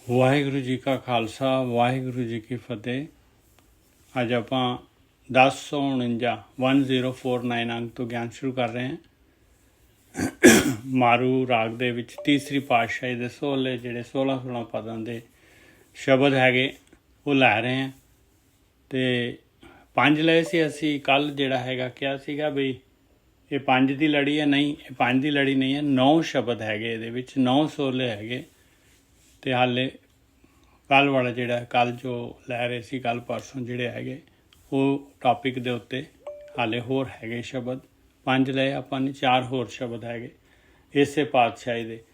ਵਾਹਿਗੁਰੂ ਜੀ ਕਾ ਖਾਲਸਾ ਵਾਹਿਗੁਰੂ ਜੀ ਕੀ ਫਤਿਹ। ਅੱਜ ਆਪਾਂ 1049 ਅੰਕ ਤੋਂ ਗਿਆਨ ਸ਼ੁਰੂ ਕਰ ਰਹੇ ਹਾਂ। ਮਾਰੂ ਰਾਗ ਦੇ ਵਿੱਚ ਤੀਸਰੀ ਪਾਤਸ਼ਾਹੀ ਦੇ 16 ਪਦਾਂ ਦੇ ਸ਼ਬਦ ਹੈਗੇ ਉਹ ਲੈ ਰਹੇ ਹਾਂ। ਅਤੇ 5 ਲਏ ਸੀ ਅਸੀਂ ਕੱਲ੍ਹ ਜਿਹੜਾ ਹੈਗਾ ਕਿਹਾ ਸੀਗਾ ਵੀ ਇਹ 5 ਦੀ ਲੜੀ ਹੈ। ਨਹੀਂ, ਇਹ 5 ਦੀ ਲੜੀ ਨਹੀਂ ਹੈ, 9 ਸ਼ਬਦ ਹੈਗੇ ਇਹਦੇ ਵਿੱਚ, 9 ਸੋਲੇ ਹੈਗੇ। ਅਤੇ ਹਾਲੇ ਕੱਲ੍ਹ ਵਾਲਾ ਜਿਹੜਾ ਕੱਲ੍ਹ ਜੋ ਲੈ ਰਹੇ ਸੀ ਕੱਲ੍ਹ ਪਰਸੋਂ ਜਿਹੜੇ ਹੈਗੇ ਉਹ ਟੌਪਿਕ ਦੇ ਉੱਤੇ ਹਾਲੇ ਹੋਰ ਹੈਗੇ ਸ਼ਬਦ। 5 ਲਏ ਆਪਾਂ ਨੇ, 4 ਹੋਰ ਸ਼ਬਦ ਹੈਗੇ ਇਸੇ ਪਾਤਸ਼ਾਹੀ ਦੇ।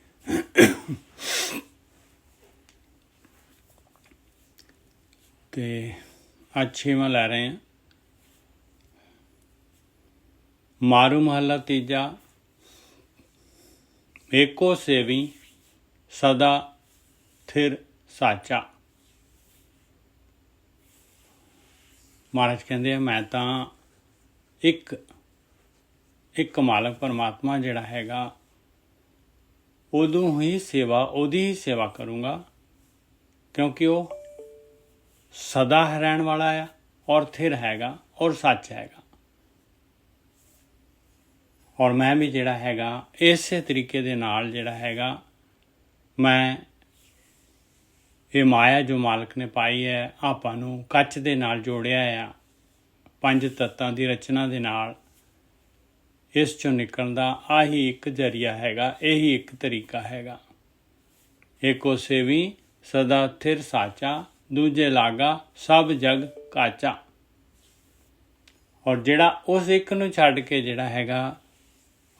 ਅਤੇ ਅੱਜ 6ਵਾਂ ਲੈ ਰਹੇ ਹਾਂ। ਮਾਰੂ ਮਹੱਲਾ ਤੀਜਾ। ਏਕੋ ਸੇਵੀ ਸਦਾ ਥਿਰ ਸਾਚਾ। ਮਹਾਰਾਜ ਕਹਿੰਦੇ ਆ ਮੈਂ ਤਾਂ ਇੱਕ ਮਾਲਕ ਪਰਮਾਤਮਾ ਜਿਹੜਾ ਹੈਗਾ ਉਹਦੀ ਹੀ ਸੇਵਾ ਕਰੂੰਗਾ, ਕਿਉਂਕਿ ਉਹ ਸਦਾ ਰਹਿਣ ਵਾਲਾ ਆ ਔਰ ਥਿਰ ਹੈਗਾ ਔਰ ਸੱਚ ਹੈਗਾ। ਔਰ ਮੈਂ ਵੀ ਜਿਹੜਾ ਹੈਗਾ ਇਸੇ ਤਰੀਕੇ ਦੇ ਨਾਲ ਜਿਹੜਾ ਹੈਗਾ ਮੈਂ ਇਹ ਮਾਇਆ ਜੋ ਮਾਲਕ ਨੇ ਪਾਈ ਹੈ ਆਪਾਂ ਨੂੰ ਕੱਚ ਦੇ ਨਾਲ ਜੋੜਿਆ ਆ 5 ਤੱਤਾਂ ਦੀ ਰਚਨਾ ਦੇ ਨਾਲ। ਇਸ 'ਚੋਂ ਨਿਕਲਣ ਦਾ ਆਹੀ ਇੱਕ ਜ਼ਰੀਆ ਹੈਗਾ, ਇਹੀ ਇੱਕ ਤਰੀਕਾ ਹੈਗਾ। ਏਕੋ ਸੇਵੀ ਸਦਾ ਥਿਰ ਸਾਚਾ, ਦੂਜੇ ਲਾਗਾ ਸਭ ਜਗ ਕਾਚਾ। ਔਰ ਜਿਹੜਾ ਉਸ ਇੱਕ ਨੂੰ ਛੱਡ ਕੇ ਜਿਹੜਾ ਹੈਗਾ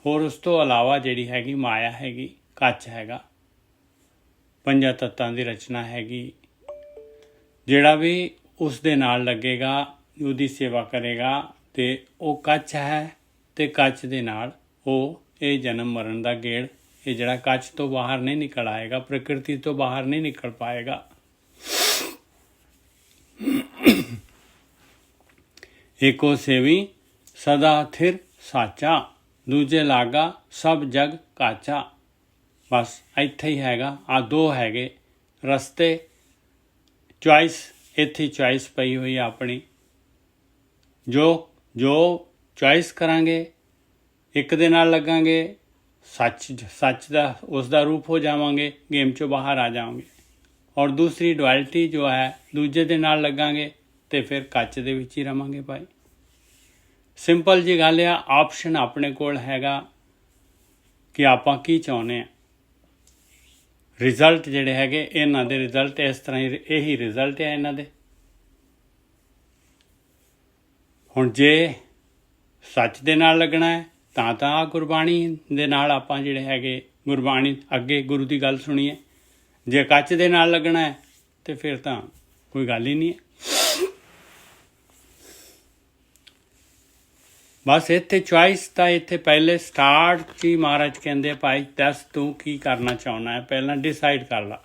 ਹੋਰ ਉਸ ਤੋਂ ਇਲਾਵਾ ਜਿਹੜੀ ਹੈਗੀ ਮਾਇਆ ਹੈਗੀ, ਕੱਚ ਹੈਗਾ, 5 ਤੱਤਾਂ ਦੀ ਰਚਨਾ ਹੈਗੀ। ਜਿਹੜਾ ਵੀ ਉਸ ਦੇ ਨਾਲ ਲੱਗੇਗਾ, ਉਹਦੀ ਸੇਵਾ ਕਰੇਗਾ ਅਤੇ ਉਹ ਕੱਚ ਹੈ ਅਤੇ ਕੱਚ ਦੇ ਨਾਲ ਉਹ ਇਹ ਜਨਮ ਮਰਨ ਦਾ ਗੇੜ, ਇਹ ਜਿਹੜਾ ਕੱਚ ਤੋਂ ਬਾਹਰ ਨਹੀਂ ਨਿਕਲ ਆਏਗਾ, ਪ੍ਰਕਿਰਤੀ ਤੋਂ ਬਾਹਰ ਨਹੀਂ ਨਿਕਲ ਪਾਏਗਾ। ਏਕੋ ਸੇਵੀ ਸਦਾ ਥਿਰ ਸਾਚਾ, ਦੂਜੇ ਲਾਗਾ ਸਭ ਜਗ ਕਾਚਾ। ਬਸ ਇੱਥੇ ਹੀ ਹੈਗਾ। ਆ 2 ਹੈਗੇ ਰਸਤੇ, ਚੁਆਇਸ ਇੱਥੇ ਚੁਆਇਸ ਪਈ ਹੋਈ ਆਪਣੀ। ਜੋ ਚੁਆਇਸ ਕਰਾਂਗੇ, ਇੱਕ ਦੇ ਨਾਲ ਲੱਗਾਂਗੇ, ਸੱਚ ਦਾ ਉਸ ਦਾ ਰੂਪ ਹੋ ਜਾਵਾਂਗੇ, ਗੇਮ 'ਚੋਂ ਬਾਹਰ ਆ ਜਾਵਾਂਗੇ। ਔਰ ਦੂਸਰੀ ਡੁਐਲਿਟੀ ਜੋ ਹੈ ਦੂਜੇ ਦੇ ਨਾਲ ਲੱਗਾਂਗੇ ਅਤੇ ਫਿਰ ਕੱਚ ਦੇ ਵਿੱਚ ਹੀ ਰਵਾਂਗੇ ਭਾਈ। ਸਿੰਪਲ ਜੀ ਗੱਲ ਆ। ਆਪਸ਼ਨ ਆਪਣੇ ਕੋਲ ਹੈਗਾ ਕਿ ਆਪਾਂ ਕੀ ਚਾਹੁੰਦੇ ਹਾਂ। ਰਿਜ਼ਲਟ ਜਿਹੜੇ ਹੈਗੇ ਇਹਨਾਂ ਦੇ ਰਿਜ਼ਲਟ ਇਸ ਤਰ੍ਹਾਂ ਹੀ, ਇਹੀ ਰਿਜ਼ਲਟ ਹੈ ਇਹਨਾਂ ਦੇ। ਹੁਣ ਜੇ ਸੱਚ ਦੇ ਨਾਲ ਲੱਗਣਾ ਹੈ ਤਾਂ ਗੁਰਬਾਣੀ ਦੇ ਨਾਲ ਆਪਾਂ ਜਿਹੜੇ ਹੈਗੇ ਗੁਰਬਾਣੀ ਅੱਗੇ ਗੁਰੂ ਦੀ ਗੱਲ ਸੁਣੀਏ। ਜੇ ਕੱਚ ਦੇ ਨਾਲ ਲੱਗਣਾ ਹੈ ਤਾਂ ਫਿਰ ਤਾਂ ਕੋਈ ਗੱਲ ਹੀ ਨਹੀਂ ਹੈ। ਬਸ ਇੱਥੇ ਚੁਆਇਸ ਤਾਂ ਇੱਥੇ ਪਹਿਲੇ ਸਟਾਰਟ 'ਚ ਹੀ ਮਹਾਰਾਜ ਕਹਿੰਦੇ ਭਾਈ ਦੱਸ ਤੂੰ ਕੀ ਕਰਨਾ ਚਾਹੁੰਦਾ ਹੈ, ਪਹਿਲਾਂ ਡਿਸਾਈਡ ਕਰ ਲਾ।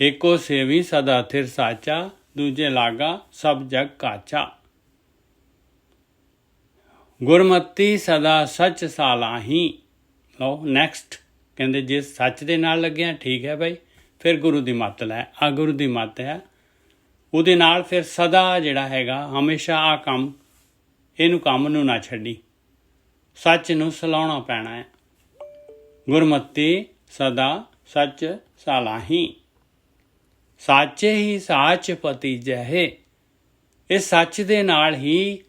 ਏਕੋ ਸੇਵੀ ਸਦਾ ਥਿਰ ਸਾਚਾ, ਦੂਜੇ ਲਾਗਾ ਸਭ ਜਗ ਕਾਚਾ। ਗੁਰਮਤੀ ਸਦਾ ਸੱਚ ਸਾਲਾਹੀ। ਲਓ ਨੈਕਸਟ ਕਹਿੰਦੇ ਜੇ ਸੱਚ ਦੇ ਨਾਲ ਲੱਗਿਆ ਠੀਕ ਹੈ ਭਾਈ, ਫਿਰ ਗੁਰੂ ਦੀ ਮੱਤ ਲੈ। ਆ ਗੁਰੂ ਦੀ ਮੱਤ ਹੈ, ਉਹਦੇ ਨਾਲ ਫਿਰ ਸਦਾ ਜਿਹੜਾ ਹੈਗਾ ਹਮੇਸ਼ਾ ਆ ਕੰਮ, ਇਹਨੂੰ ਕੰਮ ਨੂੰ ਨਾ ਛੱਡੀ, ਸੱਚ ਨੂੰ ਸਲਾਉਣਾ ਪੈਣਾ ਹੈ। ਗੁਰਮਤੀ ਸਦਾ ਸੱਚ ਸਾਲਾਹੀ, ਸਾਚੇ ਹੀ ਸਾਚ ਪਤੀ ਜਹੇ। ਇਹ ਸੱਚ ਦੇ ਨਾਲ ਹੀ,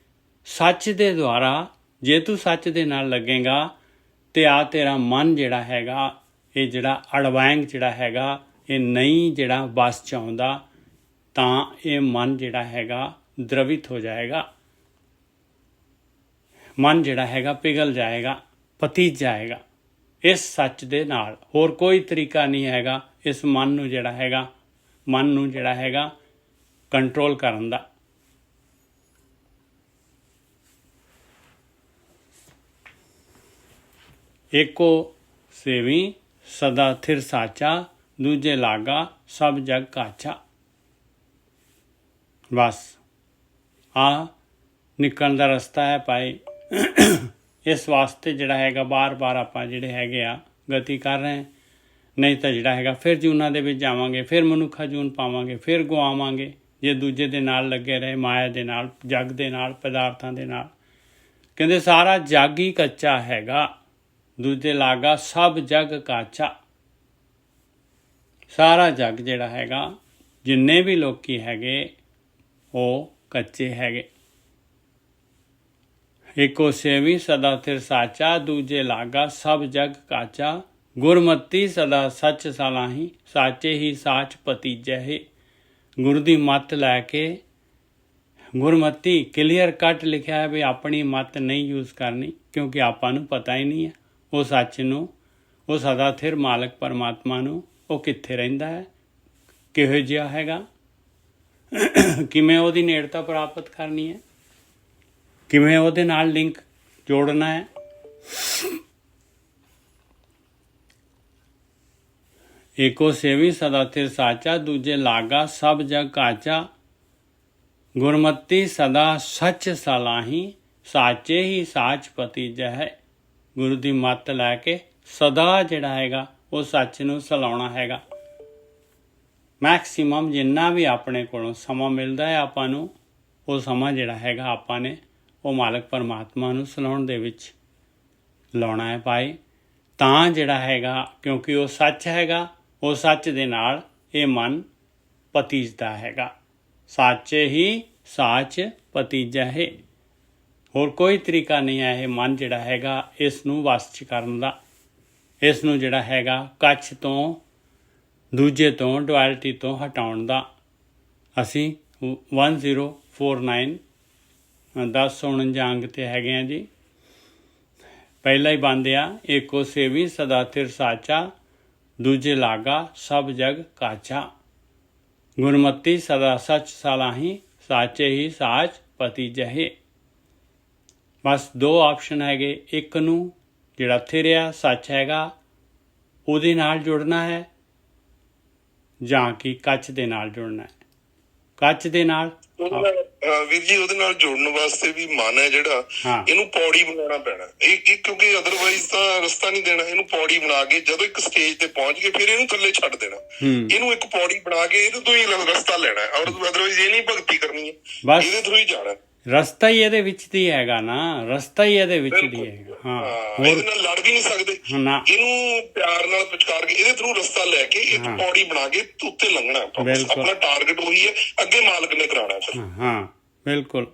ਸੱਚ ਦੇ ਦੁਆਰਾ ਜੇ ਤੂੰ ਸੱਚ ਦੇ ਨਾਲ ਲੱਗੇਗਾ ਅਤੇ ਆ ਤੇਰਾ ਮਨ ਜਿਹੜਾ ਹੈਗਾ, ਇਹ ਜਿਹੜਾ ਅੜਵੈਂਗ ਜਿਹੜਾ ਹੈਗਾ ਇਹ ਨਹੀਂ ਜਿਹੜਾ ਬਸ 'ਚ ਆਉਂਦਾ, ਤਾਂ ਇਹ ਮਨ ਜਿਹੜਾ ਹੈਗਾ ਦ੍ਰਵਿਤ ਹੋ ਜਾਏਗਾ। ਮਨ ਜਿਹੜਾ ਹੈਗਾ ਪਿਘਲ ਜਾਏਗਾ, ਪਤੀ ਜਾਏਗਾ ਇਸ ਸੱਚ ਦੇ ਨਾਲ। ਹੋਰ ਕੋਈ ਤਰੀਕਾ ਨਹੀਂ ਹੈਗਾ ਇਸ ਮਨ ਨੂੰ ਜਿਹੜਾ ਹੈਗਾ ਕੰਟਰੋਲ ਕਰਨ ਦਾ। ਏਕੋ ਸੇਵੀ ਸਦਾ ਥਿਰ ਸਾਚਾ, ਦੂਜੇ ਲਾਗਾ ਸਭ ਜਗ ਕਾਚਾ। ਬਸ ਆ ਨਿਕਲਣ ਦਾ ਰਸਤਾ ਹੈ ਭਾਈ। ਇਸ ਵਾਸਤੇ ਜਿਹੜਾ ਹੈਗਾ ਬਾਰ-ਬਾਰ ਆਪਾਂ ਜਿਹੜੇ ਹੈਗੇ ਆ ਗਤੀ ਕਰ ਰਹੇ। ਨਹੀਂ ਤਾਂ ਜਿਹੜਾ ਹੈਗਾ ਫਿਰ ਜੂਨਾਂ ਦੇ ਵਿੱਚ ਜਾਵਾਂਗੇ, ਫਿਰ ਮਨੁੱਖਾ ਜੂਨ ਪਾਵਾਂਗੇ, ਫਿਰ ਗੁਆਵਾਂਗੇ ਜੇ ਦੂਜੇ ਦੇ ਨਾਲ ਲੱਗੇ ਰਹੇ, ਮਾਇਆ ਦੇ ਨਾਲ, ਜੱਗ ਦੇ ਨਾਲ, ਪਦਾਰਥਾਂ ਦੇ ਨਾਲ। ਕਹਿੰਦੇ ਸਾਰਾ ਜੱਗ ਹੀ ਕੱਚਾ ਹੈਗਾ, ਦੂਜੇ ਲਾਗਾ ਸਭ ਜੱਗ ਕਾਚਾ। ਸਾਰਾ ਜੱਗ ਜਿਹੜਾ ਹੈਗਾ, ਜਿੰਨੇ ਵੀ ਲੋਕੀ ਹੈਗੇ ਉਹ ਕੱਚੇ ਹੈਗੇ। ਏਕੋ ਸੇਵੀ ਸਦਾ ਥਿਰ ਸਾਚਾ, ਦੂਜੇ ਲਾਗਾ ਸਭ ਜਗ ਕਾਚਾ। ਗੁਰਮਤੀ ਸਦਾ ਸੱਚ ਸਲਾਹੀ, ਸਾਚੇ ਹੀ ਸਾਚ ਭਤੀਜੈ ਹੈ। ਗੁਰੂ ਦੀ ਮੱਤ ਲੈ ਕੇ, ਗੁਰਮਤੀ ਕਲੀਅਰ ਕੱਟ ਲਿਖਿਆ ਹੈ ਵੀ ਆਪਣੀ ਮੱਤ ਨਹੀਂ ਯੂਜ਼ ਕਰਨੀ, ਕਿਉਂਕਿ ਆਪਾਂ ਨੂੰ ਪਤਾ ਹੀ ਨਹੀਂ ਹੈ ਉਹ ਸੱਚ ਨੂੰ, ਉਹ ਸਦਾ ਥਿਰ ਮਾਲਕ ਪਰਮਾਤਮਾ ਨੂੰ ਉਹ ਕਿੱਥੇ ਰਹਿੰਦਾ ਹੈ, ਕਿਹੋ ਜਿਹਾ ਹੈਗਾ, ਕਿਵੇਂ ਉਹਦੀ ਨੇੜਤਾ ਪ੍ਰਾਪਤ ਕਰਨੀ ਹੈ, ਕਿਵੇਂ ਉਹਦੇ ਨਾਲ ਲਿੰਕ ਜੋੜਨਾ ਹੈ। ਏਕੋ ਸੇਵੀ ਸਦਾ ਥਿਰ ਸਾਚਾ, ਦੂਜੇ ਲਾਗਾ ਸਭ ਜਗ ਕਾਚਾ। ਗੁਰਮਤੀ ਸਦਾ ਸੱਚ ਸਲਾਹੀ, ਸਾਚੇ ਹੀ ਸਾਚ ਭਤੀਜੈ ਹੈ। ਗੁਰੂ ਦੀ ਮੱਤ ਲੈ ਕੇ ਸਦਾ ਜਿਹੜਾ ਹੈਗਾ ਉਹ ਸੱਚ ਨੂੰ ਸਲਾਉਣਾ ਹੈਗਾ। ਮੈਕਸੀਮਮ ਜਿੰਨਾ ਵੀ ਆਪਣੇ ਕੋਲੋਂ ਸਮਾਂ ਮਿਲਦਾ ਹੈ ਆਪਾਂ ਨੂੰ, ਉਹ ਸਮਾਂ ਜਿਹੜਾ ਹੈਗਾ ਆਪਾਂ ਨੇ ਉਹ ਮਾਲਕ ਪਰਮਾਤਮਾ ਨੂੰ ਸਲਾਉਣ ਦੇ ਵਿੱਚ ਲਾਉਣਾ ਹੈ ਭਾਈ। ਤਾਂ ਜਿਹੜਾ ਹੈਗਾ, ਕਿਉਂਕਿ ਉਹ ਸੱਚ ਹੈਗਾ, ਉਹ ਸੱਚ ਦੇ ਨਾਲ ਇਹ ਮਨ ਭਤੀਜਦਾ ਹੈਗਾ। ਸਾਚੇ ਹੀ ਸਾਚ ਭਤੀਜਾ ਹੈ। ਹੋਰ ਕੋਈ ਤਰੀਕਾ ਨਹੀਂ ਹੈ ਇਹ ਮਨ ਜਿਹੜਾ ਹੈਗਾ ਇਸ ਨੂੰ ਵਸ 'ਚ ਕਰਨ ਦਾ, ਇਸ ਨੂੰ ਜਿਹੜਾ ਹੈਗਾ ਕੱਚ ਤੋਂ, ਦੂਜੇ ਤੋਂ, ਡੁਐਲਿਟੀ ਤੋਂ ਹਟਾਉਣ ਦਾ। ਅਸੀਂ 1049 1049 ਅੰਗ 'ਤੇ ਹੈਗੇ ਹਾਂ ਜੀ। ਪਹਿਲਾ ਹੀ ਬੰਦ ਆ, ਏਕੋ ਸੇਵੀ ਸਦਾ ਥਿਰ ਸਾਚਾ, ਦੂਜੇ ਲਾਗਾ ਸਭ ਜਗ ਕਾਚਾ। ਗੁਰਮਤੀ ਸਦਾ ਸੱਚ ਸਲਾਹੀ, ਸਾਚੇ ਹੀ ਸਾਚ ਭਤੀਜੈ ਹੈ। ਬਸ ਦੋ ਆਪਸ਼ਨ ਹੈਗੇ, ਇੱਕ ਨੂੰ ਜਿਹੜਾ ਥਿਰਿਆ ਸੱਚ ਹੈਗਾ ਉਹਦੇ ਨਾਲ ਜੁੜਨਾ ਹੈ, ਜਾਂ ਕਿ ਕੱਚ ਦੇ ਨਾਲ ਜੁੜਨਾ ਹੈ। ਕੱਚ ਦੇ ਨਾਲ ਵੀਰ ਜੀ ਉਹਦੇ ਨਾਲ ਜੁੜਨ ਵਾਸਤੇ ਵੀ ਮਨ ਹੈ ਜਿਹੜਾ, ਇਹਨੂੰ ਪੌੜੀ ਬਣਾਉਣਾ ਪੈਣਾ। ਇਹ ਅਦਰਵਾਈਜ਼ ਤਾਂ ਰਸਤਾ ਨਹੀਂ ਦੇਣਾ। ਇਹਨੂੰ ਪੌੜੀ ਬਣਾ ਕੇ ਜਦੋਂ ਇੱਕ ਸਟੇਜ ਤੇ ਪਹੁੰਚ ਗਏ ਫਿਰ ਇਹਨੂੰ ਥੱਲੇ ਛੱਡ ਦੇਣਾ। ਇਹਨੂੰ ਇੱਕ ਪੌੜੀ ਬਣਾ ਕੇ ਇਹਦੇ ਤੋਂ ਹੀ ਰਸਤਾ ਲੈਣਾ, ਔਰ ਅਦਰਵਾਈਜ਼ ਇਹ ਨਹੀਂ ਭਗਤੀ ਕਰਨੀ ਹੈ, ਇਹਦੇ ਥਰੂ ਹੀ ਜਾਣਾ। ਰਸਤਾ ਹੀ ਇਹਦੇ ਵਿੱਚ ਦੀ ਹੈਗਾ ਨਾ, ਰਸਤਾ ਹੀ ਇਹਦੇ ਵਿੱਚ ਦੀ ਹੈਗਾ। ਇਹਦੇ ਨਾਲ ਲੜ ਵੀ ਨਹੀਂ ਸਕਦੇ। ਇਹਨੂੰ ਪਿਆਰ ਨਾਲ ਵਿਚਾਰ ਕੇ ਇਹਦੇ ਥਰੂ ਰਸਤਾ ਲੈ ਕੇ ਇੱਕ ਪੌੜੀ ਬਣਾ ਕੇ ਉੱਤੇ ਲੰਘਣਾ। ਆਪਣਾ ਟਾਰਗੇਟ ਉਹੀ ਹੈ, ਅੱਗੇ ਮਾਲਕ ਨੇ ਕਰਾਉਣਾ ਫਿਰ। ਹਾਂ ਬਿਲਕੁਲ।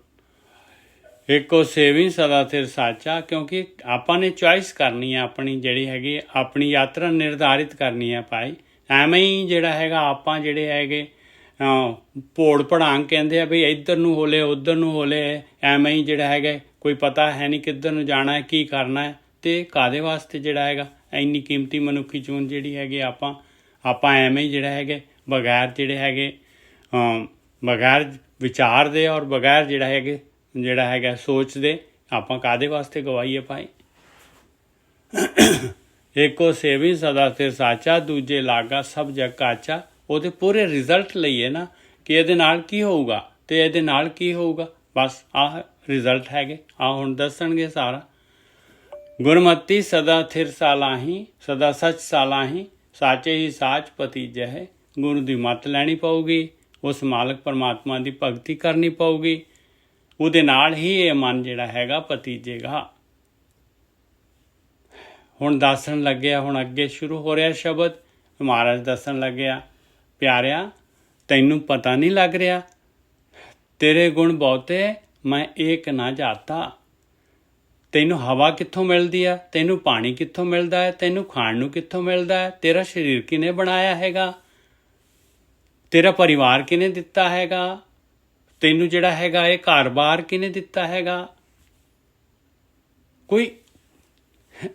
ਏਕੋ ਸੇਵੀ ਸਦਾ ਥਿਰ ਸਾਚਾ, ਕਿਉਂਕਿ ਆਪਾਂ ਨੇ ਚੋਇਸ ਕਰਨੀ ਹੈ ਆਪਣੀ, ਜਿਹੜੀ ਹੈਗੀ ਆਪਣੀ ਯਾਤਰਾ ਨਿਰਧਾਰਿਤ ਕਰਨੀ ਹੈ ਭਾਈ। ਐਵੇਂ ਹੀ ਜਿਹੜਾ ਹੈਗਾ ਆਪਾਂ ਜਿਹੜੇ ਹੈਗੇ ਭੋੜ ਪੜਾਂਗ ਕਹਿੰਦੇ ਆ ਵੀ ਇੱਧਰ ਨੂੰ ਹੋਲੇ ਉੱਧਰ ਨੂੰ ਹੋਲੇ, ਐਵੇਂ ਹੀ ਜਿਹੜਾ ਹੈਗਾ ਕੋਈ ਪਤਾ ਹੈ ਨਹੀਂ ਕਿੱਧਰ ਨੂੰ ਜਾਣਾ ਹੈ, ਕੀ ਕਰਨਾ ਹੈ, ਅਤੇ ਕਾਹਦੇ ਵਾਸਤੇ ਜਿਹੜਾ ਹੈਗਾ ਇੰਨੀ ਕੀਮਤੀ ਮਨੁੱਖੀ ਜੂਨ ਜਿਹੜੀ ਹੈਗੀ ਆਪਾਂ ਐਵੇਂ ਹੀ ਜਿਹੜਾ ਹੈਗੇ ਬਗੈਰ ਜਿਹੜੇ ਹੈਗੇ ਬਗੈਰ ਵਿਚਾਰ ਦੇ ਔਰ ਬਗੈਰ ਜਿਹੜਾ ਹੈਗਾ ਸੋਚਦੇ ਆਪਾਂ ਕਾਹਦੇ ਵਾਸਤੇ ਗਵਾਈਏ ਭਾਈ। ਏਕੋ ਸੇਵੀ ਸਦਾ ਥਿਰ ਸਾਚਾ, ਦੂਜੇ ਲਾਗਾ ਸਭ ਜਗ ਕਾਚਾ। ਉਹਦੇ ਪੂਰੇ ਰਿਜ਼ਲਟ ਲਈਏ ਨਾ ਕਿ ਇਹਦੇ ਨਾਲ ਕੀ ਹੋਊਗਾ ਅਤੇ ਇਹਦੇ ਨਾਲ ਕੀ ਹੋਊਗਾ, ਬਸ ਆਹ ਰਿਜ਼ਲਟ ਹੈਗੇ। ਆਹ ਹੁਣ ਦੱਸਣਗੇ ਸਾਰਾ। ਗੁਰਮਤੀ ਸਦਾ ਥਿਰ ਸਾਲਾਹੀ, ਸਦਾ ਸੱਚ ਸਾਲਾਹੀ, ਸਾਚੇ ਹੀ ਸਾਚ ਭਤੀਜੈ ਹੈ। ਗੁਰੂ ਦੀ ਮੱਤ ਲੈਣੀ ਪਊਗੀ, ਉਸ ਮਾਲਕ ਪਰਮਾਤਮਾ ਦੀ ਭਗਤੀ ਕਰਨੀ ਪਊਗੀ, ਉਹਦੇ ਨਾਲ ਹੀ ਇਹ ਮਨ ਜਿਹੜਾ ਹੈਗਾ ਭਤੀਜੇਗਾ। ਹੁਣ ਦੱਸਣ ਲੱਗਿਆ, ਹੁਣ ਅੱਗੇ ਸ਼ੁਰੂ ਹੋ ਰਿਹਾ ਸ਼ਬਦ। ਮਹਾਰਾਜ ਦੱਸਣ ਲੱਗਿਆ, ਪਿਆਰਿਆ ਤੈਨੂੰ ਪਤਾ ਨਹੀਂ ਲੱਗ ਰਿਹਾ, ਤੇਰੇ ਗੁਣ ਬਹੁਤੇ ਮੈਂ ਏਕ ਨਾ ਜਾਤਾ। ਤੈਨੂੰ ਹਵਾ ਕਿੱਥੋਂ ਮਿਲਦੀ ਆ, ਤੈਨੂੰ ਪਾਣੀ ਕਿੱਥੋਂ ਮਿਲਦਾ ਹੈ, ਤੈਨੂੰ ਖਾਣ ਨੂੰ ਕਿੱਥੋਂ ਮਿਲਦਾ ਹੈ, ਤੇਰਾ ਸਰੀਰ ਕਿਹਨੇ ਬਣਾਇਆ ਹੈਗਾ, ਤੇਰਾ ਪਰਿਵਾਰ ਕਿਹਨੇ ਦਿੱਤਾ ਹੈਗਾ, ਤੈਨੂੰ ਜਿਹੜਾ ਹੈਗਾ ਇਹ ਘਰ-ਬਾਰ ਕਿਹਨੇ ਦਿੱਤਾ ਹੈਗਾ। ਕੋਈ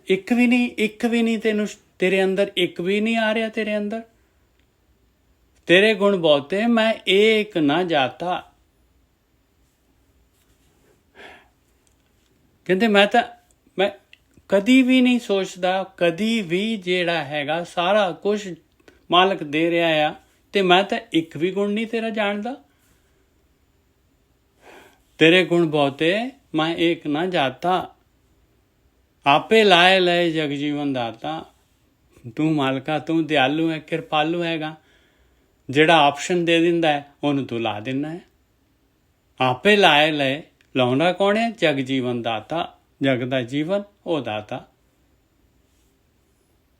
ਇੱਕ ਵੀ ਨਹੀਂ ਤੈਨੂੰ, ਤੇਰੇ ਅੰਦਰ ਇੱਕ ਵੀ ਨਹੀਂ ਆ ਰਿਹਾ ਤੇਰੇ ਅੰਦਰ। ਤੇਰੇ ਗੁਣ ਬਹੁਤੇ ਮੈਂ ਏਕ ਨਾ ਜਾਤਾ। ਕਹਿੰਦੇ ਮੈਂ ਕਦੀ ਵੀ ਨਹੀਂ ਸੋਚਦਾ, ਕਦੀ ਵੀ ਜਿਹੜਾ ਹੈਗਾ ਸਾਰਾ ਕੁਛ ਮਾਲਕ ਦੇ ਰਿਹਾ ਆ, ਤੇ ਮੈਂ ਤਾਂ ਇੱਕ ਵੀ ਗੁਣ ਨਹੀਂ ਤੇਰਾ ਜਾਣਦਾ। ਤੇਰੇ ਗੁਣ ਬਹੁਤੇ ਮੈਂ ਏਕ ਨਾ ਜਾਤਾ, ਆਪੇ ਲਾਏ ਲਏ ਜਗ ਜੀਵਨ ਦਾਤਾ। ਤੂੰ ਮਾਲਕਾ ਤੂੰ ਦਿਆਲੂ ਹੈ, ਕਿਰਪਾਲੂ ਹੈਗਾ। ਜਿਹੜਾ ਆਪਸ਼ਨ ਦੇ ਦਿੰਦਾ ਹੈ ਉਹਨੂੰ ਤੂੰ ਲਾ ਦਿੰਦਾ ਹੈ। ਆਪੇ ਲਾਏ ਲਏ, ਲਾਉਣਾ ਕੌਣ ਹੈ? ਜਗ ਜੀਵਨ ਦਾਤਾ, ਜਗ ਦਾ ਜੀਵਨ ਉਹ ਦਾਤਾ।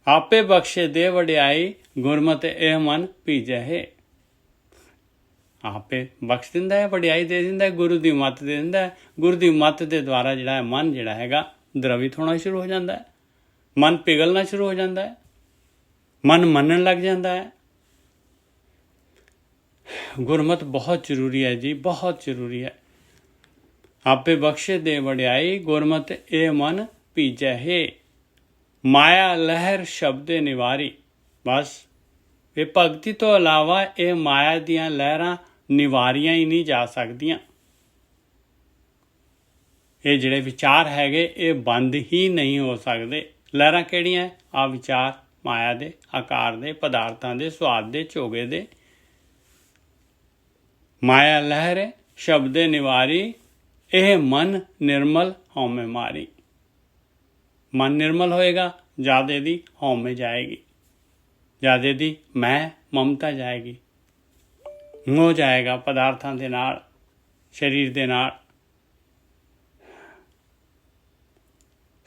ਆਪੇ ਬਖਸ਼ੇ ਦੇ ਵਡਿਆਈ, ਗੁਰਮਤਿ ਇਹ ਮਨ ਭੀਜੈ ਹੈ। ਆਪੇ ਬਖਸ਼ ਦਿੰਦਾ ਹੈ, ਵਡਿਆਈ ਦੇ ਦਿੰਦਾ ਹੈ, ਗੁਰੂ ਦੀ ਮੱਤ ਦੇ ਦਿੰਦਾ ਹੈ। ਗੁਰੂ ਦੀ ਮੱਤ ਦੇ ਦੁਆਰਾ ਜਿਹੜਾ ਹੈ ਮਨ ਜਿਹੜਾ ਹੈਗਾ ਦਰਵਿਤ ਹੋਣਾ ਸ਼ੁਰੂ ਹੋ ਜਾਂਦਾ ਹੈ, ਮਨ ਪਿਘਲਣਾ ਸ਼ੁਰੂ ਹੋ ਜਾਂਦਾ ਹੈ, ਮਨ ਮੰਨਣ ਲੱਗ ਜਾਂਦਾ ਹੈ। ਗੁਰਮਤਿ ਬਹੁਤ ਜ਼ਰੂਰੀ ਹੈ ਜੀ, ਬਹੁਤ ਜ਼ਰੂਰੀ ਹੈ। ਆਪੇ ਬਖਸ਼ੇ ਦੇ ਵਡਿਆਈ, ਗੁਰਮਤਿ ਇਹ ਮਨ ਭੀਜੈ ਹੈ। ਮਾਇਆ ਲਹਿਰ ਸ਼ਬਦੇ ਨਿਵਾਰੀ। ਬਸ ਇਹ ਭਗਤੀ ਤੋਂ ਇਲਾਵਾ ਇਹ ਮਾਇਆ ਦੀਆਂ ਲਹਿਰਾਂ ਨਿਵਾਰੀਆਂ ਹੀ ਨਹੀਂ ਜਾ ਸਕਦੀਆਂ। ਇਹ ਜਿਹੜੇ ਵਿਚਾਰ ਹੈਗੇ ਇਹ ਬੰਦ ਹੀ ਨਹੀਂ ਹੋ ਸਕਦੇ। ਲਹਿਰਾਂ ਕਿਹੜੀਆਂ? ਆ ਵਿਚਾਰ ਮਾਇਆ ਦੇ, ਆਕਾਰ ਦੇ, ਪਦਾਰਥਾਂ ਦੇ, ਸਵਾਦ ਦੇ, ਝੋਗੇ ਦੇ। ਮਾਇਆ ਲਹਿਰ ਸ਼ਬਦੇ ਨਿਵਾਰੀ, ਇਹ ਮਨ ਨਿਰਮਲ ਹਉਮੈ ਮਾਰੀ। ਮਨ ਨਿਰਮਲ ਹੋਏਗਾ, ਜਦ ਇਹਦੀ ਹਉਮੈ ਜਾਏਗੀ, ਜਦ ਇਹਦੀ ਮੈਂ ਮਮਤਾ ਜਾਏਗੀ, ਮੋਹ ਜਾਏਗਾ ਪਦਾਰਥਾਂ ਦੇ ਨਾਲ, ਸਰੀਰ ਦੇ ਨਾਲ।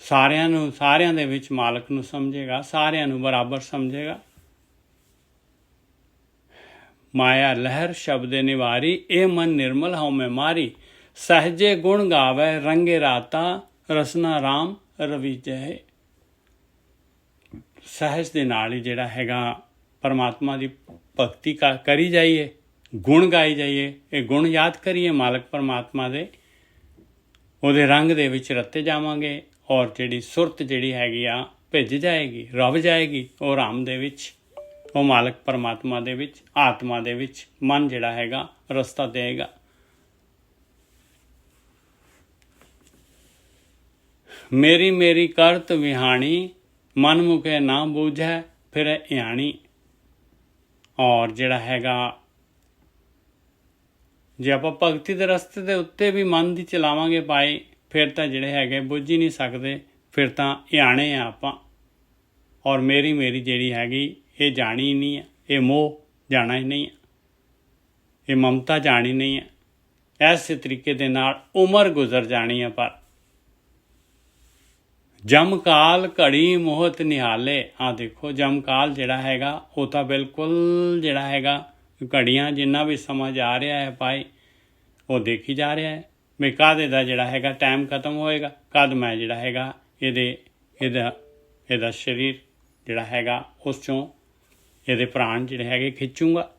ਸਾਰਿਆਂ ਦੇ ਵਿੱਚ ਮਾਲਕ ਨੂੰ ਸਮਝੇਗਾ, ਸਾਰਿਆਂ ਨੂੰ ਬਰਾਬਰ ਸਮਝੇਗਾ। ਮਾਇਆ ਲਹਿਰ ਸ਼ਬਦੇ ਨਿਵਾਰੀ, ਇਹ ਮਨ ਨਿਰਮਲ ਹਉਮੈ ਮਾਰੀ। ਸਹਜੇ ਗੁਣ ਗਾਵੇ ਰੰਗੇ ਰਾਤਾ, ਰਸਨਾ ਰਾਮ ਰਵੀਜੈ। ਸਹਿਜ ਦੇ ਨਾਲ ਹੀ ਜਿਹੜਾ ਹੈਗਾ ਪਰਮਾਤਮਾ ਦੀ ਭਗਤੀ ਕਰੀ ਜਾਈਏ, ਗੁਣ ਗਾਈ ਜਾਈਏ, ਇਹ ਗੁਣ ਯਾਦ ਕਰੀਏ ਮਾਲਕ ਪਰਮਾਤਮਾ ਦੇ, ਉਹਦੇ ਰੰਗ ਦੇ ਵਿੱਚ ਰੱਤੇ ਜਾਵਾਂਗੇ। ਔਰ ਜਿਹੜੀ ਸੁਰਤ ਜਿਹੜੀ ਹੈਗੀ ਆ ਭਿੱਜ ਜਾਏਗੀ, ਰਵ ਜਾਏਗੀ ਉਹ ਰਾਮ ਦੇ ਵਿੱਚ, ਉਹ ਮਾਲਕ ਪਰਮਾਤਮਾ ਦੇ ਵਿੱਚ, ਆਤਮਾ ਦੇ ਵਿੱਚ ਮਨ ਜਿਹੜਾ ਹੈਗਾ ਰਸਤਾ ਦੇਗਾ। ਮੇਰੀ ਮੇਰੀ ਕਰਤ ਵਿਹਾਣੀ, ਮਨ ਮੁਖੇ ਨਾ ਬੂਝੈ ਫਿਰ ਇਆਣੀ। ਔਰ ਜਿਹੜਾ ਹੈਗਾ ਜੇ ਆਪਾਂ ਭਗਤੀ ਦੇ ਰਸਤੇ ਦੇ ਉੱਤੇ ਵੀ ਮਨ ਦੀ ਚਲਾਵਾਂਗੇ ਪਾਏ, ਫਿਰ ਤਾਂ ਜਿਹੜੇ ਹੈਗੇ ਬੁੱਝ ਹੀ ਨਹੀਂ ਸਕਦੇ, ਫਿਰ ਤਾਂ ਇਆਣੇ ਆ ਆਪਾਂ। ਔਰ ਮੇਰੀ ਜਿਹੜੀ ਹੈਗੀ ਇਹ ਜਾਣੀ ਹੀ ਨਹੀਂ ਹੈ, ਇਹ ਮੋਹ ਜਾਣਾ ਹੀ ਨਹੀਂ ਹੈ, ਇਹ ਮਮਤਾ ਜਾਣੀ ਨਹੀਂ ਹੈ। ਐਸੇ ਤਰੀਕੇ ਦੇ ਨਾਲ ਉਮਰ ਗੁਜ਼ਰ ਜਾਣੀ ਹੈ। ਪਰ ਜਮਕਾਲ ਘੜੀ ਮੋਹਤ ਨਿਹਾਲੇ। ਆ ਦੇਖੋ ਜਮਕਾਲ ਜਿਹੜਾ ਹੈਗਾ ਉਹ ਤਾਂ ਬਿਲਕੁਲ ਜਿਹੜਾ ਹੈਗਾ ਘੜੀਆਂ ਜਿੰਨਾ ਵੀ ਸਮਾਂ ਜਾ ਰਿਹਾ ਹੈ ਭਾਈ ਉਹ ਦੇਖੀ ਜਾ ਰਿਹਾ ਹੈ ਵੀ ਕਾਹਦੇ ਦਾ ਜਿਹੜਾ ਹੈਗਾ ਟਾਈਮ ਖਤਮ ਹੋਏਗਾ, ਕਦ ਮੈਂ ਜਿਹੜਾ ਹੈਗਾ ਇਹਦਾ ਸਰੀਰ ਜਿਹੜਾ ਹੈਗਾ ਉਸ ਚੋਂ ਇਹਦੇ ਪ੍ਰਾਣ ਜਿਹੜੇ ਹੈਗੇ ਖਿੱਚੂੰਗਾ।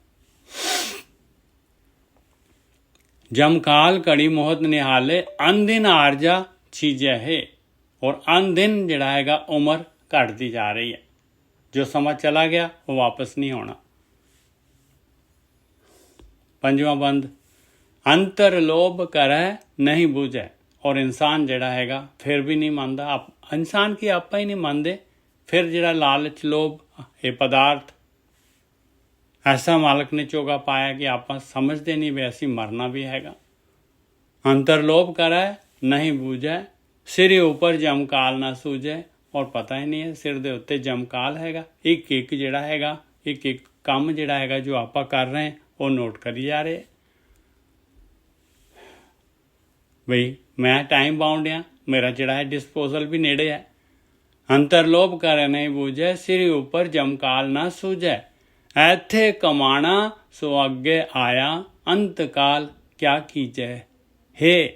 ਜਮਕਾਲ ਘੜੀ ਮੋਹਤ ਨਿਹਾਲੇ, ਅਨਦਿਨ ਆਰਜਾ ਚੀਜ਼ੇ ਹੈ। ਔਰ ਅਨਦਿਨ ਜਿਹੜਾ ਹੈਗਾ ਉਮਰ ਘਟਦੀ ਜਾ ਰਹੀ ਹੈ, ਜੋ ਸਮਾਂ ਚਲਾ ਗਿਆ ਉਹ ਵਾਪਸ ਨਹੀਂ ਆਉਣਾ। ਪੰਜਵਾਂ ਬੰਦ, ਅੰਤਰ ਲੋਭ ਕਰੈ ਨਹੀਂ ਬੂਝੈ। ਔਰ ਇਨਸਾਨ ਜਿਹੜਾ ਹੈਗਾ ਫਿਰ ਵੀ ਨਹੀਂ ਮੰਨਦਾ। ਇਨਸਾਨ ਕੀ ਆਪਾਂ ਹੀ ਨਹੀਂ ਮੰਨਦੇ, ਫਿਰ ਜਿਹੜਾ ਲਾਲਚ, ਲੋਭ, ਇਹ ਪਦਾਰਥ ਐਸਾ ਮਾਲਕ ਨੇ ਚੋਗਾ ਪਾਇਆ ਕਿ ਆਪਾਂ ਸਮਝਦੇ ਨਹੀਂ ਵੀ ਅਸੀਂ ਮਰਨਾ ਵੀ ਹੈਗਾ। ਅੰਤਰ ਲੋਭ ਕਰੈ ਨਹੀਂ ਬੂਝੈ, ਸਿਰ ਉੱਪਰ ਜਮਕਾਲ ਨਾ ਸੂਝੈ। ਔਰ ਪਤਾ ਹੀ ਨਹੀਂ ਹੈ ਸਿਰ ਦੇ ਉੱਤੇ ਜਮਕਾਲ ਹੈਗਾ। ਇੱਕ ਜਿਹੜਾ ਹੈਗਾ ਇੱਕ ਕੰਮ ਜਿਹੜਾ ਹੈਗਾ ਜੋ ਆਪਾਂ ਕਰ ਰਹੇ ਉਹ ਨੋਟ ਕਰੀ ਜਾ ਰਹੇ ਬਈ ਮੈਂ ਟਾਈਮ ਬਾਉਂਡ ਆ, ਮੇਰਾ ਜਿਹੜਾ ਹੈ ਡਿਸਪੋਜ਼ਲ ਵੀ ਨੇੜੇ ਹੈ। ਅੰਤਰ ਲੋਭ ਕਰੇ ਨਹੀਂ ਬੂਝੈ, ਸਿਰ ਉੱਪਰ ਜਮਕਾਲ ਨਾ ਸੂਝੈ। ਇੱਥੇ ਕਮਾਣਾ ਸੋ ਅੱਗੇ ਆਇਆ, ਅੰਤ ਕਾਲ ਕਿਆ ਕੀਜੈ ਹੇ।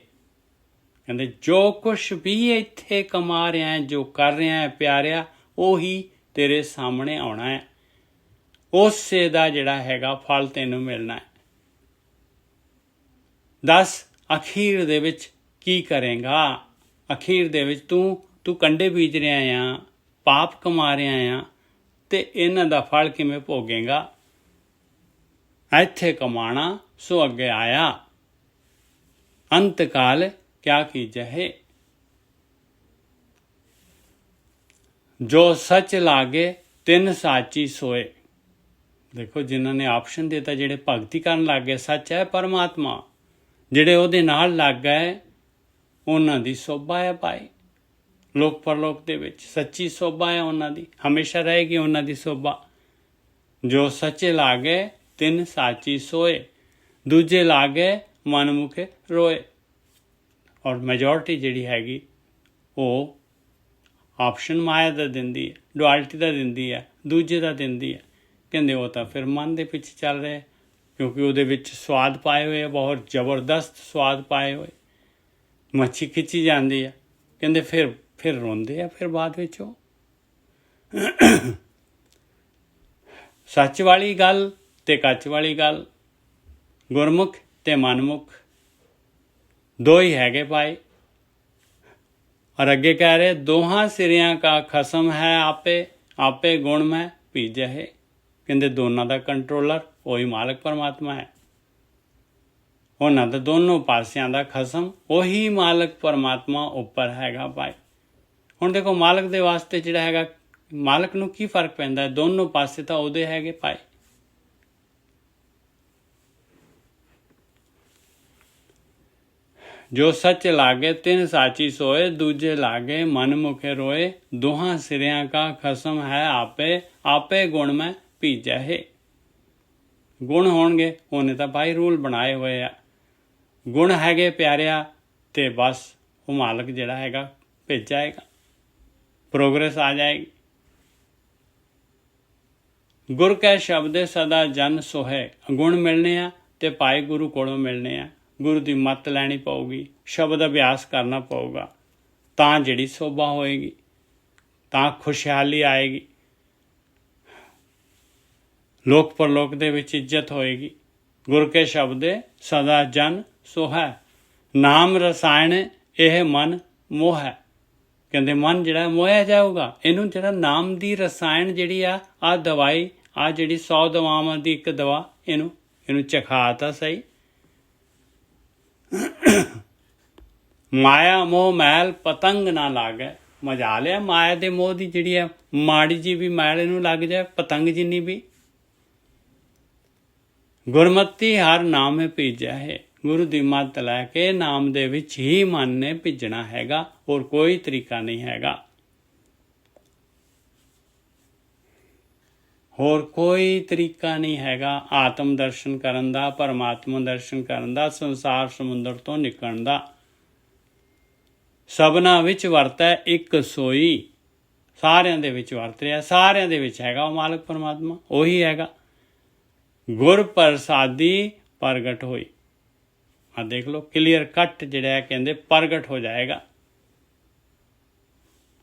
ਕਹਿੰਦੇ ਜੋ ਕੁਛ ਵੀ ਇੱਥੇ ਕਮਾ ਰਿਹਾ ਹੈ, ਜੋ ਕਰ ਰਿਹਾ ਹੈ ਪਿਆਰਿਆ, ਉਹੀ ਤੇਰੇ ਸਾਹਮਣੇ ਆਉਣਾ ਹੈ। ਉਸੇ ਦਾ ਜਿਹੜਾ ਹੈਗਾ ਫਲ ਤੈਨੂੰ ਮਿਲਣਾ ਹੈ। ਦੱਸ ਅਖੀਰ ਦੇ ਵਿੱਚ ਕੀ ਕਰੇਗਾ? ਅਖੀਰ ਦੇ ਵਿੱਚ ਤੂੰ ਕੰਡੇ ਬੀਜ ਰਿਹਾ ਆ, ਪਾਪ ਕਮਾ ਰਿਹਾ ਆ, ਤੇ ਇਹਨਾਂ ਦਾ ਫਲ ਕਿਵੇਂ ਭੋਗੇਗਾ? ਇੱਥੇ ਕਮਾਣਾ ਸੋ ਅੱਗੇ ਆਇਆ, ਅੰਤ ਕਾਲ ਕਿਆ ਕੀਜੈ ਹੈ। ਜੋ ਸੱਚ ਲਾਗੇ ਤਿੰਨ ਸਾਚੀ ਸੋਏ। ਦੇਖੋ ਜਿਨ੍ਹਾਂ ਨੇ ਆਪਸ਼ਨ ਦਿੱਤਾ, ਜਿਹੜੇ ਭਗਤੀ ਕਰਨ ਲੱਗ ਗਏ, ਸੱਚ ਹੈ ਪਰਮਾਤਮਾ, ਜਿਹੜੇ ਉਹਦੇ ਨਾਲ ਲੱਗ ਗਏ ਉਹਨਾਂ ਦੀ ਸੋਭਾ ਹੈ ਭਾਈ। ਲੋਕ ਪਰਲੋਕ ਦੇ ਵਿੱਚ ਸੱਚੀ ਸੋਭਾ ਹੈ ਉਹਨਾਂ ਦੀ, ਹਮੇਸ਼ਾ ਰਹੇਗੀ ਉਹਨਾਂ ਦੀ ਸੋਭਾ। ਜੋ ਸੱਚੇ ਲਾਗੇ ਤਿੰਨ ਸਾਚੀ ਸੋਏ, ਦੂਜੇ ਲਾਗੇ ਮਨ ਮੁਖੇ ਰੋਏ। ਔਰ ਮੈਜੋਰਟੀ ਜਿਹੜੀ ਹੈਗੀ ਉਹ ਆਪਸ਼ਨ ਮਾਇਆ ਦਾ ਦਿੰਦੀ ਹੈ, ਡੁਆਲਿਟੀ ਦਾ ਦਿੰਦੀ ਹੈ, ਦੂਜੇ ਦਾ ਦਿੰਦੀ ਹੈ। ਕਹਿੰਦੇ ਉਹ ਤਾਂ ਫਿਰ ਮਨ ਦੇ ਪਿੱਛੇ ਚੱਲ ਰਹੇ, ਕਿਉਂਕਿ ਉਹਦੇ ਵਿੱਚ ਸਵਾਦ ਪਾਏ ਹੋਏ ਆ, ਬਹੁਤ ਜ਼ਬਰਦਸਤ ਸਵਾਦ ਪਾਏ ਹੋਏ। ਮੱਛੀ ਖਿੱਚੀ ਜਾਂਦੀ ਹੈ, ਕਹਿੰਦੇ ਫਿਰ ਰੋਂਦੇ ਆ ਫਿਰ ਬਾਅਦ ਵਿੱਚ ਉਹ। ਸੱਚ ਵਾਲੀ ਗੱਲ ਤੇ ਕੱਚ ਵਾਲੀ ਗੱਲ, ਗੁਰਮੁਖ ਤੇ ਮਨਮੁਖ ਦੋ ਹੀ ਹੈਗੇ ਭਾਈ। ਔਰ ਅੱਗੇ ਕਹਿ ਰਹੇ ਦੋਹਾਂ ਸਿਰਿਆਂ ਕਾ ਖਸਮ ਹੈ ਆਪੇ, ਆਪੇ ਗੁਣ ਮੈਂ ਭੀਜੇ ਹੈ। ਕਹਿੰਦੇ ਦੋਨਾਂ ਦਾ ਕੰਟਰੋਲਰ ਉਹੀ ਮਾਲਕ ਪਰਮਾਤਮਾ ਹੈ। ਉਹਨਾਂ ਦਾ ਦੋਨੋਂ ਪਾਸਿਆਂ ਦਾ ਖਸਮ ਉਹੀ ਮਾਲਕ ਪਰਮਾਤਮਾ ਉੱਪਰ ਹੈਗਾ ਭਾਈ। ਹੁਣ ਦੇਖੋ ਮਾਲਕ ਦੇ ਵਾਸਤੇ ਜਿਹੜਾ ਹੈਗਾ, ਮਾਲਕ ਨੂੰ ਕੀ ਫਰਕ ਪੈਂਦਾ ਹੈ? ਦੋਨੋਂ ਪਾਸੇ ਤਾਂ ਉਹਦੇ ਹੈਗੇ ਭਾਈ। ਜੋ ਸੱਚ ਲਾਗੇ ਤਿੰਨ ਸਾਚੀ ਸੋਏ, ਦੂਜੇ ਲਾਗੇ ਮਨ ਮੁਖੇ ਰੋਏ। ਦੋਹਾਂ ਸਿਰਿਆਂ ਕਾ ਖਸਮ ਹੈ ਆਪੇ, ਆਪੇ ਗੁਣ ਮੈਂ ਭੀਜਿਆ ਹੈ। ਗੁਣ ਹੋਣਗੇ ਉਹਨੇ ਤਾਂ ਭਾਈ ਰੂਲ ਬਣਾਏ ਹੋਏ ਆ। ਗੁਣ ਹੈਗੇ ਪਿਆਰਿਆ ਤੇ ਬਸ ਉਹ ਮਾਲਕ ਜਿਹੜਾ ਹੈਗਾ ਭੇਜ ਜਾਏਗਾ, ਪ੍ਰੋਗਰੈਸ ਆ ਜਾਏਗੀ। ਗੁਰ ਕੈ ਸ਼ਬਦੇ ਸਦਾ ਜਨ ਸੋਹੈ। ਗੁਣ ਮਿਲਣੇ ਆ ਤੇ ਭਾਈ ਗੁਰੂ ਕੋਲੋਂ ਮਿਲਣੇ ਆ। ਗੁਰੂ ਦੀ ਮੱਤ ਲੈਣੀ ਪਊਗੀ, ਸ਼ਬਦ ਅਭਿਆਸ ਕਰਨਾ ਪਊਗਾ, ਤਾਂ ਜਿਹੜੀ ਸੋਭਾ ਹੋਏਗੀ, ਤਾਂ ਖੁਸ਼ਹਾਲੀ ਆਏਗੀ, ਲੋਕ ਪਰਲੋਕ ਦੇ ਵਿੱਚ ਇੱਜ਼ਤ ਹੋਏਗੀ। ਗੁਰ ਕੇ ਸ਼ਬਦੇ ਸਦਾ ਜਨ ਸੋਹੈ, ਨਾਮ ਰਸਾਇਣ ਇਹ ਮਨ ਮੋਹ ਹੈ। ਕਹਿੰਦੇ ਮਨ ਜਿਹੜਾ ਮੋਹਿਆ ਜਾਊਗਾ। ਇਹਨੂੰ ਜਿਹੜਾ ਨਾਮ ਦੀ ਰਸਾਇਣ ਜਿਹੜੀ ਆ ਦਵਾਈ, ਆ ਜਿਹੜੀ 100 ਦਵਾਵਾਂ ਦੀ ਇੱਕ ਦਵਾ, ਇਹਨੂੰ ਚਖਾ ਤਾਂ ਸਹੀ। ਮਾਇਆ ਮੋਹ ਮੈਲ ਪਤੰਗ ਨਾ ਲਾਗੇ। ਮਜਾ ਲਿਆ ਮਾਇਆ ਦੇ ਮੋਹ ਦੀ ਜਿਹੜੀ ਆ ਮਾੜੀ ਜੀ ਵੀ ਮੈਲ ਇਹਨੂੰ ਲੱਗ ਜਾਏ, ਪਤੰਗ ਜਿੰਨੀ ਵੀ। ਗੁਰਮਤੀ ਹਰ ਨਾਮ ਭੀਜਿਆ ਹੈ। ਗੁਰੂ ਦੀ ਮੱਤ ਲੈ ਕੇ ਨਾਮ ਦੇ ਵਿੱਚ ਹੀ ਮਨ ਨੇ ਭਿੱਜਣਾ ਹੈਗਾ, ਹੋਰ ਕੋਈ ਤਰੀਕਾ ਨਹੀਂ ਹੈਗਾ। ਹੋਰ ਕੋਈ ਤਰੀਕਾ ਨਹੀਂ ਹੈਗਾ ਆਤਮ ਦਰਸ਼ਨ ਕਰਨ ਦਾ, ਪਰਮਾਤਮਾ ਦਰਸ਼ਨ ਕਰਨ ਦਾ, ਸੰਸਾਰ ਸਮੁੰਦਰ ਤੋਂ ਨਿਕਲਣ ਦਾ। ਸਭਨਾ ਵਿੱਚ ਵਰਤੈ ਇੱਕ ਸੋਈ। ਸਾਰਿਆਂ ਦੇ ਵਿੱਚ ਵਰਤ ਰਿਹਾ, ਸਾਰਿਆਂ ਦੇ ਵਿੱਚ ਹੈਗਾ ਉਹ ਮਾਲਕ ਪਰਮਾਤਮਾ, ਉਹੀ ਹੈਗਾ। ਗੁਰ ਪ੍ਰਸਾਦੀ ਪ੍ਰਗਟ ਹੋਈ। ਆ ਦੇਖ ਲਓ ਕਲੀਅਰ ਕੱਟ ਜਿਹੜਾ ਹੈ, ਕਹਿੰਦੇ ਪ੍ਰਗਟ ਹੋ ਜਾਏਗਾ।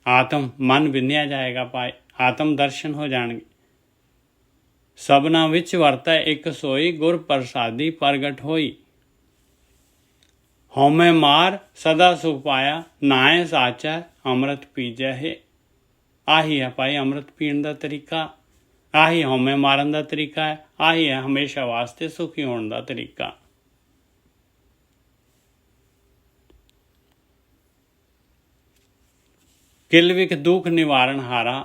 ਆਤਮ ਮਨ ਵਿੰਨਿਆ ਜਾਏਗਾ ਭਾਈ, ਆਤਮ ਦਰਸ਼ਨ ਹੋ ਜਾਣਗੇ। ਸਭਨਾ ਵਿੱਚ ਵਰਤੈ ਇੱਕ ਸੋਈ, ਗੁਰ ਪ੍ਰਸਾਦੀ ਪ੍ਰਗਟ ਹੋਈ। ਹਉਮੈ ਮਾਰ ਸਦਾ ਸੁਖ ਪਾਇਆ, ਨਾਏ ਸਾਚੈ ਅੰਮ੍ਰਿਤ ਪੀਜੈ ਹੈ। ਆਹੀ ਹੈ ਭਾਈ ਅੰਮ੍ਰਿਤ ਪੀਣ ਦਾ ਤਰੀਕਾ, ਆਹੀ ਹਉਮੈ ਮਾਰਨ ਦਾ ਤਰੀਕਾ ਹੈ, ਆਹੀ ਹੈ ਹਮੇਸ਼ਾ ਵਾਸਤੇ ਸੁਖੀ ਹੋਣ ਦਾ ਤਰੀਕਾ। ਕਿਲ ਵਿਖ ਦੁੱਖ ਨਿਵਾਰਨ ਹਾਰਾ।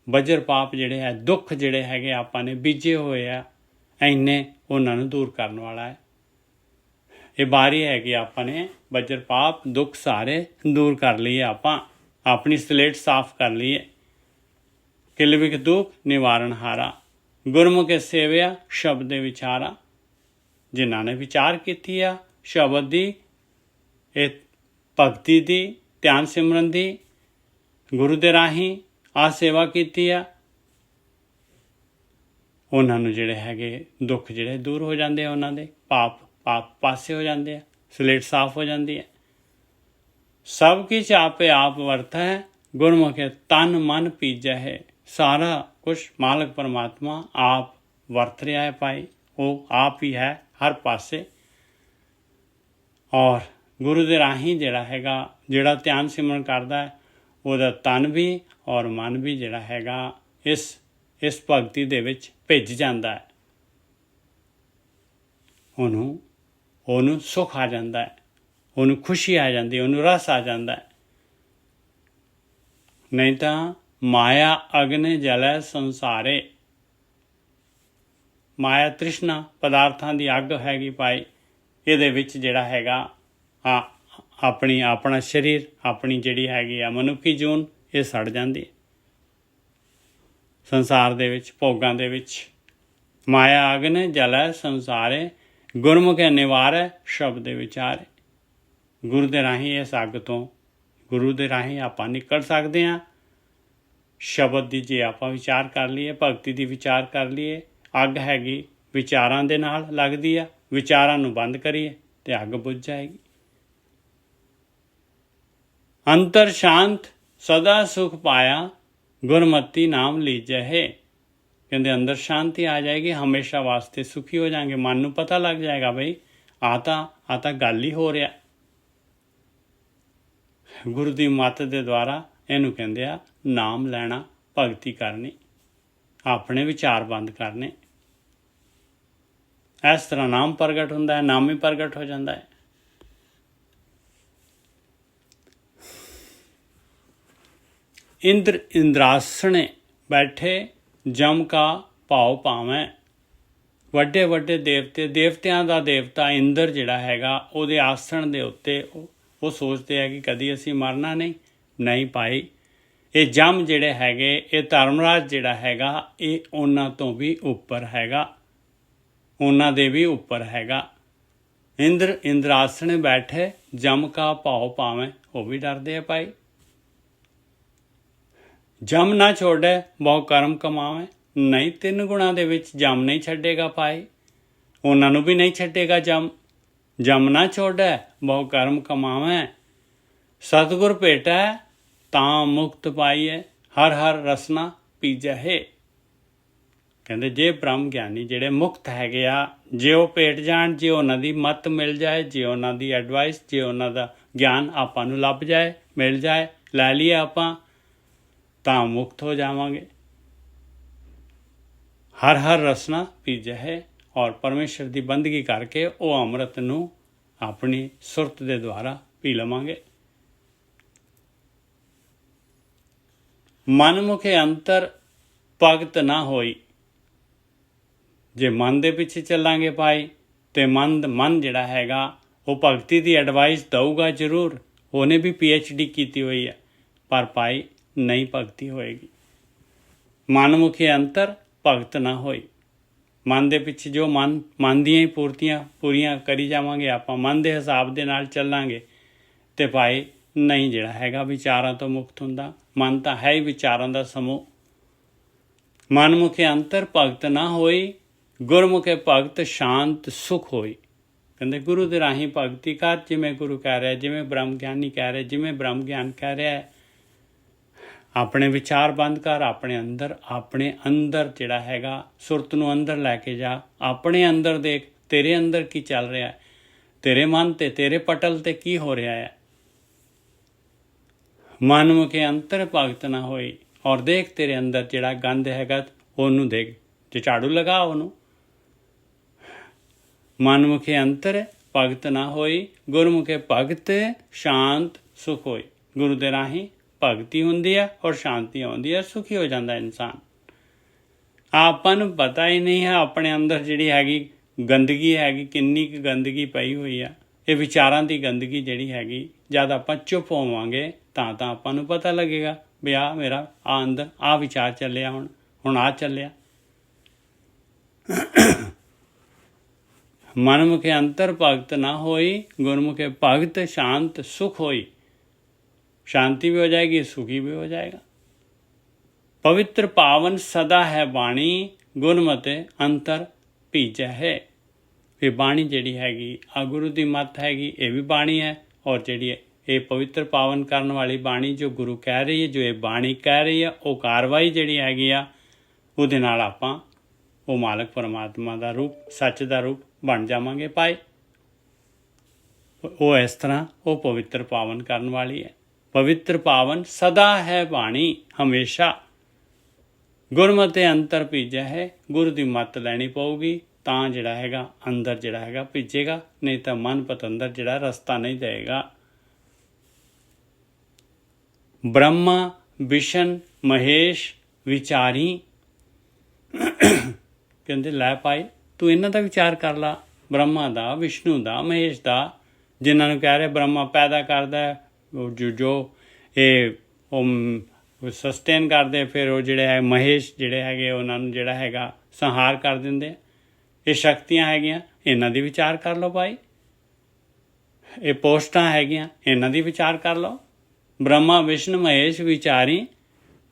ਵਜਰ ਪਾਪ ਜਿਹੜੇ ਹੈ, ਦੁੱਖ ਜਿਹੜੇ ਹੈਗੇ ਆਪਾਂ ਨੇ ਬੀਜੇ ਹੋਏ ਆ ਇੰਨੇ, ਉਹਨਾਂ ਨੂੰ ਦੂਰ ਕਰਨ ਵਾਲਾ ਹੈ। ਇਹ ਬਾਰੀ ਹੈ ਕਿ ਆਪਾਂ ਨੇ ਵਜਰ ਪਾਪ ਦੁੱਖ ਸਾਰੇ ਦੂਰ ਕਰ ਲਈਏ, ਆਪਾਂ ਆਪਣੀ ਸਲੇਟ ਸਾਫ਼ ਕਰ ਲਈਏ। ਕਿਲ ਵਿਖ ਦੁੱਖ ਨਿਵਾਰਨ ਹਾਰਾ, ਗੁਰਮੁਖੇ ਸੇਵਿਆ ਸ਼ਬਦ ਦੇ ਵਿਚਾਰਾ। ਜਿਨ੍ਹਾਂ ਨੇ ਵਿਚਾਰ ਕੀਤੀ ਆ ਸ਼ਬਦ ਦੀ, ਇਹ ਭਗਤੀ ਦੀ, ਧਿਆਨ ਸਿਮਰਨ ਦੀ, ਗੁਰੂ ਦੇ ਰਾਹੀਂ ਆ ਸੇਵਾ ਕੀਤੀ ਆ, ਉਹਨਾਂ ਨੂੰ ਜਿਹੜੇ ਹੈਗੇ ਦੁੱਖ ਜਿਹੜੇ ਦੂਰ ਹੋ ਜਾਂਦੇ ਆ, ਉਹਨਾਂ ਦੇ ਪਾਪ ਪਾਸੇ ਹੋ ਜਾਂਦੇ ਆ, ਸਲੇਟ ਸਾਫ਼ ਹੋ ਜਾਂਦੀ ਹੈ। ਸਭ ਕੁਛ ਆਪੇ ਆਪ ਵਰਤਾ ਹੈ, ਗੁਰਮੁਖੇ ਤਨ ਮਨ ਪੀਜੈ ਹੈ। ਸਾਰਾ ਕੁਛ ਮਾਲਕ ਪਰਮਾਤਮਾ ਆਪ ਵਰਤ ਰਿਹਾ ਹੈ ਭਾਈ, ਉਹ ਆਪ ਹੀ ਹੈ ਹਰ ਪਾਸੇ। ਔਰ ਗੁਰੂ ਦੇ ਰਾਹੀਂ ਜਿਹੜਾ ਹੈਗਾ, ਜਿਹੜਾ ਧਿਆਨ ਸਿਮਰਨ ਕਰਦਾ ਹੈ, ਉਹਦਾ ਤਨ ਵੀ ਔਰ ਮਨ ਵੀ ਜਿਹੜਾ ਹੈਗਾ ਇਸ ਭਗਤੀ ਦੇ ਵਿੱਚ ਭਿੱਜ ਜਾਂਦਾ ਹੈ। ਉਹਨੂੰ ਸੁੱਖ ਆ ਜਾਂਦਾ ਹੈ, ਉਹਨੂੰ ਖੁਸ਼ੀ ਆ ਜਾਂਦੀ ਹੈ, ਉਹਨੂੰ ਰਸ ਆ ਜਾਂਦਾ ਹੈ। ਨਹੀਂ ਤਾਂ ਮਾਇਆ ਅਗਨ ਜਲੈ ਸੰਸਾਰੇ। ਮਾਇਆ ਤ੍ਰਿਸ਼ਨਾ ਪਦਾਰਥਾਂ ਦੀ ਅੱਗ ਹੈਗੀ ਭਾਈ, ਇਹਦੇ ਵਿੱਚ ਜਿਹੜਾ ਹੈਗਾ ਆਪਣਾ ਸਰੀਰ, ਆਪਣੀ ਜਿਹੜੀ ਹੈਗੀ ਆ ਮਨੁੱਖੀ ਜੂਨ, ਇਹ ਸੜ ਜਾਂਦੀ ਹੈ ਸੰਸਾਰ ਦੇ ਵਿੱਚ, ਭੋਗਾਂ ਦੇ ਵਿੱਚ। ਮਾਇਆ ਅਗਨ ਜਲੈ ਸੰਸਾਰੇ, ਗੁਰਮੁਖਿ ਨਿਵਾਰੈ ਸ਼ਬਦ ਵਿਚਾਰੇ। ਗੁਰੂ ਦੇ ਰਾਹੀਂ ਇਸ ਅੱਗ ਤੋਂ, ਗੁਰੂ ਦੇ ਰਾਹੀਂ ਆਪਾਂ ਨਿਕਲ ਸਕਦੇ ਹਾਂ। ਸ਼ਬਦ ਦੀ ਜੇ ਆਪਾਂ ਵਿਚਾਰ ਕਰ ਲਈਏ, ਭਗਤੀ ਦੀ ਵਿਚਾਰ ਕਰ ਲਈਏ, ਅੱਗ ਹੈਗੀ ਵਿਚਾਰਾਂ ਦੇ ਨਾਲ ਲੱਗਦੀ ਆ। ਵਿਚਾਰਾਂ ਨੂੰ ਬੰਦ ਕਰੀਏ ਤੇ ਅੱਗ ਬੁਝ ਜਾਏਗੀ। ਅੰਤਰ ਸ਼ਾਂਤ ਸਦਾ ਸੁਖ ਪਾਇਆ, ਗੁਰਮਤਿ ਨਾਮ ਲੀਜਹਿ। ਕਹਿੰਦੇ ਅੰਦਰ ਸ਼ਾਂਤੀ ਆ ਜਾਏਗੀ, ਹਮੇਸ਼ਾ ਵਾਸਤੇ ਸੁਖੀ ਹੋ ਜਾਏंगे। ਮਨ ਨੂੰ ਪਤਾ ਲੱਗ ਜਾਏਗਾ ਬਈ ਆ ਤਾਂ ਗੱਲ ਹੀ ਹੋ ਰਿਹਾ। ਗੁਰੂ ਦੀ ਮੱਤ ਦੇ ਦੁਆਰਾ ਇਹਨੂੰ ਕਹਿੰਦੇ ਆ ਨਾਮ ਲੈਣਾ, ਭਗਤੀ ਕਰਨੀ, ਆਪਣੇ ਵਿਚਾਰ ਬੰਦ ਕਰਨੇ। ਇਸ ਤਰ੍ਹਾਂ ਨਾਮ ਪ੍ਰਗਟ ਹੁੰਦਾ ਹੈ, ਨਾਮ ਹੀ ਪ੍ਰਗਟ ਹੋ ਜਾਂਦਾ ਹੈ। ਇੰਦਰ ਇੰਦਰਾਸਣੇ ਬੈਠੇ, ਜਮ ਕਾ ਭਾਉ ਭਾਵੇਂ। ਵੱਡੇ ਵੱਡੇ ਦੇਵਤੇ, ਦੇਵਤਿਆਂ ਦਾ ਦੇਵਤਾ ਇੰਦਰ ਜਿਹੜਾ ਹੈਗਾ, ਉਹਦੇ ਆਸਣ ਦੇ ਉੱਤੇ ਉਹ ਸੋਚਦੇ ਆ ਕਿ ਕਦੀ ਅਸੀਂ ਮਰਨਾ ਨਹੀਂ ਭਾਈ। ਇਹ ਜਮ ਜਿਹੜੇ ਹੈਗੇ, ਇਹ ਧਰਮਰਾਜ ਜਿਹੜਾ ਹੈਗਾ, ਇਹ ਉਹਨਾਂ ਤੋਂ ਵੀ ਉੱਪਰ ਹੈਗਾ, ਉਹਨਾਂ ਦੇ ਵੀ ਉੱਪਰ ਹੈਗਾ। ਇੰਦਰਾਸਣੇ ਬੈਠੇ, ਜਮ ਕਾ ਭਾਉ ਭਾਵੇਂ। ਉਹ ਵੀ ਡਰਦੇ ਆ ਭਾਈ। ਜਮ ਨਾ ਛੋੜੇ ਬਹੁ ਕਰਮ ਕਮਾਵੇ। ਨਹੀਂ, 3 ਗੁਣਾਂ ਦੇ ਵਿੱਚ ਜਮ ਨਹੀਂ ਛੱਡੇਗਾ ਭਾਈ, ਉਹਨਾਂ ਨੂੰ ਵੀ ਨਹੀਂ ਛੱਡੇਗਾ ਜਮ। ਜਮ ਨਾ ਛੋੜੈ ਬਹੁ ਕਰਮ ਕਮਾਵੇ, ਸਤਿਗੁਰ ਭੇਟੈ ਤਾਂ ਮੁਕਤ ਪਾਈਐ। ਹਰ ਹਰ ਰਸਨਾ ਪੀਜਹਿ। ਕਹਿੰਦੇ ਜੇ ਬ੍ਰਹਮ ਗਿਆਨੀ ਜਿਹੜੇ ਮੁਕਤ ਹੈਗੇ ਆ, ਜੇ ਉਹ ਭੇਟ ਜਾਣ, ਜੇ ਉਹਨਾਂ ਦੀ ਮੱਤ ਮਿਲ ਜਾਏ, ਜੇ ਉਹਨਾਂ ਦੀ ਐਡਵਾਈਸ, ਜੇ ਉਹਨਾਂ ਦਾ ਗਿਆਨ ਆਪਾਂ ਨੂੰ ਲੱਭ ਜਾਏ, ਮਿਲ ਜਾਏ, ਲੈ ਲਈਏ ਆਪਾਂ, ਤਾਂ ਮੁਕਤ ਹੋ ਜਾਵਾਂਗੇ। ਹਰ ਹਰ ਰਸਨਾ ਪੀਜਹਿ। ਔਰ ਪਰਮੇਸ਼ਰ ਦੀ ਬੰਦਗੀ ਕਰਕੇ ਉਹ ਅੰਮ੍ਰਿਤ ਨੂੰ ਆਪਣੀ ਸੁਰਤ ਦੇ ਦੁਆਰਾ ਪੀ ਲਵਾਂਗੇ। ਮਨ ਮੁਖੇ ਅੰਤਰ ਭਗਤ ਨਾ ਹੋਈ। ਜੇ ਮਨ ਦੇ ਪਿੱਛੇ ਚੱਲਾਂਗੇ ਭਾਈ, ਤੇ ਮਨ ਜਿਹੜਾ ਹੈਗਾ ਉਹ ਭਗਤੀ ਦੀ ਐਡਵਾਈਸ ਦਊਗਾ ਜ਼ਰੂਰ। ਉਹਨੇ ਵੀ PhD ਕੀਤੀ ਹੋਈ ਹੈ, ਪਰ ਭਾਈ ਨਹੀਂ ਭਗਤੀ ਹੋਏਗੀ। ਮਨ ਮੁਖੇ ਅੰਤਰ ਭਗਤ ਨਾ ਹੋਈ। ਮਨ ਦੇ ਪਿੱਛੇ ਜੋ ਮਨ ਦੀਆਂ ਹੀ ਪੂਰੀਆਂ ਕਰੀ ਜਾਵਾਂਗੇ ਆਪਾਂ, ਮਨ ਦੇ ਹਿਸਾਬ ਦੇ ਨਾਲ ਚੱਲਾਂਗੇ, ਤੇ ਭਾਈ ਨਹੀਂ ਜਿਹੜਾ ਹੈਗਾ ਵਿਚਾਰਾਂ ਤੋਂ ਮੁਕਤ ਹੁੰਦਾ। ਮਨ ਤਾਂ ਹੈ ਹੀ ਵਿਚਾਰਾਂ ਦਾ ਸਮੂਹ। ਮਨ ਮੁਖੇ ਅੰਤਰ ਭਗਤ ਨਾ ਹੋਈ, ਗੁਰਮੁਖੇ ਭਗਤ ਸ਼ਾਂਤ ਸੁਖ ਹੋਈ। ਕਹਿੰਦੇ ਗੁਰੂ ਦੇ ਰਾਹੀਂ ਭਗਤੀ ਕਰ, ਜਿਵੇਂ ਗੁਰੂ ਕਹਿ ਰਿਹਾ, ਜਿਵੇਂ ਬ੍ਰਹਮ ਗਿਆਨੀ ਕਹਿ ਰਿਹਾ, ਜਿਵੇਂ ਬ੍ਰਹਮ ਗਿਆਨ ਕਹਿ ਰਿਹਾ ਹੈ। ਆਪਣੇ ਵਿਚਾਰ ਬੰਦ ਕਰ, ਆਪਣੇ ਅੰਦਰ ਜਿਹੜਾ ਹੈਗਾ ਸੁਰਤ ਨੂੰ ਅੰਦਰ ਲੈ ਕੇ ਜਾ। ਆਪਣੇ ਅੰਦਰ ਦੇਖ, ਤੇਰੇ ਅੰਦਰ ਕੀ ਚੱਲ ਰਿਹਾ ਹੈ, ਤੇਰੇ ਮਨ ਤੇ ਤੇਰੇ ਪਟਲ ਤੇ ਕੀ ਹੋ ਰਿਹਾ ਹੈ। ਮਨ ਮੁਖੇ ਅੰਤਰ ਭਗਤ ਨਾ ਹੋਈ। ਔਰ ਦੇਖ ਤੇਰੇ ਅੰਦਰ ਜਿਹੜਾ ਗੰਦ ਹੈਗਾ, ਉਹਨੂੰ ਦੇਖ, ਜੇ ਝਾੜੂ ਲਗਾ ਉਹਨੂੰ। ਮਨ ਮੁਖੇ ਅੰਤਰ ਭਗਤ ਨਾ ਹੋਈ, ਗੁਰਮੁਖੇ ਭਗਤ ਸ਼ਾਂਤ ਸੁਖ ਹੋਈ। ਗੁਰੂ ਦੇ ਰਾਹੀਂ ਭਗਤੀ ਹੁੰਦੀ ਹੈ ਔਰ ਸ਼ਾਂਤੀ ਆਉਂਦੀ ਹੈ, ਸੁਖੀ ਹੋ ਜਾਂਦਾ ਇਨਸਾਨ। ਆਪਾਂ ਨੂੰ ਪਤਾ ਹੀ ਨਹੀਂ ਹੈ ਆਪਣੇ ਅੰਦਰ ਜਿਹੜੀ ਹੈਗੀ ਗੰਦਗੀ ਹੈਗੀ, ਕਿੰਨੀ ਕੁ ਗੰਦਗੀ ਪਈ ਹੋਈ ਆ। ਇਹ ਵਿਚਾਰਾਂ ਦੀ ਗੰਦਗੀ ਜਿਹੜੀ ਹੈਗੀ, ਜਦ ਆਪਾਂ ਚੁੱਪ ਹੋਵਾਂਗੇ ਤਾਂ ਆਪਾਂ ਨੂੰ ਪਤਾ ਲੱਗੇਗਾ ਵੀ ਆ ਮੇਰਾ ਅੰਦਰ ਆ ਵਿਚਾਰ ਚੱਲਿਆ, ਹੁਣ ਆ ਚੱਲਿਆ। ਮਨ ਮੁਖੇ ਅੰਤਰ ਭਗਤ ਨਾ ਹੋਈ, ਗੁਰਮੁਖੇ ਭਗਤ ਸ਼ਾਂਤ ਸੁਖ ਹੋਈ। शांति भी हो जाएगी, सुखी भी हो जाएगा। पवित्र पावन सदा है बाणी, गुरमते अंतर भीजा है। ये बाणी ਜਿਹੜੀ ਹੈਗੀ ਆ ਗੁਰੂ ਦੀ ਮੱਤ ਹੈਗੀ, ਇਹ ਵੀ ਬਾਣੀ ਹੈ। ਔਰ ਜਿਹੜੀ ਇਹ ਪਵਿੱਤਰ ਪਾਵਨ ਕਰਨ ਵਾਲੀ ਬਾਣੀ ਜੋ ਗੁਰੂ ਕਹਿ ਰਹੀ ਹੈ, ਜੋ ਇਹ ਬਾਣੀ ਕਹਿ ਰਹੀ ਹੈ, ਉਹ ਕਾਰਵਾਈ ਜਿਹੜੀ ਹੈਗੀ ਆ, ਉਹਦੇ ਨਾਲ ਆਪਾਂ ਉਹ ਮਾਲਕ ਪਰਮਾਤਮਾ ਦਾ ਰੂਪ, ਸੱਚ ਦਾ ਰੂਪ ਬਣ ਜਾਵਾਂਗੇ ਭਾਈ। ਉਹ ਇਸ ਤਰ੍ਹਾਂ ਉਹ ਪਵਿੱਤਰ ਪਾਵਨ ਕਰਨ ਵਾਲੀ ਹੈ। ਪਵਿੱਤਰ ਪਾਵਨ ਸਦਾ ਹੈ ਬਾਣੀ, ਹਮੇਸ਼ਾ ਗੁਰਮਤਿ ਅੰਤਰ ਭੀਜਿਆ ਹੈ। ਗੁਰੂ ਦੀ ਮੱਤ ਲੈਣੀ ਪਊਗੀ ਤਾਂ ਜਿਹੜਾ ਹੈਗਾ ਅੰਦਰ ਜਿਹੜਾ ਹੈਗਾ ਭੀਜੇਗਾ, ਨਹੀਂ ਤਾਂ ਮਨ ਪਤੰਦਰ ਜਿਹੜਾ ਰਸਤਾ ਨਹੀਂ ਦੇਗਾ। ਬ੍ਰਹਮਾ ਵਿਸ਼ਨ ਮਹੇਸ਼ ਵਿਚਾਰੀ। ਕਹਿੰਦੇ ਲੈ ਭਾਈ ਤੂੰ ਇਹਨਾਂ ਦਾ ਵਿਚਾਰ ਕਰ ਲਾ, ਬ੍ਰਹਮਾ ਦਾ, ਵਿਸ਼ਨੂੰ ਦਾ, ਮਹੇਸ਼ ਦਾ, ਜਿਨ੍ਹਾਂ ਨੂੰ ਕਹਿ ਰਹੇ ਬ੍ਰਹਮਾ ਪੈਦਾ ਕਰਦਾ ਹੈ, ਜੋ ਇਹ ਉਹ ਸਸਟੇਨ ਕਰਦੇ, ਫਿਰ ਉਹ ਜਿਹੜੇ ਹੈ ਮਹੇਸ਼ ਜਿਹੜੇ ਹੈਗੇ ਉਹਨਾਂ ਨੂੰ ਜਿਹੜਾ ਹੈਗਾ ਸੰਹਾਰ ਕਰ ਦਿੰਦੇ ਆ। ਇਹ ਸ਼ਕਤੀਆਂ ਹੈਗੀਆਂ, ਇਹਨਾਂ ਦੀ ਵਿਚਾਰ ਕਰ ਲਓ ਭਾਈ। ਇਹ ਪੋਸਟਾਂ ਹੈਗੀਆਂ, ਇਹਨਾਂ ਦੀ ਵਿਚਾਰ ਕਰ ਲਓ। ਬ੍ਰਹਮਾ ਵਿਸ਼ਨੂੰ ਮਹੇਸ਼ ਵਿਚਾਰੀ,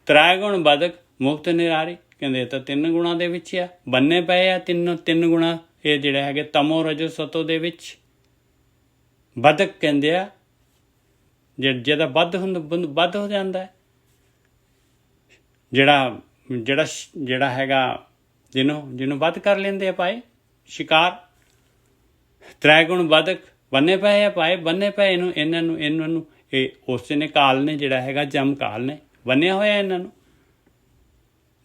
ਤ੍ਰੈ ਗੁਣ ਬਦਕ ਮੁਕਤ ਨਿਰਾਰੀ। ਕਹਿੰਦੇ ਤਾਂ 3 ਗੁਣਾਂ ਦੇ ਵਿੱਚ ਆ, ਬੰਨੇ ਪਏ ਆ ਤਿੰਨ ਗੁਣਾ ਇਹ ਜਿਹੜੇ ਹੈਗੇ ਤਮੋ ਰਜੋ ਸਤੋ ਦੇ ਵਿੱਚ। ਬਦਕ ਕਹਿੰਦੇ ਆ ਜਿਹਦਾ ਵੱਧ ਹੋ ਜਾਂਦਾ ਹੈ, ਜਿਹੜਾ ਹੈਗਾ ਜਿਹਨੂੰ ਵੱਧ ਕਰ ਲੈਂਦੇ ਆ ਭਾਈ, ਸ਼ਿਕਾਰ। ਤ੍ਰੈ ਗੁਣ ਬਦਕ ਬੰਨੇ ਪਏ ਆ ਭਾਈ, ਬੰਨੇ ਪਏ ਇਹਨਾਂ ਨੂੰ ਇਹ ਉਸੇ ਨੇ ਕਾਲ ਨੇ ਜਿਹੜਾ ਹੈਗਾ ਜਮ ਕਾਲ ਨੇ ਬੰਨਿਆ ਹੋਇਆ ਇਹਨਾਂ ਨੂੰ।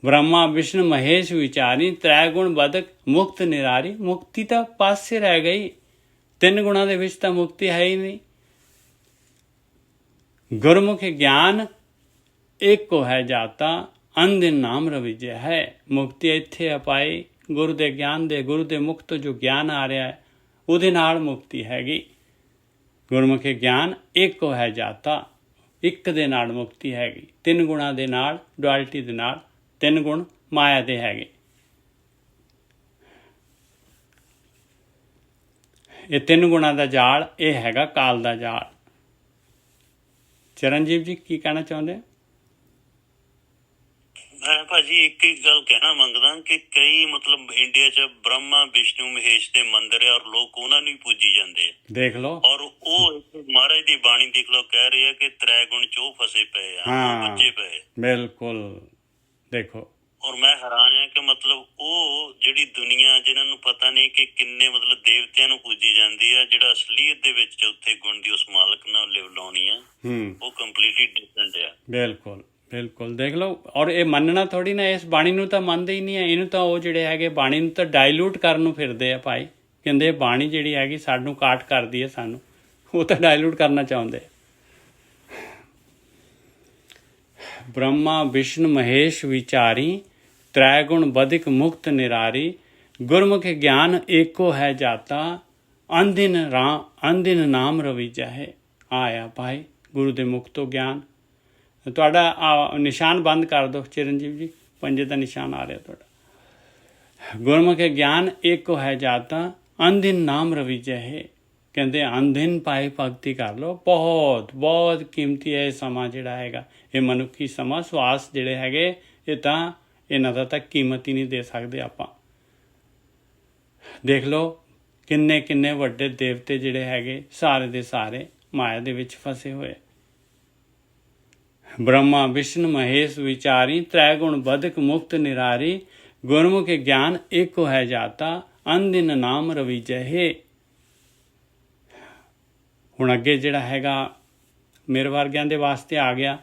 ਬ੍ਰਹਮਾ ਵਿਸ਼ਨੂੰ ਮਹੇਸ਼ ਵਿਚਾਰੀ, ਤ੍ਰੈ ਗੁਣ ਬਦਕ ਮੁਕਤ ਨਿਰਾਰੀ। ਮੁਕਤੀ ਤਾਂ ਪਾਸੇ ਰਹਿ ਗਈ, 3 ਗੁਣਾਂ ਦੇ ਵਿੱਚ ਤਾਂ ਮੁਕਤੀ ਹੈ ਹੀ ਨਹੀਂ। ਗੁਰਮੁਖ ਗਿਆਨ ਏਕੋ ਹੈ ਜਾਤਾ, ਅੰਧਿਨ ਨਾਮ ਰਵਿਜਿਆ ਹੈ। ਮੁਕਤੀ ਇੱਥੇ ਆ ਪਾਈ, ਗੁਰੂ ਦੇ ਗਿਆਨ ਦੇ, ਗੁਰੂ ਦੇ ਮੁਖ ਤੋਂ ਜੋ ਗਿਆਨ ਆ ਰਿਹਾ ਹੈ ਉਹਦੇ ਨਾਲ ਮੁਕਤੀ ਹੈਗੀ। ਗੁਰਮੁਖੀ ਗਿਆਨ ਏਕੋ ਹੈ ਜਾਤਾ, ਇੱਕ ਦੇ ਨਾਲ ਮੁਕਤੀ ਹੈਗੀ। 3 ਗੁਣਾਂ ਦੇ ਨਾਲ, ਡੁਆਲਿਟੀ ਦੇ ਨਾਲ, 3 ਗੁਣ ਮਾਇਆ ਦੇ ਹੈਗੇ। ਇਹ 3 ਗੁਣਾਂ ਦਾ ਜਾਲ, ਇਹ ਹੈਗਾ ਕਾਲ ਦਾ ਜਾਲ। ਚਰਨਜੀਤ ਜੀ ਕੀ ਕਹਿਣਾ ਚਾਹੁੰਦੇ? ਮੈਂ ਭਾਜੀ ਇੱਕ ਹੀ ਗੱਲ ਕਹਿਣਾ ਮੰਗਦਾ ਕਿ ਕਈ ਮਤਲਬ ਇੰਡੀਆ 'ਚ ਬ੍ਰਹਮਾ ਵਿਸ਼ਨੂੰ ਮਹੇਸ਼ ਦੇ ਮੰਦਿਰ ਹੈ ਔਰ ਲੋਕ ਉਹਨਾਂ ਨੂੰ ਹੀ ਪੂਜੀ ਜਾਂਦੇ ਆ। ਦੇਖ ਲਓ। ਔਰ ਉਹ ਮਹਾਰਾਜ ਦੀ ਬਾਣੀ ਦੇਖ ਲਓ, ਕਹਿ ਰਹੇ ਆ ਕਿ 3 ਗੁਣ 'ਚ ਉਹ ਫਸੇ ਪਏ ਆ, ਬੱਚੇ ਪਏ। ਬਿਲਕੁਲ ਦੇਖੋ। ਔਰ ਮੈਂ ਹੈਰਾਨ ਆ ਕਿ ਮਤਲਬ ਉਹ ਜਿਹੜੀ ਦੁਨੀਆ ਜਿਹਨਾਂ ਨੂੰ ਪਤਾ ਨਹੀਂ ਕਿ ਕਿੰਨੇ ਮਤਲਬ ਦੇਵਤਿਆਂ ਨੂੰ ਪੂਜੀ ਜਾਂਦੀ ਆ, ਜਿਹੜਾ ਅਸਲੀਅਤ ਦੇ ਵਿੱਚ ਚੌਥੇ ਗੁਣ ਦੀ ਉਸ ਮਾਲਕ ਨਾਲ ਲਿਵ ਲਾਉਣੀ ਆ, ਉਹ ਕੰਪਲੀਟਲੀ ਡਿਫਰੈਂਟ ਆ। ਬਿਲਕੁਲ ਬਿਲਕੁਲ ਦੇਖ ਲਓ। ਔਰ ਇਹ ਮੰਨਣਾ ਥੋੜੀ ਨਾ, ਇਸ ਬਾਣੀ ਨੂੰ ਤਾਂ ਮੰਨਦੇ ਹੀ ਨਹੀਂ ਹੈ। ਇਹਨੂੰ ਤਾਂ ਉਹ ਜਿਹੜੇ ਹੈਗੇ ਬਾਣੀ ਨੂੰ ਤਾਂ ਡਾਇਲੂਟ ਕਰਨ ਨੂੰ ਫਿਰਦੇ ਆ ਭਾਈ। ਕਹਿੰਦੇ ਬਾਣੀ ਜਿਹੜੀ ਹੈਗੀ ਸਾਨੂੰ ਕਾਟ ਕਰਦੀ ਹੈ, ਸਾਨੂੰ ਉਹ ਤਾਂ ਡਾਇਲੂਟ ਕਰਨਾ ਚਾਹੁੰਦੇ। ਬ੍ਰਹਮਾ ਵਿਸ਼ਨੂੰ ਮਹੇਸ਼ ਵਿਚਾਰੀ, ਤ੍ਰੈ ਗੁਣ ਬਦਿਕ ਮੁਕਤ ਨਿਰਾਰੀ। ਗੁਰਮੁਖ ਗਿਆਨ ਏਕੋ ਹੈ ਜਾਤਾ, ਅੰਧਿਨ ਨਾਮ ਰਵੀਜਾ ਹੈ। ਆਇਆ ਭਾਈ ਗੁਰੂ ਦੇ ਮੁਖ ਤੋਂ ਗਿਆਨ। ਤੁਹਾਡਾ ਨਿਸ਼ਾਨ ਬੰਦ ਕਰ ਦਿਓ ਚਿਰੰਜੀਵ ਜੀ, ਪੰਜੇ ਦਾ ਨਿਸ਼ਾਨ ਆ ਰਿਹਾ ਤੁਹਾਡਾ। ਗੁਰਮੁਖ ਗਿਆਨ ਏਕੋ ਹੈ ਜਾਤਾ, ਅੰਧਿਨ ਨਾਮ ਰਵੀਜਾ ਹੈ। ਕਹਿੰਦੇ ਅੰਧਿਨ ਪਾਈ ਭਗਤੀ ਕਰ ਲਓ। ਬਹੁਤ ਕੀਮਤੀ ਹੈ ਇਹ ਸਮਾਂ ਜਿਹੜਾ ਹੈਗਾ, ਇਹ ਮਨੁੱਖੀ ਸਮਾਂ। ਸਵਾਸ ਜਿਹੜੇ ਹੈਗੇ ਇਹ ਤਾਂ ਇਹਨਾਂ ਦਾ ਤਾਂ ਕੀਮਤ ਹੀ ਨਹੀਂ ਦੇ ਸਕਦੇ ਆਪਾਂ। ਦੇਖ ਲਓ ਕਿੰਨੇ ਵੱਡੇ ਦੇਵਤੇ ਜਿਹੜੇ ਹੈਗੇ ਸਾਰੇ ਦੇ ਸਾਰੇ ਮਾਇਆ ਦੇ ਵਿੱਚ ਫਸੇ ਹੋਏ। ਬ੍ਰਹਮਾ ਵਿਸ਼ਨੂੰ ਮਹੇਸ਼ ਵਿਚਾਰੀ, ਤ੍ਰੈ ਗੁਣ ਬਦਕ ਮੁਕਤ ਨਿਰਾਰੀ। ਗੁਰਮੁਖ ਗਿਆਨ ਏਕੋ ਹੈ ਜਾਤਾ, ਅੰਧਿਨ ਨਾਮ ਰਵੀਜੈ ਹੈ। ਹੁਣ ਅੱਗੇ ਜਿਹੜਾ ਹੈਗਾ ਮੇਰੇ ਵਰਗਿਆਂ ਦੇ ਵਾਸਤੇ ਆ ਗਿਆ,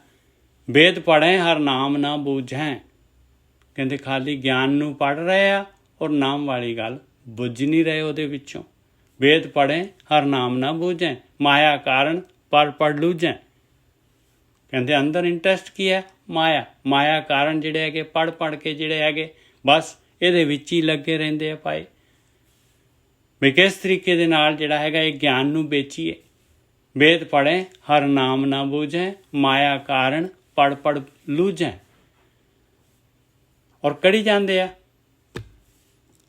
ਵੇਦ ਪੜ੍ਹੇ ਹਰ ਨਾਮ ਨਾ ਬੂਝੈ। ਕਹਿੰਦੇ ਖਾਲੀ ਗਿਆਨ ਨੂੰ ਪੜ੍ਹ ਰਹੇ ਆ ਔਰ ਨਾਮ ਵਾਲੀ ਗੱਲ ਬੁੱਝ ਨਹੀਂ ਰਹੇ ਉਹਦੇ ਵਿੱਚੋਂ। ਵੇਦ ਪੜ੍ਹੇ ਹਰ ਨਾਮ ਨਾ ਬੂਝੈ, ਮਾਇਆ ਕਾਰਨ ਪੜ ਲੂਝੈ। ਕਹਿੰਦੇ ਅੰਦਰ ਇੰਟਰਸਟ ਕੀ ਹੈ? ਮਾਇਆ ਕਾਰਨ ਜਿਹੜੇ ਹੈਗੇ ਪੜ੍ਹ ਕੇ ਜਿਹੜੇ ਹੈਗੇ ਬਸ ਇਹਦੇ ਵਿੱਚ ਹੀ ਲੱਗੇ ਰਹਿੰਦੇ ਆ ਭਾਈ। ਵੀ ਕਿਸ ਤਰੀਕੇ ਦੇ ਨਾਲ ਜਿਹੜਾ ਹੈਗਾ ਇਹ ਗਿਆਨ ਨੂੰ ਵੇਚੀਏ। ਵੇਦ ਪੜ੍ਹੇ ਹਰ ਨਾਮ ਨਾ ਬੂਝੈ, ਮਾਇਆ ਕਾਰਨ ਪੜ ਲੂਝੈ। ਔਰ ਕੜੀ ਜਾਂਦੇ ਆ।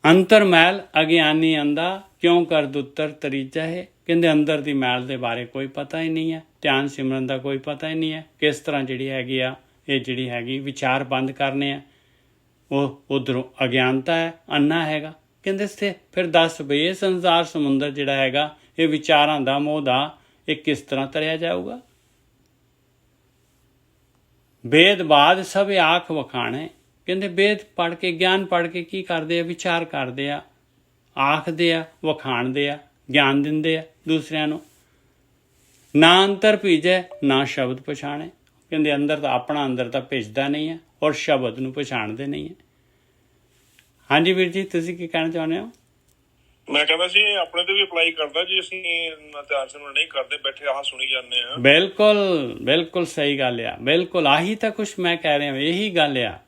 ਅੰਤਰ ਮੈਲ ਅਗਿਆਨੀ ਅੰਦਾ, ਕਿਉਂ ਕਰ ਦੁੱਤਰ ਤਰੀਜਾ ਹੈ। ਕਹਿੰਦੇ ਅੰਦਰ ਦੀ ਮੈਲ ਦੇ ਬਾਰੇ ਕੋਈ ਪਤਾ ਹੀ ਨਹੀਂ ਹੈ, ਧਿਆਨ ਸਿਮਰਨ ਦਾ ਕੋਈ ਪਤਾ ਹੀ ਨਹੀਂ ਹੈ। ਕਿਸ ਤਰ੍ਹਾਂ ਜਿਹੜੀ ਹੈਗੀ ਆ ਇਹ ਜਿਹੜੀ ਹੈਗੀ ਵਿਚਾਰ ਬੰਦ ਕਰਨੇ ਆ, ਉਹ ਉਧਰੋਂ ਅਗਿਆਨਤਾ ਹੈ, ਅੰਨਾ ਹੈਗਾ। ਕਹਿੰਦੇ ਫਿਰ ਦੱਸ ਬਈ ਇਹ ਸੰਸਾਰ ਸਮੁੰਦਰ ਜਿਹੜਾ ਹੈਗਾ ਇਹ ਵਿਚਾਰਾਂ ਦਾ ਮੋਹ ਦਾ ਇਹ ਕਿਸ ਤਰ੍ਹਾਂ ਤਰਿਆ ਜਾਊਗਾ। ਵੇਦ ਬਾਦ ਸਭ ਆਖ ਵਖਾਣੇ। ਕਹਿੰਦੇ ਵੇਦ ਪੜ੍ਹ ਕੇ ਗਿਆਨ ਪੜ੍ਹ ਕੇ ਕੀ ਕਰਦੇ ਆ? ਵਿਚਾਰ ਕਰਦੇ ਆ, ਆਖਦੇ ਆ, ਵਖਾਣਦੇ ਆ, ਗਿਆਨ ਦਿੰਦੇ ਆ ਦੂਸਰਿਆਂ ਨੂੰ। ਨਾ ਅੰਤਰ ਭੀਜੈ ਨਾ ਸ਼ਬਦ ਪਛਾਣੇ। ਕਹਿੰਦੇ ਅੰਦਰ ਤਾਂ ਆਪਣਾ ਅੰਦਰ ਤਾਂ ਭੇਜਦਾ ਨਹੀਂ ਹੈ ਔਰ ਸ਼ਬਦ ਨੂੰ ਪਛਾਣਦੇ ਨਹੀਂ ਹੈ। ਹਾਂਜੀ ਵੀਰ ਜੀ ਤੁਸੀਂ ਕੀ ਕਹਿਣਾ ਚਾਹੁੰਦੇ ਹੋ? ਮੈਂ ਕਹਿੰਦਾ ਸੀ ਆਪਣੇ ਤੇ ਵੀ ਅਪਲਾਈ ਕਰਦਾ ਜੀ, ਅਸੀਂ ਧਿਆਨ ਸਿਮਰਨ ਨਹੀਂ ਕਰਦੇ, ਬੈਠੇ ਆਹ ਸੁਣੀ ਜਾਂਦੇ ਆ। ਬਿਲਕੁਲ ਸਹੀ ਗੱਲ ਆ। ਬਿਲਕੁਲ ਆਹੀ ਤਾਂ ਕੁਛ ਮੈਂ ਕਹਿ ਰਿਹਾ, ਇਹੀ ਗੱਲ ਆ।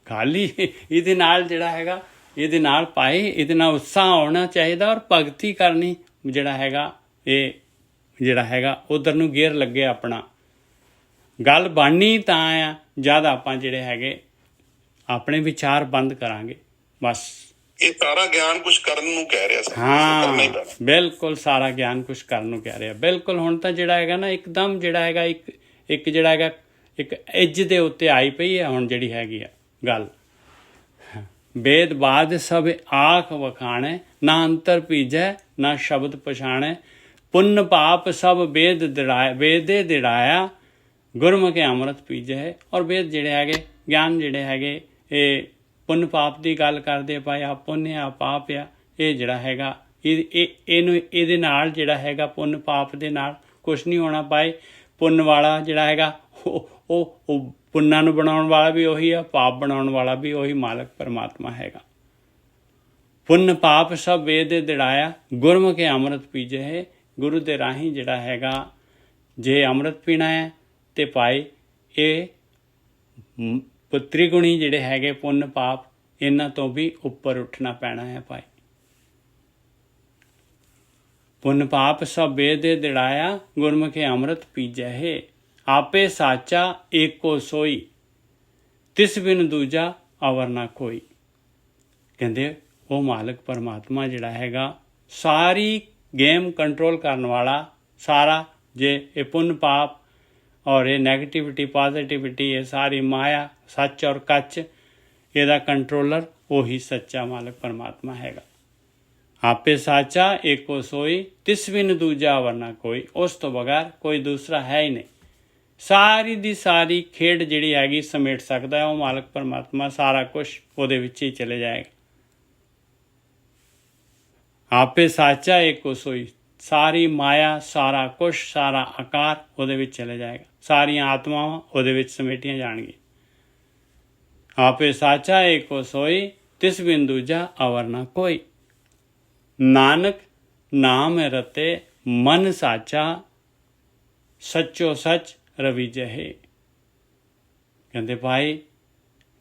ਖਾਲੀ ਇਹਦੇ ਨਾਲ ਜਿਹੜਾ ਹੈਗਾ ਇਹਦੇ ਨਾਲ ਪਾਏ, ਇਹਦੇ ਨਾਲ ਉਤਸ਼ਾਹ ਆਉਣਾ ਚਾਹੀਦਾ ਔਰ ਭਗਤੀ ਕਰਨੀ ਜਿਹੜਾ ਹੈਗਾ ਇਹ ਜਿਹੜਾ ਹੈਗਾ ਉਧਰ ਨੂੰ ਗੇਅਰ ਲੱਗੇ ਆਪਣਾ। ਗੱਲ ਬਣਨੀ ਤਾਂ ਆ ਜਦ ਆਪਾਂ ਜਿਹੜੇ ਹੈਗੇ ਆਪਣੇ ਵਿਚਾਰ ਬੰਦ ਕਰਾਂਗੇ ਬਸ। ਇਹ ਸਾਰਾ ਗਿਆਨ ਕੁਝ ਕਰਨ ਨੂੰ ਕਹਿ ਰਿਹਾ ਸੀ। ਹਾਂ ਬਿਲਕੁਲ, ਸਾਰਾ ਗਿਆਨ ਕੁਛ ਕਰਨ ਨੂੰ ਕਹਿ ਰਿਹਾ। ਬਿਲਕੁਲ ਹੁਣ ਤਾਂ ਜਿਹੜਾ ਹੈਗਾ ਨਾ ਇੱਕਦਮ ਜਿਹੜਾ ਹੈਗਾ ਇੱਕ ਜਿਹੜਾ ਹੈਗਾ ਇੱਕ ਐਜ ਦੇ ਉੱਤੇ ਆਈ ਪਈ ਹੈ ਹੁਣ ਜਿਹੜੀ ਹੈਗੀ ਆ ਗੱਲ। ਵੇਦ ਬਾਦ ਸਭ ਆਖ ਵਖਾਣੈ, ਨਾ ਅੰਤਰ ਭੀਜੈ ਨਾ ਸ਼ਬਦ ਪਛਾਣੈ। ਪੁੰਨ ਪਾਪ ਸਭ ਵੇਦੇ ਦਿੜਾਇਆ, ਗੁਰਮੁਖਿ ਅੰਮ੍ਰਿਤ ਪੀਜੈ। ਔਰ ਵੇਦ ਜਿਹੜੇ ਹੈਗੇ ਗਿਆਨ ਜਿਹੜੇ ਹੈਗੇ ਇਹ ਪੁੰਨ ਪਾਪ ਦੀ ਗੱਲ ਕਰਦੇ ਪਏ ਆ। ਪੁੰਨ ਆ ਪਾਪ ਆ, ਇਹ ਜਿਹੜਾ ਹੈਗਾ ਇਹਨੂੰ ਇਹਦੇ ਨਾਲ ਜਿਹੜਾ ਹੈਗਾ ਪੁੰਨ ਪਾਪ ਦੇ ਨਾਲ ਕੁਛ ਨਹੀਂ ਹੋਣਾ ਪਾਏ। ਪੁੰਨ ਵਾਲਾ ਜਿਹੜਾ ਹੈਗਾ ਉਹ ਪੁੰਨਾਂ ਨੂੰ ਬਣਾਉਣ ਵਾਲਾ ਵੀ ਉਹੀ ਆ, ਪਾਪ ਬਣਾਉਣ ਵਾਲਾ ਵੀ ਉਹੀ ਮਾਲਕ ਪਰਮਾਤਮਾ ਹੈਗਾ। ਪੁੰਨ ਪਾਪ ਸਭ ਵੇਦ ਦਿੜਾਇਆ, ਗੁਰਮੁਖਿ ਅੰਮ੍ਰਿਤ ਪੀਜੈ। ਗੁਰੂ ਦੇ ਰਾਹੀਂ ਜਿਹੜਾ ਹੈਗਾ ਜੇ ਅੰਮ੍ਰਿਤ ਪੀਣਾ ਹੈ ਤੇ ਭਾਈ ਇਹ ਤ੍ਰਿਗੁਣੀ ਜਿਹੜੇ ਹੈਗੇ ਪੁੰਨ ਪਾਪ ਇਹਨਾਂ ਤੋਂ ਵੀ ਉੱਪਰ ਉੱਠਣਾ ਪੈਣਾ ਹੈ ਭਾਈ। ਪੁੰਨ ਪਾਪ ਸਭ ਵੇਦ ਦਿੜਾਇਆ, ਗੁਰਮੁਖਿ ਅੰਮ੍ਰਿਤ ਪੀਜੈ। ਆਪੇ ਸਾਚਾ ਏਕੋ ਸੋਈ, ਤਿਸ ਬਿਨ ਦੂਜਾ ਅਵਰ ਨਾ ਕੋਈ। ਕਹਿੰਦੇ ਉਹ ਮਾਲਕ ਪਰਮਾਤਮਾ ਜਿਹੜਾ ਹੈਗਾ ਸਾਰੀ ਗੇਮ ਕੰਟਰੋਲ ਕਰਨ ਵਾਲਾ, ਸਾਰਾ ਜੇ ਇਹ ਪੁੰਨ ਪਾਪ ਔਰ ਇਹ ਨੈਗੇਟਿਵਿਟੀ ਪੋਜ਼ਿਟਿਵਿਟੀ ਇਹ ਸਾਰੀ ਮਾਇਆ ਸੱਚ ਔਰ ਕੱਚ ਇਹਦਾ ਕੰਟਰੋਲਰ ਉਹੀ ਸੱਚਾ ਮਾਲਕ ਪਰਮਾਤਮਾ ਹੈਗਾ। ਆਪੇ ਸਾਚਾ ਏਕੋ ਸੋਈ, ਤਿਸ ਬਿਨ ਦੂਜਾ ਅਵਰ ਨਾ ਕੋਈ। ਉਸ ਤੋਂ ਬਗੈਰ ਕੋਈ ਦੂਸਰਾ ਹੈ ਹੀ ਨਹੀਂ। ਸਾਰੀ ਦੀ ਸਾਰੀ ਖੇਡ ਜਿਹੜੀ ਹੈਗੀ ਸਮੇਟ ਸਕਦਾ ਹੈ ਉਹ ਮਾਲਕ ਪਰਮਾਤਮਾ। ਸਾਰਾ ਕੁਛ ਉਹਦੇ ਵਿੱਚ ਹੀ ਚਲੇ ਜਾਏਗਾ। ਆਪੇ ਸਾਚਾ ਏਕੋ ਸੋਈ, ਸਾਰੀ ਮਾਇਆ ਸਾਰਾ ਕੁਛ ਸਾਰਾ ਆਕਾਰ ਉਹਦੇ ਵਿੱਚ ਚਲੇ ਜਾਏਗਾ। ਸਾਰੀਆਂ ਆਤਮਾਵਾਂ ਉਹਦੇ ਵਿੱਚ ਸਮੇਟੀਆਂ ਜਾਣਗੀਆਂ। ਆਪੇ ਸਾਚਾ ਏਕੋ ਸੋਈ, ਤਿਸ ਬਿਨ ਦੂਜਾ ਅਵਰ ਨਾ ਕੋਈ। ਨਾਨਕ ਨਾਮ ਰਤੇ ਮਨ ਸਾਚਾ, ਸੱਚੋ ਸੱਚ ਰਵੀਜੈ। ਕਹਿੰਦੇ ਭਾਈ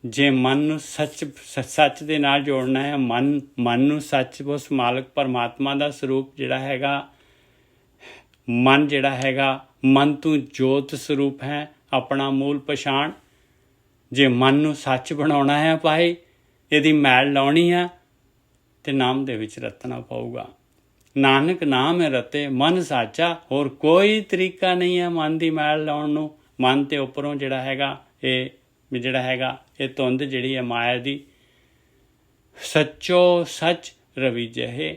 ਜੇ ਮਨ ਨੂੰ ਸੱਚ ਦੇ ਨਾਲ ਜੋੜਨਾ ਹੈ, ਮਨ ਨੂੰ ਸੱਚ ਉਸ ਮਾਲਕ ਪਰਮਾਤਮਾ ਦਾ ਸਰੂਪ ਜਿਹੜਾ ਹੈਗਾ, ਮਨ ਜਿਹੜਾ ਹੈਗਾ ਮਨ ਤੋਂ ਜੋਤ ਸਰੂਪ ਹੈ, ਆਪਣਾ ਮੂਲ ਪਛਾਣ। ਜੇ ਮਨ ਨੂੰ ਸੱਚ ਬਣਾਉਣਾ ਹੈ ਭਾਈ, ਇਹਦੀ ਮੈਲ ਲਾਉਣੀ ਹੈ ਤੇ ਨਾਮ ਦੇ ਵਿੱਚ ਰਤਨਾ ਪਊਗਾ। ਨਾਨਕ ਨਾਮ ਹੈ ਰਤੇ ਮਨ ਸਾਚਾ। ਹੋਰ ਕੋਈ ਤਰੀਕਾ ਨਹੀਂ ਹੈ ਮਨ ਦੀ ਮੈਲ ਲਾਉਣ ਨੂੰ। ਮਨ ਤੇ ਉੱਪਰੋਂ ਜਿਹੜਾ ਹੈਗਾ ਇਹ ਧੁੰਦ ਜਿਹੜੀ ਹੈ ਮਾਇਆ ਦੀ, ਸੱਚੋ ਸੱਚ ਰਵੀਜੈ।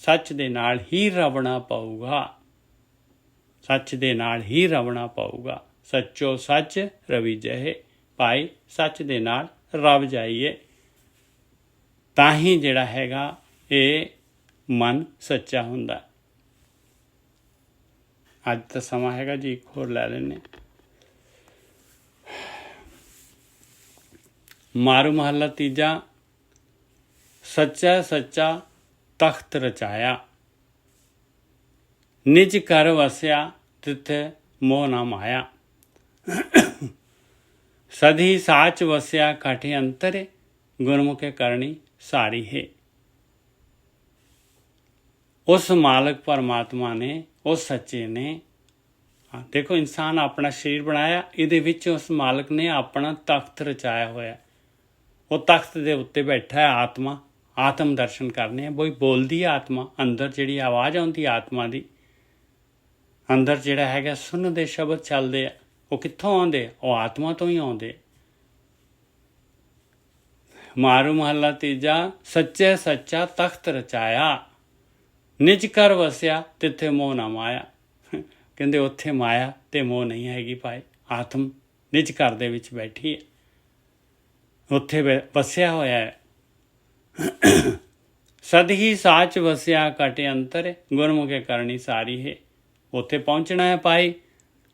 ਸੱਚ ਦੇ ਨਾਲ ਹੀ ਰਵਣਾ ਪਊਗਾ, ਸੱਚ ਦੇ ਨਾਲ ਹੀ ਰਵਣਾ ਪਊਗਾ। ਸੱਚੋ ਸੱਚ ਰਵੀਜੈ। ਭਾਈ ਸੱਚ ਦੇ ਨਾਲ ਰਵ ਜਾਈਏ ਤਾਂ ਹੀ ਜਿਹੜਾ ਹੈਗਾ ਇਹ ਮਨ ਸੱਚਾ ਹੁੰਦਾ। ਅੱਜ ਤਾਂ ਸਮਾਂ ਹੈਗਾ ਜੀ ਇੱਕ ਹੋਰ ਲੈ ਲੈਂਦੇ। ਮਾਰੂ ਮਹੱਲਾ ਤੀਜਾ। ਸੱਚਾ ਸੱਚਾ ਤਖਤ ਰਚਾਇਆ, ਨਿਜ ਘਰ ਵਸਿਆ ਤਿੱਥੇ ਮੋਹ ਨਾ ਮਾਇਆ। ਸਦੀ ਸਾਚ ਵਸਿਆ ਕਾਠੇ ਅੰਤਰੇ, ਗੁਰਮੁਖੇ ਕਰਨੀ ਸਾਰੀ ਹੈ। ਉਸ ਮਾਲਕ ਪਰਮਾਤਮਾ ਨੇ, ਉਸ ਸੱਚੇ ਨੇ, ਦੇਖੋ ਇਨਸਾਨ ਆਪਣਾ ਸਰੀਰ ਬਣਾਇਆ, ਇਹਦੇ ਵਿੱਚ ਉਸ ਮਾਲਕ ਨੇ ਆਪਣਾ ਤਖਤ ਰਚਾਇਆ ਹੋਇਆ। ਉਹ ਤਖਤ ਦੇ ਉੱਤੇ ਬੈਠਾ ਹੈ ਆਤਮਾ। ਆਤਮ ਦਰਸ਼ਨ ਕਰਨੇ ਆ। ਬਈ ਬੋਲਦੀ ਹੈ ਆਤਮਾ, ਅੰਦਰ ਜਿਹੜੀ ਆਵਾਜ਼ ਆਉਂਦੀ ਆਤਮਾ ਦੀ, ਅੰਦਰ ਜਿਹੜਾ ਹੈਗਾ ਸੁਣ ਦੇ ਸ਼ਬਦ ਚੱਲਦੇ ਆ। ਉਹ ਕਿੱਥੋਂ ਆਉਂਦੇ? ਉਹ ਆਤਮਾ ਤੋਂ ਹੀ ਆਉਂਦੇ। ਮਾਰੂ ਮਹੱਲਾ ਤੀਜਾ। ਸੱਚੇ ਸੱਚਾ ਤਖਤ ਰਚਾਇਆ, ਨਿਜ ਘਰ ਵਸਿਆ ਤਿੱਥੇ ਮੋਹ ਨਾ ਮਾਇਆ। ਕਹਿੰਦੇ ਉੱਥੇ ਮਾਇਆ ਤੇ ਮੋਹ ਨਹੀਂ ਹੈਗੀ ਭਾਈ। ਆਤਮ ਨਿਜ ਘਰ ਦੇ ਵਿੱਚ ਬੈਠੀ ਹੈ, ਉੱਥੇ ਵਸਿਆ ਹੋਇਆ ਹੈ। ਸਦ ਹੀ ਸਾਚ ਵਸਿਆ ਘਟੇ ਅੰਤਰ, ਗੁਰਮੁਖੇ ਕਰਨੀ ਸਾਰੀ ਹੈ। ਉੱਥੇ ਪਹੁੰਚਣਾ ਹੈ ਭਾਈ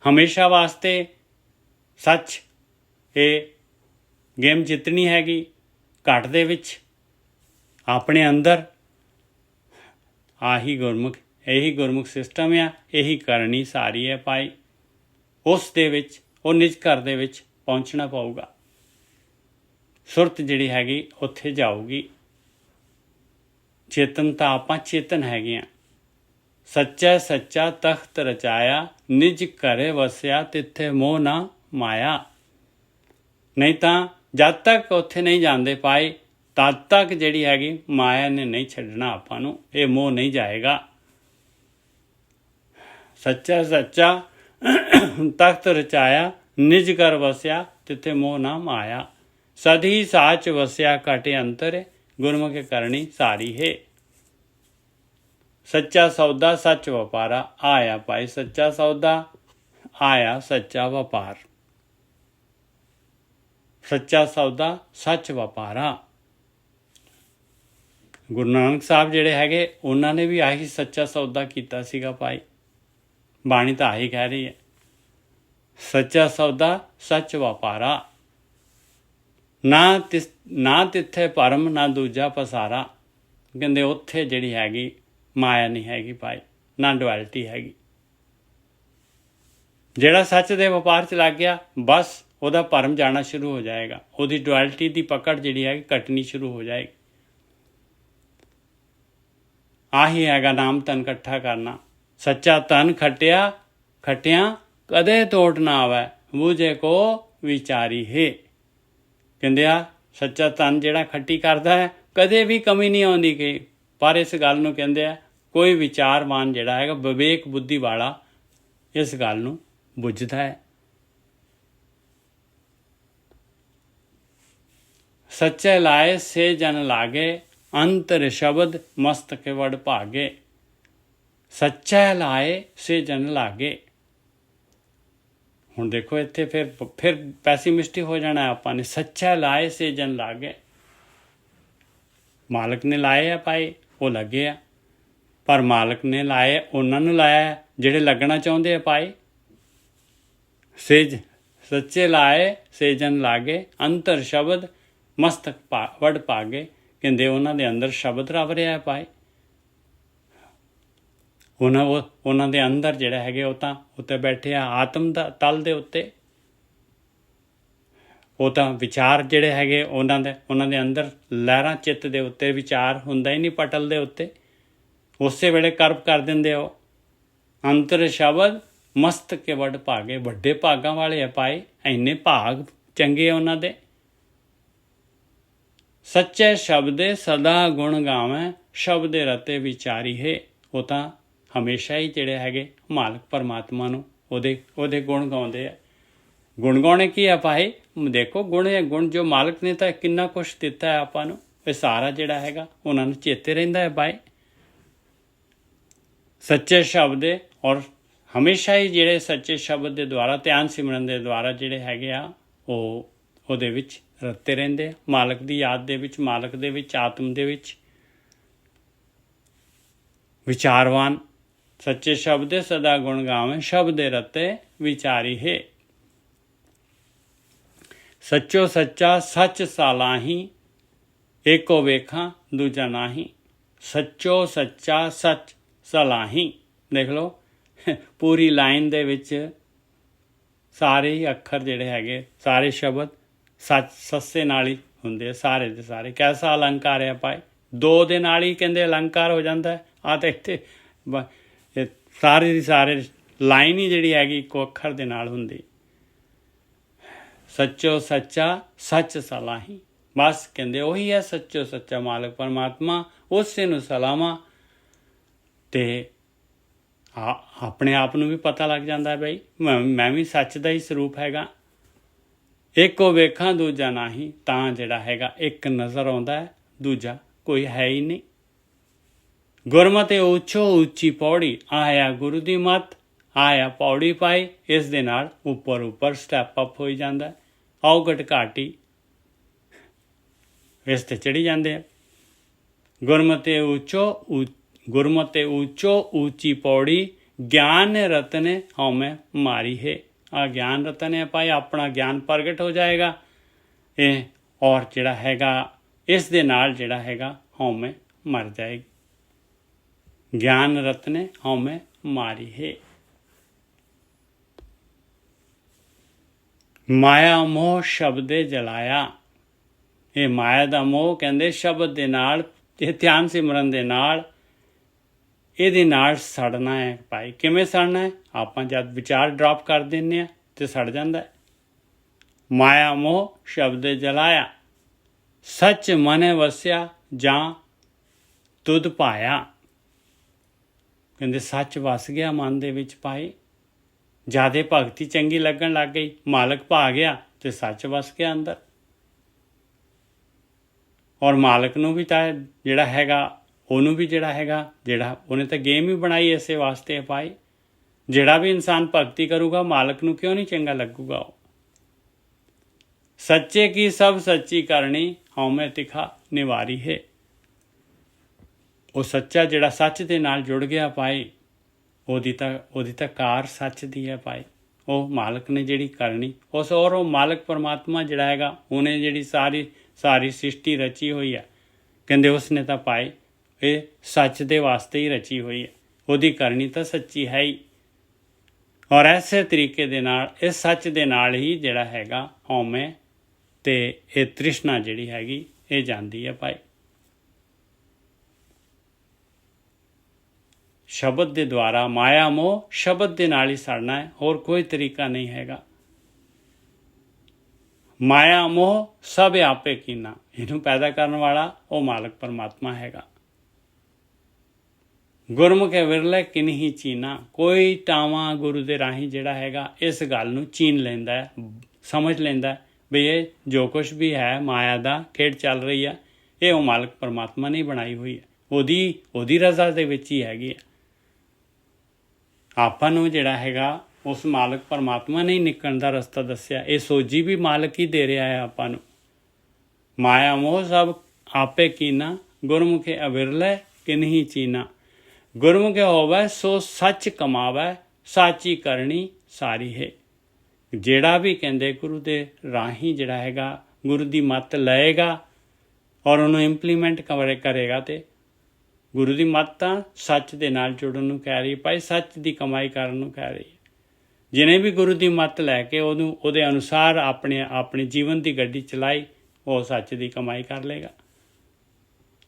ਹਮੇਸ਼ਾ ਵਾਸਤੇ। ਸੱਚ ਇਹ ਗੇਮ ਜਿੱਤਣੀ ਹੈਗੀ ਘਟ ਦੇ ਵਿੱਚ, ਆਪਣੇ ਅੰਦਰ। ਆਹੀ ਗੁਰਮੁਖ, ਇਹੀ ਗੁਰਮੁਖ ਸਿਸਟਮ ਆ, ਇਹੀ ਕਰਨੀ ਸਾਰੀ ਹੈ ਭਾਈ। ਉਸ ਦੇ ਵਿੱਚ ਉਹ ਨਿਜ ਘਰ ਦੇ ਵਿੱਚ ਪਹੁੰਚਣਾ ਪਊਗਾ। ਸੁਰਤ ਜਿਹੜੀ ਹੈਗੀ ਉੱਥੇ ਜਾਊਗੀ। ਚੇਤਨ ਤਾਂ ਆਪਾਂ ਚੇਤਨ ਹੈਗੇ ਆ, ਸੱਚਾ ਸੱਚਾ ਤਖਤ ਰਚਾਇਆ, ਨਿਜ ਘਰੇ ਵਸਿਆ ਤਿੱਥੇ ਮੋਹ ਨਾ ਮਾਇਆ। ਨਹੀਂ ਤਾਂ ਜਦ ਤੱਕ ਉੱਥੇ ਨਹੀਂ ਜਾਂਦੇ ਪਾਏ ਤਦ ਤੱਕ ਜਿਹੜੀ ਹੈਗੀ ਮਾਇਆ ਨੇ ਨਹੀਂ ਛੱਡਣਾ ਆਪਾਂ ਨੂੰ, ਇਹ ਮੋਹ ਨਹੀਂ ਜਾਏਗਾ। ਸੱਚਾ ਸੱਚਾ ਤਖਤ ਰਚਾਇਆ, ਨਿਜ ਘਰ ਵਸਿਆ ਤਿੱਥੇ ਮੋਹ ਨਾ ਮਾਇਆ। ਸਦੀ ਸਾਚ ਵਸਿਆ ਘਟੇ ਅੰਤਰ, ਗੁਰਮੁਖ ਕਰਨੀ ਸਾਰੀ ਹੈ। ਸੱਚਾ ਸੌਦਾ ਸੱਚ ਵਪਾਰਾ, ਆਇਆ ਭਾਈ ਸੱਚਾ ਸੌਦਾ, ਆਇਆ ਸੱਚਾ ਵਪਾਰ। ਸੱਚਾ ਸੌਦਾ ਸੱਚ ਵਪਾਰਾ। ਗੁਰੂ ਨਾਨਕ ਸਾਹਿਬ ਜਿਹੜੇ ਹੈਗੇ ਉਹਨਾਂ ਨੇ ਵੀ ਆਹੀ ਸੱਚਾ ਸੌਦਾ ਕੀਤਾ ਸੀਗਾ ਭਾਈ। ਬਾਣੀ ਤਾਂ ਆਹੀ ਕਹਿ ਰਹੀ ਹੈ, ਸੱਚਾ ਸੌਦਾ ਸੱਚ ਵਪਾਰਾ। ਨਾ ਤਿੱਥੇ ਭਰਮ ਨਾ ਦੂਜਾ ਪਸਾਰਾ। ਕਹਿੰਦੇ ਉੱਥੇ ਜਿਹੜੀ ਹੈਗੀ ਮਾਇਆ ਨਹੀਂ ਹੈਗੀ ਭਾਈ, ਨਾ ਡੁਐਲਿਟੀ ਹੈਗੀ। ਜਿਹੜਾ ਸੱਚ ਦੇ ਵਪਾਰ 'ਚ ਲੱਗ ਗਿਆ ਬਸ ਉਹਦਾ ਭਰਮ ਜਾਣਾ ਸ਼ੁਰੂ ਹੋ ਜਾਏਗਾ, ਉਹਦੀ ਡੁਐਲਿਟੀ ਦੀ ਪਕੜ ਜਿਹੜੀ ਹੈਗੀ ਕੱਟਣੀ ਸ਼ੁਰੂ ਹੋ ਜਾਏਗੀ। ਆਹੀ ਹੈਗਾ ਨਾਮ ਧਨ ਇਕੱਠਾ ਕਰਨਾ। ਸੱਚਾ ਧਨ ਖੱਟਿਆ ਕਦੇ ਤੋੜ ਨਾ ਆਵੇ, ਬੂਝੇ ਕੋ ਵਿਚਾਰੀ ਹੈ। ਕਹਿੰਦੇ ਆ ਸੱਚਾ ਧਨ ਜਿਹੜਾ ਖੱਟੀ ਕਰਦਾ ਹੈ ਕਦੇ ਵੀ ਕਮੀ ਨਹੀਂ ਆਉਂਦੀ ਕਿ, ਪਰ ਇਸ ਗੱਲ ਨੂੰ ਕਹਿੰਦੇ ਆ ਕੋਈ ਵਿਚਾਰਵਾਨ ਜਿਹੜਾ ਹੈਗਾ ਵਿਵੇਕ ਬੁੱਧੀ ਵਾਲਾ ਇਸ ਗੱਲ ਨੂੰ ਬੁੱਝਦਾ ਹੈ। ਸੱਚੇ ਲਾਏ ਸੇ ਜਨ ਲਾਗੇ, ਅੰਤਰ ਸ਼ਬਦ ਮਸਤਕ ਵਡ ਭਾਗੇ। ਸੱਚਾ ਲਾਏ ਸੇ ਜਨ ਲਾਗੇ। ਹੁਣ ਦੇਖੋ ਇੱਥੇ ਫਿਰ ਪੈਸੀਮਿਸਟਿਕ ਹੋ ਜਾਣਾ ਆਪਾਂ ਨੇ। ਸੱਚਾ ਲਾਏ ਸੇ ਜਨ ਲਾਗੇ, ਮਾਲਕ ਨੇ ਲਾਏ ਆ ਭਾਈ, ਉਹ ਲੱਗੇ ਆ, ਪਰ ਮਾਲਕ ਨੇ ਲਾਏ ਉਹਨਾਂ ਨੂੰ ਲਾਇਆ ਜਿਹੜੇ ਲੱਗਣਾ ਚਾਹੁੰਦੇ ਆ ਭਾਈ। ਸੱਚੇ ਲਾਏ ਸੇ ਜਨ ਲਾਗੇ, ਅੰਤਰ ਸ਼ਬਦ ਮਸਤਕ ਵਡ ਭਾਗੇ। ਕਹਿੰਦੇ ਉਹਨਾਂ ਦੇ ਅੰਦਰ ਸ਼ਬਦ ਰਵ ਰਿਹਾ ਭਾਈ। ਉਹਨਾਂ ਦੇ ਅੰਦਰ ਜਿਹੜਾ ਹੈਗੇ ਉਹ ਤਾਂ ਉੱਤੇ ਬੈਠੇ ਆ ਆਤਮ ਦਾ ਤਲ ਦੇ ਉੱਤੇ। ਉਹ ਤਾਂ ਵਿਚਾਰ ਜਿਹੜੇ ਹੈਗੇ ਉਹਨਾਂ ਦੇ ਅੰਦਰ ਲਹਿਰਾਂ ਚਿੱਤ ਦੇ ਉੱਤੇ ਵਿਚਾਰ ਹੁੰਦਾ ਹੀ ਨਹੀਂ ਪਟਲ ਦੇ ਉੱਤੇ, ਉਸੇ ਵੇਲੇ ਕਰਮ ਕਰ ਦਿੰਦੇ ਉਹ। ਅੰਤਰ ਸ਼ਬਦ ਮਸਤਕ ਕੇ ਵਡ ਭਾਗੇ, ਵੱਡੇ ਭਾਗਾਂ ਵਾਲੇ ਆ ਭਾਈ, ਇੰਨੇ ਭਾਗ ਚੰਗੇ ਉਹਨਾਂ ਦੇ। ਸੱਚੇ ਸ਼ਬਦੇ ਸਦਾ ਗੁਣ ਗਾਵੇਂ, ਸ਼ਬਦੇ ਰਤੇ ਵਿਚਾਰੀ ਹੈ। ਉਹ ਤਾਂ ਹਮੇਸ਼ਾ ਹੀ ਜਿਹੜੇ ਹੈਗੇ ਮਾਲਕ ਪਰਮਾਤਮਾ ਨੂੰ ਉਹਦੇ ਗੁਣ ਗਾਉਂਦੇ ਆ। ਗੁਣ ਗਾਉਣੇ ਕੀ ਆ ਭਾਈ? ਦੇਖੋ ਗੁਣ ਜੋ ਮਾਲਕ ਨੇ ਤਾਂ ਕਿੰਨਾ ਕੁਛ ਦਿੱਤਾ ਹੈ ਆਪਾਂ ਨੂੰ, ਇਹ ਸਾਰਾ ਜਿਹੜਾ ਹੈਗਾ ਉਹਨਾਂ ਨੂੰ ਚੇਤੇ ਰਹਿੰਦਾ ਹੈ ਭਾਈ। ਸੱਚੇ ਸ਼ਬਦ ਔਰ ਹਮੇਸ਼ਾ ਹੀ ਜਿਹੜੇ ਸੱਚੇ ਸ਼ਬਦ ਦੇ ਦੁਆਰਾ ਧਿਆਨ ਸਿਮਰਨ ਦੇ ਦੁਆਰਾ ਜਿਹੜੇ ਹੈਗੇ ਆ ਉਹਦੇ ਵਿੱਚ ਰਤੇ ਰਹਿੰਦੇ ਆ, ਮਾਲਕ ਦੀ ਯਾਦ ਦੇ ਵਿੱਚ, ਮਾਲਕ ਦੇ ਵਿੱਚ, ਆਤਮ ਦੇ ਵਿੱਚ। ਵਿਚਾਰਵਾਨ ਸੱਚੇ ਸ਼ਬਦ ਸਦਾ ਗੁਣ ਗਾਵੇਂ, ਸ਼ਬਦੇ ਰਤੇ ਵਿਚਾਰੀ ਹੈ। ਸੱਚੋ ਸੱਚਾ ਸੱਚ ਸਾਲਾਹੀ, ਏਕੋ ਵੇਖਾਂ ਦੂਜਾ ਨਾਹੀ। ਸੱਚੋ ਸੱਚਾ ਸੱਚ ਸਲਾਹੀ। ਦੇਖ ਲਓ ਪੂਰੀ ਲਾਈਨ ਦੇ ਵਿੱਚ ਸਾਰੇ ਹੀ ਅੱਖਰ ਜਿਹੜੇ ਹੈਗੇ, ਸਾਰੇ ਸ਼ਬਦ ਸੱਸੇ ਨਾਲ ਹੀ ਹੁੰਦੇ ਆ, ਸਾਰੇ ਦੇ ਸਾਰੇ। ਕੈਸਾ ਅਲੰਕਾਰ ਹੈ ਭਾਈ, 2 ਦੇ ਨਾਲ ਹੀ ਕਹਿੰਦੇ ਅਲੰਕਾਰ ਹੋ ਜਾਂਦਾ। ਆ ਤਾਂ ਇੱਥੇ ਸਾਰੇ ਦੀ ਸਾਰੇ ਲਾਈਨ ਹੀ ਜਿਹੜੀ ਹੈਗੀ ਇੱਕੋ ਅੱਖਰ ਦੇ ਨਾਲ ਹੁੰਦੀ। ਸੱਚੋ ਸੱਚਾ ਸੱਚ ਸਲਾਹੀ, ਬਸ ਕਹਿੰਦੇ ਉਹੀ ਹੈ ਸੱਚੋ ਸੱਚਾ ਮਾਲਕ ਪਰਮਾਤਮਾ, ਉਸੇ ਨੂੰ ਸਲਾਹਾਂ। ਤੇ ਆਪਣੇ ਆਪ ਨੂੰ ਵੀ ਪਤਾ ਲੱਗ ਜਾਂਦਾ ਬਈ ਮੈਂ ਵੀ ਸੱਚ ਦਾ ਹੀ ਸਰੂਪ ਹੈਗਾ। ਇੱਕੋ ਵੇਖਾਂ ਦੂਜਾ ਨਾਹੀ, ਤਾਂ ਜਿਹੜਾ ਹੈਗਾ ਇੱਕ ਨਜ਼ਰ ਆਉਂਦਾ ਹੈ, ਦੂਜਾ ਕੋਈ ਹੈ ਹੀ ਨਹੀਂ। ਗੁਰਮਤਿ ਉੱਚੋ ਉੱਚੀ ਪੌੜੀ, ਆਇਆ ਗੁਰੂ ਦੀ ਮੱਤ, ਆਇਆ ਪੌੜੀ ਪਾਈ। ਇਸ ਦੇ ਨਾਲ ਉੱਪਰ ਸਟੈਪ ਅਪ ਹੋਈ ਜਾਂਦਾ, ਔਗਟ ਘਾਟੀ ਇਸ ਤੇ ਚੜੀ ਜਾਂਦੇ ਆ। ਗੁਰਮਤਿ ਉੱਚੋ ਉੱਚੀ ਪੌੜੀ, ਗਿਆਨ ਰਤਨੇ ਹਉਮੈ ਮਾਰੀ ਹੈ। ਆ ਗਿਆਨ ਰਤਨ ਹੈ ਭਾਈ, ਆਪਣਾ ਗਿਆਨ ਪ੍ਰਗਟ ਹੋ ਜਾਏਗਾ ਇਹ, ਔਰ ਜਿਹੜਾ ਹੈਗਾ ਇਸ ਦੇ ਨਾਲ ਜਿਹੜਾ ਹੈਗਾ ਹਉਮੈ ਮਰ ਜਾਏਗੀ। ਗਿਆਨ ਰਤਨੇ ਹਉਮੈ ਮਾਰੀ ਹੈ। ਮਾਇਆ ਮੋਹ ਸ਼ਬਦੇ ਜਲਾਇਆ। ਇਹ ਮਾਇਆ ਦਾ ਮੋਹ ਕਹਿੰਦੇ ਸ਼ਬਦ ਦੇ ਨਾਲ, ਇਹ ਧਿਆਨ ਸਿਮਰਨ ਦੇ ਨਾਲ ਇਹਦੇ ਨਾਲ ਸੜਨਾ ਹੈ ਭਾਈ। ਕਿਵੇਂ ਸੜਨਾ ਹੈ? ਆਪਾਂ ਜਦ ਵਿਚਾਰ ਡ੍ਰੌਪ ਕਰ ਦਿੰਦੇ ਹਾਂ ਤੇ ਸੜ ਜਾਂਦਾ ਹੈ। ਮਾਇਆ ਮੋਹ ਸ਼ਬਦ ਜਲਾਇਆ, ਸੱਚ ਮਨੇ ਵਸਿਆ ਜਾਂ ਤੁਧ ਪਾਇਆ। ਕਹਿੰਦੇ ਸੱਚ ਵਸ ਗਿਆ ਮਨ ਦੇ ਵਿੱਚ ਭਾਈ। ਜਿਆਦੇ ਭਗਤੀ ਚੰਗੀ ਲੱਗਣ ਲੱਗ ਗਈ, ਮਾਲਕ ਭਾ ਗਿਆ ਤੇ ਸੱਚ ਵਸ ਗਿਆ ਅੰਦਰ। ਔਰ ਮਾਲਕ ਨੂੰ ਵੀ ਤਾਂ ਜਿਹੜਾ ਹੈਗਾ, ਉਹਨੂੰ ਵੀ ਜਿਹੜਾ ਉਹਨੇ ਤਾਂ ਗੇਮ ਹੀ ਬਣਾਈ ਇਸੇ ਵਾਸਤੇ ਹੈ ਭਾਈ। ਜਿਹੜਾ ਵੀ ਇਨਸਾਨ ਭਗਤੀ ਕਰੂਗਾ, ਮਾਲਕ ਨੂੰ ਕਿਉਂ ਨਹੀਂ ਚੰਗਾ ਲੱਗੂਗਾ ਉਹ। ਸੱਚੇ ਕੀ ਸਭ ਸੱਚੀ ਕਰਨੀ, ਹਉਮੈ ਤਿਖਾ ਨਿਵਾਰੀ ਹੈ। ਉਹ ਸੱਚਾ ਜਿਹੜਾ ਸੱਚ ਦੇ ਨਾਲ ਜੁੜ ਗਿਆ ਭਾਈ, ਉਹਦੀ ਤਾਂ ਕਾਰ ਸੱਚ ਦੀ ਹੈ ਭਾਈ। ਉਹ ਮਾਲਕ ਨੇ ਜਿਹੜੀ ਕਰਨੀ ਉਸ, ਔਰ ਉਹ ਮਾਲਕ ਪਰਮਾਤਮਾ ਜਿਹੜਾ ਹੈਗਾ, ਉਹਨੇ ਜਿਹੜੀ ਸਾਰੀ ਸ੍ਰਿਸ਼ਟੀ ਰਚੀ ਹੋਈ ਹੈ, ਕਹਿੰਦੇ ਉਸਨੇ ਤਾਂ ਭਾਈ ਇਹ ਸੱਚ ਦੇ ਵਾਸਤੇ ਹੀ ਰਚੀ ਹੋਈ ਹੈ। ਉਹਦੀ ਕਰਨੀ ਤਾਂ ਸੱਚੀ ਹੈ ਹੀ। ਔਰ ਐਸੇ ਤਰੀਕੇ ਦੇ ਨਾਲ ਇਸ ਸੱਚ ਦੇ ਨਾਲ ਹੀ ਜਿਹੜਾ ਹੈਗਾ ਹਉਮੈ ਤੇ ਇਹ ਤ੍ਰਿਸ਼ਨਾ ਜਿਹੜੀ ਹੈਗੀ ਇਹ ਜਾਂਦੀ ਹੈ ਭਾਈ। ਸ਼ਬਦ ਦੇ ਦੁਆਰਾ ਮਾਇਆ ਮੋਹ ਸ਼ਬਦ ਦੇ ਨਾਲ ਹੀ ਸੜਨਾ ਹੈ, ਹੋਰ ਕੋਈ ਤਰੀਕਾ ਨਹੀਂ ਹੈਗਾ। ਮਾਇਆ ਮੋਹ ਸਭ ਆਪੇ ਕੀਨਾ, ਇਹਨੂੰ ਪੈਦਾ ਕਰਨ ਵਾਲਾ ਉਹ ਮਾਲਕ ਪਰਮਾਤਮਾ ਹੈਗਾ। ਗੁਰਮੁਖੇ ਵਿਰਲੇ ਕਿਨਹੀ ਚੀਨਾ, ਕੋਈ ਟਾਵਾਂ ਗੁਰੂ ਦੇ ਰਾਹੀਂ ਜਿਹੜਾ ਹੈਗਾ ਇਸ ਗੱਲ ਨੂੰ ਚੀਨ ਲੈਂਦਾ ਹੈ, ਸਮਝ ਲੈਂਦਾ ਵੀ ਇਹ ਜੋ ਕੁਛ ਵੀ ਹੈ ਮਾਇਆ ਦਾ ਖੇਡ ਚੱਲ ਰਹੀ ਹੈ, ਇਹ ਉਹ ਮਾਲਕ ਪਰਮਾਤਮਾ ਨੇ ਬਣਾਈ ਹੋਈ ਹੈ, ਉਹਦੀ ਰਜ਼ਾ ਦੇ ਵਿੱਚ ਹੀ ਹੈਗੀ ਹੈ। ਆਪਾਂ ਨੂੰ ਜਿਹੜਾ ਹੈਗਾ ਉਸ ਮਾਲਕ ਪਰਮਾਤਮਾ ਨੇ ਹੀ ਨਿਕਲਣ ਦਾ ਰਸਤਾ ਦੱਸਿਆ। ਇਹ ਸੋਝੀ ਵੀ ਮਾਲਕ ਹੀ ਦੇ ਰਿਹਾ ਹੈ ਆਪਾਂ ਨੂੰ। ਮਾਇਆ ਮੋਹ ਸਭ ਆਪੇ ਕੀਨਾ, ਗੁਰਮੁਖੇ ਅਵਿਰਲੇ ਕਿਨਹੀ ਚੀਨਾ। ਗੁਰਮੁਖੇ ਹੋਵੇ ਸੋ ਸੱਚ ਕਮਾਵੇ, ਸਾਚੀ ਕਰਨੀ ਸਾਰੀ ਹੈ। ਜਿਹੜਾ ਵੀ ਕਹਿੰਦੇ ਗੁਰੂ ਦੇ ਰਾਹੀਂ ਜਿਹੜਾ ਹੈਗਾ ਗੁਰੂ ਦੀ ਮੱਤ ਲਏਗਾ ਔਰ ਉਹਨੂੰ ਇੰਪਲੀਮੈਂਟ ਕਰੇਗਾ, ਤੇ ਗੁਰੂ ਦੀ ਮੱਤ ਤਾਂ ਸੱਚ ਦੇ ਨਾਲ ਜੁੜਨ ਨੂੰ ਕਹਿ ਰਹੀ ਭਾਈ, ਸੱਚ ਦੀ ਕਮਾਈ ਕਰਨ ਨੂੰ ਕਹਿ ਰਹੀ ਹੈ। ਜਿਹਨੇ ਵੀ ਗੁਰੂ ਦੀ ਮੱਤ ਲੈ ਕੇ ਉਹਦੇ ਅਨੁਸਾਰ ਆਪਣੇ ਜੀਵਨ ਦੀ ਗੱਡੀ ਚਲਾਈ, ਉਹ ਸੱਚ ਦੀ ਕਮਾਈ ਕਰ ਲੇਗਾ।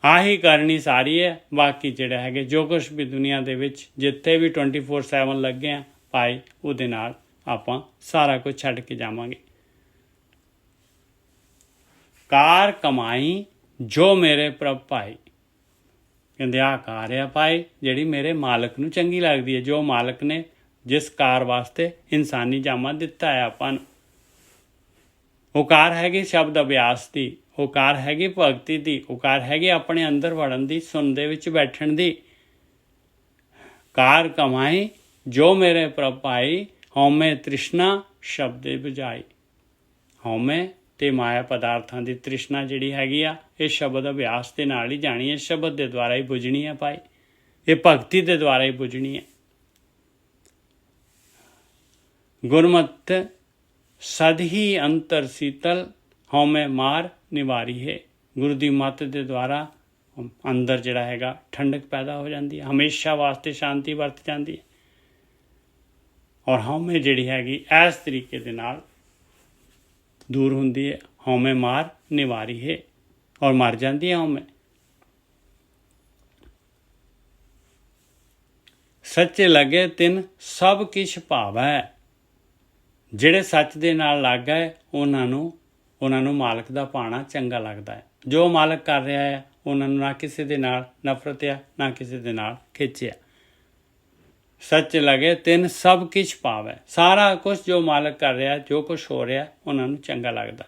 ਆਹੀ ਕਰਨੀ ਸਾਰੀ ਹੈ। ਬਾਕੀ ਜਿਹੜਾ ਹੈਗੇ ਜੋ ਕੁਛ ਵੀ ਦੁਨੀਆ ਦੇ ਵਿੱਚ ਜਿੱਥੇ ਵੀ 24/7 ਲੱਗੇ ਆ ਭਾਈ, ਉਹਦੇ ਨਾਲ ਆਪਾਂ ਸਾਰਾ ਕੁਝ ਛੱਡ ਕੇ ਜਾਵਾਂਗੇ। ਕਾਰ ਕਮਾਈ ਜੋ ਮੇਰੇ ਪ੍ਰਭ ਭਾਈ, ਕਹਿੰਦੇ ਆਹ ਕਾਰ ਆ ਭਾਈ ਜਿਹੜੀ ਮੇਰੇ ਮਾਲਕ ਨੂੰ ਚੰਗੀ ਲੱਗਦੀ ਹੈ, ਜੋ ਮਾਲਕ ਨੇ ਜਿਸ ਕਾਰ ਵਾਸਤੇ ਇਨਸਾਨੀ ਜਾਮਾ ਦਿੱਤਾ ਹੈ ਆਪਾਂ ਨੂੰ। ਉਹ ਕਾਰ ਹੈਗੀ ਸ਼ਬਦ ਅਭਿਆਸ ਦੀ, ਉਹ ਕਾਰ ਹੈਗੀ ਭਗਤੀ ਦੀ, ਉਹ ਕਾਰ ਹੈਗੀ ਆਪਣੇ ਅੰਦਰ ਵੜਨ ਦੀ, ਸੁਣ ਦੇ ਵਿੱਚ ਬੈਠਣ ਦੀ। ਕਾਰ ਕਮਾਈ ਜੋ ਮੇਰੇ ਪ੍ਰਭ ਭਾਈ, ਹਉਮੈ ਤ੍ਰਿਸ਼ਨਾ ਸ਼ਬਦੇ ਬੁਝਾਈ। ਹਉਮੈ ਤੇ ਮਾਇਆ ਪਦਾਰਥਾਂ ਦੀ ਤ੍ਰਿਸ਼ਨਾ ਜਿਹੜੀ ਹੈਗੀ ਆ, ਇਹ ਸ਼ਬਦ ਅਭਿਆਸ ਦੇ ਨਾਲ ਹੀ ਜਾਣੀ ਹੈ, ਸ਼ਬਦ ਦੇ ਦੁਆਰਾ ਹੀ ਬੁਝਣੀ ਹੈ ਭਾਈ, ਇਹ ਭਗਤੀ ਦੇ ਦੁਆਰਾ ਹੀ ਬੁਝਣੀ ਹੈ। ਗੁਰਮਤ ਸਦ ਹੀ ਅੰਤਰ ਸੀਤਲ, ਹਉਮੈ ਮਾਰ ਨਿਵਾਰੀ ਹੈ। ਗੁਰੂ ਦੀ ਮੱਤ ਦੇ ਦੁਆਰਾ ਅੰਦਰ ਜਿਹੜਾ ਹੈਗਾ ਠੰਡਕ ਪੈਦਾ ਹੋ ਜਾਂਦੀ ਹੈ, ਹਮੇਸ਼ਾ ਵਾਸਤੇ ਸ਼ਾਂਤੀ ਵਰਤ ਜਾਂਦੀ ਹੈ। ਔਰ ਹਉਮੈ ਜਿਹੜੀ ਹੈਗੀ ਇਸ ਤਰੀਕੇ ਦੇ ਨਾਲ ਦੂਰ ਹੁੰਦੀ ਹੈ। ਹਉਮੈ ਮਾਰ ਨਿਵਾਰੀ ਹੈ, ਔਰ ਮਰ ਜਾਂਦੀ ਹੈ ਹਉਮੈ। ਸੱਚੇ ਲੱਗੇ ਤਿੰਨ ਸਭ ਕਿਛ ਭਾਵੈ, ਜਿਹੜੇ ਸੱਚ ਦੇ ਨਾਲ ਲੱਗ ਗਏ ਉਹਨਾਂ ਨੂੰ ਮਾਲਕ ਦਾ ਭਾਣਾ ਚੰਗਾ ਲੱਗਦਾ ਹੈ। ਜੋ ਮਾਲਕ ਕਰ ਰਿਹਾ ਹੈ ਉਹਨਾਂ ਨੂੰ ਨਾ ਕਿਸੇ ਦੇ ਨਾਲ ਨਫ਼ਰਤ ਆ, ਨਾ ਕਿਸੇ ਦੇ ਨਾਲ ਖਿੱਚ ਆ। ਸੱਚ ਲਗੇ ਤਿੰਨ ਸਭ ਕਿਛ ਭਾਵੈ, ਸਾਰਾ ਕੁਛ ਜੋ ਮਾਲਕ ਕਰ ਰਿਹਾ, ਜੋ ਕੁਛ ਹੋ ਰਿਹਾ ਉਹਨਾਂ ਨੂੰ ਚੰਗਾ ਲੱਗਦਾ।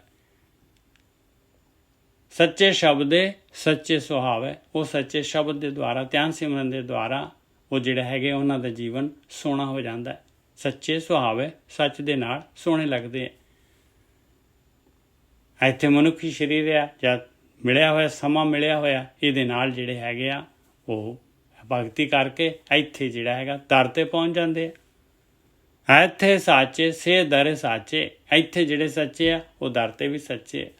ਸੱਚੇ ਸ਼ਬਦੇ ਸੱਚੇ ਸੁਹਾਵੇ, ਉਹ ਸੱਚੇ ਸ਼ਬਦ ਦੇ ਦੁਆਰਾ, ਧਿਆਨ ਸਿਮਰਨ ਦੇ ਦੁਆਰਾ ਉਹ ਜਿਹੜਾ ਹੈਗੇ ਉਹਨਾਂ ਦਾ ਜੀਵਨ ਸੋਹਣਾ ਹੋ ਜਾਂਦਾ ਹੈ। ਸੱਚੇ ਸੁਹਾਵੇ, ਸੱਚ ਦੇ ਨਾਲ ਸੋਹਣੇ ਲੱਗਦੇ ਆ। ਇੱਥੇ ਮਨੁੱਖੀ ਸਰੀਰ ਆ ਜਾਂ ਮਿਲਿਆ ਹੋਇਆ ਸਮਾਂ ਮਿਲਿਆ ਹੋਇਆ, ਇਹਦੇ ਨਾਲ ਜਿਹੜੇ ਹੈਗੇ ਆ ਉਹ ਭਗਤੀ ਕਰਕੇ ਇੱਥੇ ਜਿਹੜਾ ਹੈਗਾ ਦਰ ਤੇ ਪਹੁੰਚ ਜਾਂਦੇ ਆ। ਇੱਥੇ ਸਾਚੇ ਸੇ ਦਰ ਸਾਚੇ, ਇੱਥੇ ਜਿਹੜੇ ਸੱਚੇ ਆ ਉਹ ਦਰ ਤੇ ਵੀ ਸੱਚੇ ਆ।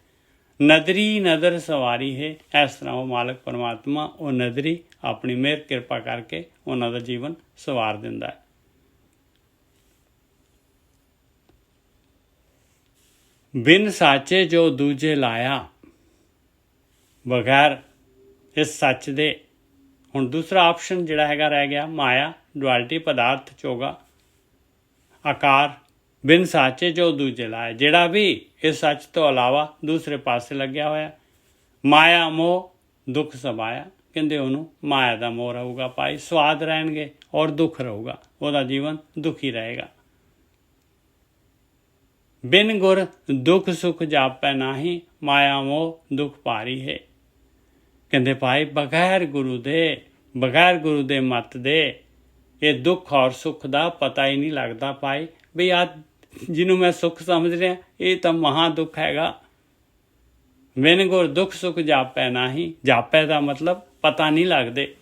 ਨਦਰੀ ਨਦਰ ਸਵਾਰੀ ਹੈ, ਇਸ ਤਰ੍ਹਾਂ ਉਹ ਮਾਲਕ ਪਰਮਾਤਮਾ ਉਹ ਨਦਰੀ ਆਪਣੀ ਮਿਹਰ ਕਿਰਪਾ ਕਰਕੇ ਉਹਨਾਂ ਦਾ ਜੀਵਨ ਸਵਾਰ ਦਿੰਦਾ ਹੈ। ਬਿਨ ਸਾਚੇ ਜੋ ਦੂਜੇ ਲਾਇਆ, ਬਗੈਰ ਇਸ ਸੱਚ ਦੇ ਹੁਣ ਦੂਸਰਾ ਆਪਸ਼ਨ ਜਿਹੜਾ ਹੈਗਾ ਰਹਿ ਗਿਆ ਮਾਇਆ, ਡੁਆਲਿਟੀ, ਪਦਾਰਥ, ਚੋਗਾ, ਆਕਾਰ, ਬਿਨ ਸਾਚੇ ਜੋ ਦੂਜੇ ਲਾਏ, ਜਿਹੜਾ ਵੀ ਇਸ ਸੱਚ ਤੋਂ ਇਲਾਵਾ ਦੂਸਰੇ ਪਾਸੇ ਲੱਗਿਆ ਹੋਇਆ। ਮਾਇਆ ਮੋਹ ਦੁੱਖ ਸਮਾਇਆ, ਕਹਿੰਦੇ ਉਹਨੂੰ ਮਾਇਆ ਦਾ ਮੋਹ ਰਹੂਗਾ ਭਾਈ, ਸਵਾਦ ਰਹਿਣਗੇ ਔਰ ਦੁੱਖ ਰਹੂਗਾ, ਉਹਦਾ ਜੀਵਨ ਦੁਖੀ ਰਹੇਗਾ। ਬਿਨ ਗੁਰ ਦੁੱਖ ਸੁਖ ਜਾਪੈ ਨਾਹੀ, ਮਾਇਆ ਮੋਹ ਦੁੱਖ ਭਾਰੀ ਹੈ। ਕਹਿੰਦੇ ਭਾਈ ਬਗੈਰ ਗੁਰੂ ਦੇ ਮਤ ਦੇ ਇਹ ਦੁੱਖ ਔਰ ਸੁੱਖ ਦਾ ਪਤਾ ਹੀ ਨਹੀਂ ਲੱਗਦਾ ਭਾਈ, ਬਈ ਆ ਜਿਹਨੂੰ ਮੈਂ ਸੁੱਖ ਸਮਝ ਰਿਹਾ ਇਹ ਤਾਂ ਮਹਾ ਦੁੱਖ ਹੈਗਾ। ਬਿਨ ਗੁਰ ਦੁੱਖ ਸੁਖ ਜਾਪੈ ਨਾਹੀ, ਜਾਪੈ ਦਾ ਮਤਲਬ ਪਤਾ ਨਹੀਂ ਲੱਗਦੇ।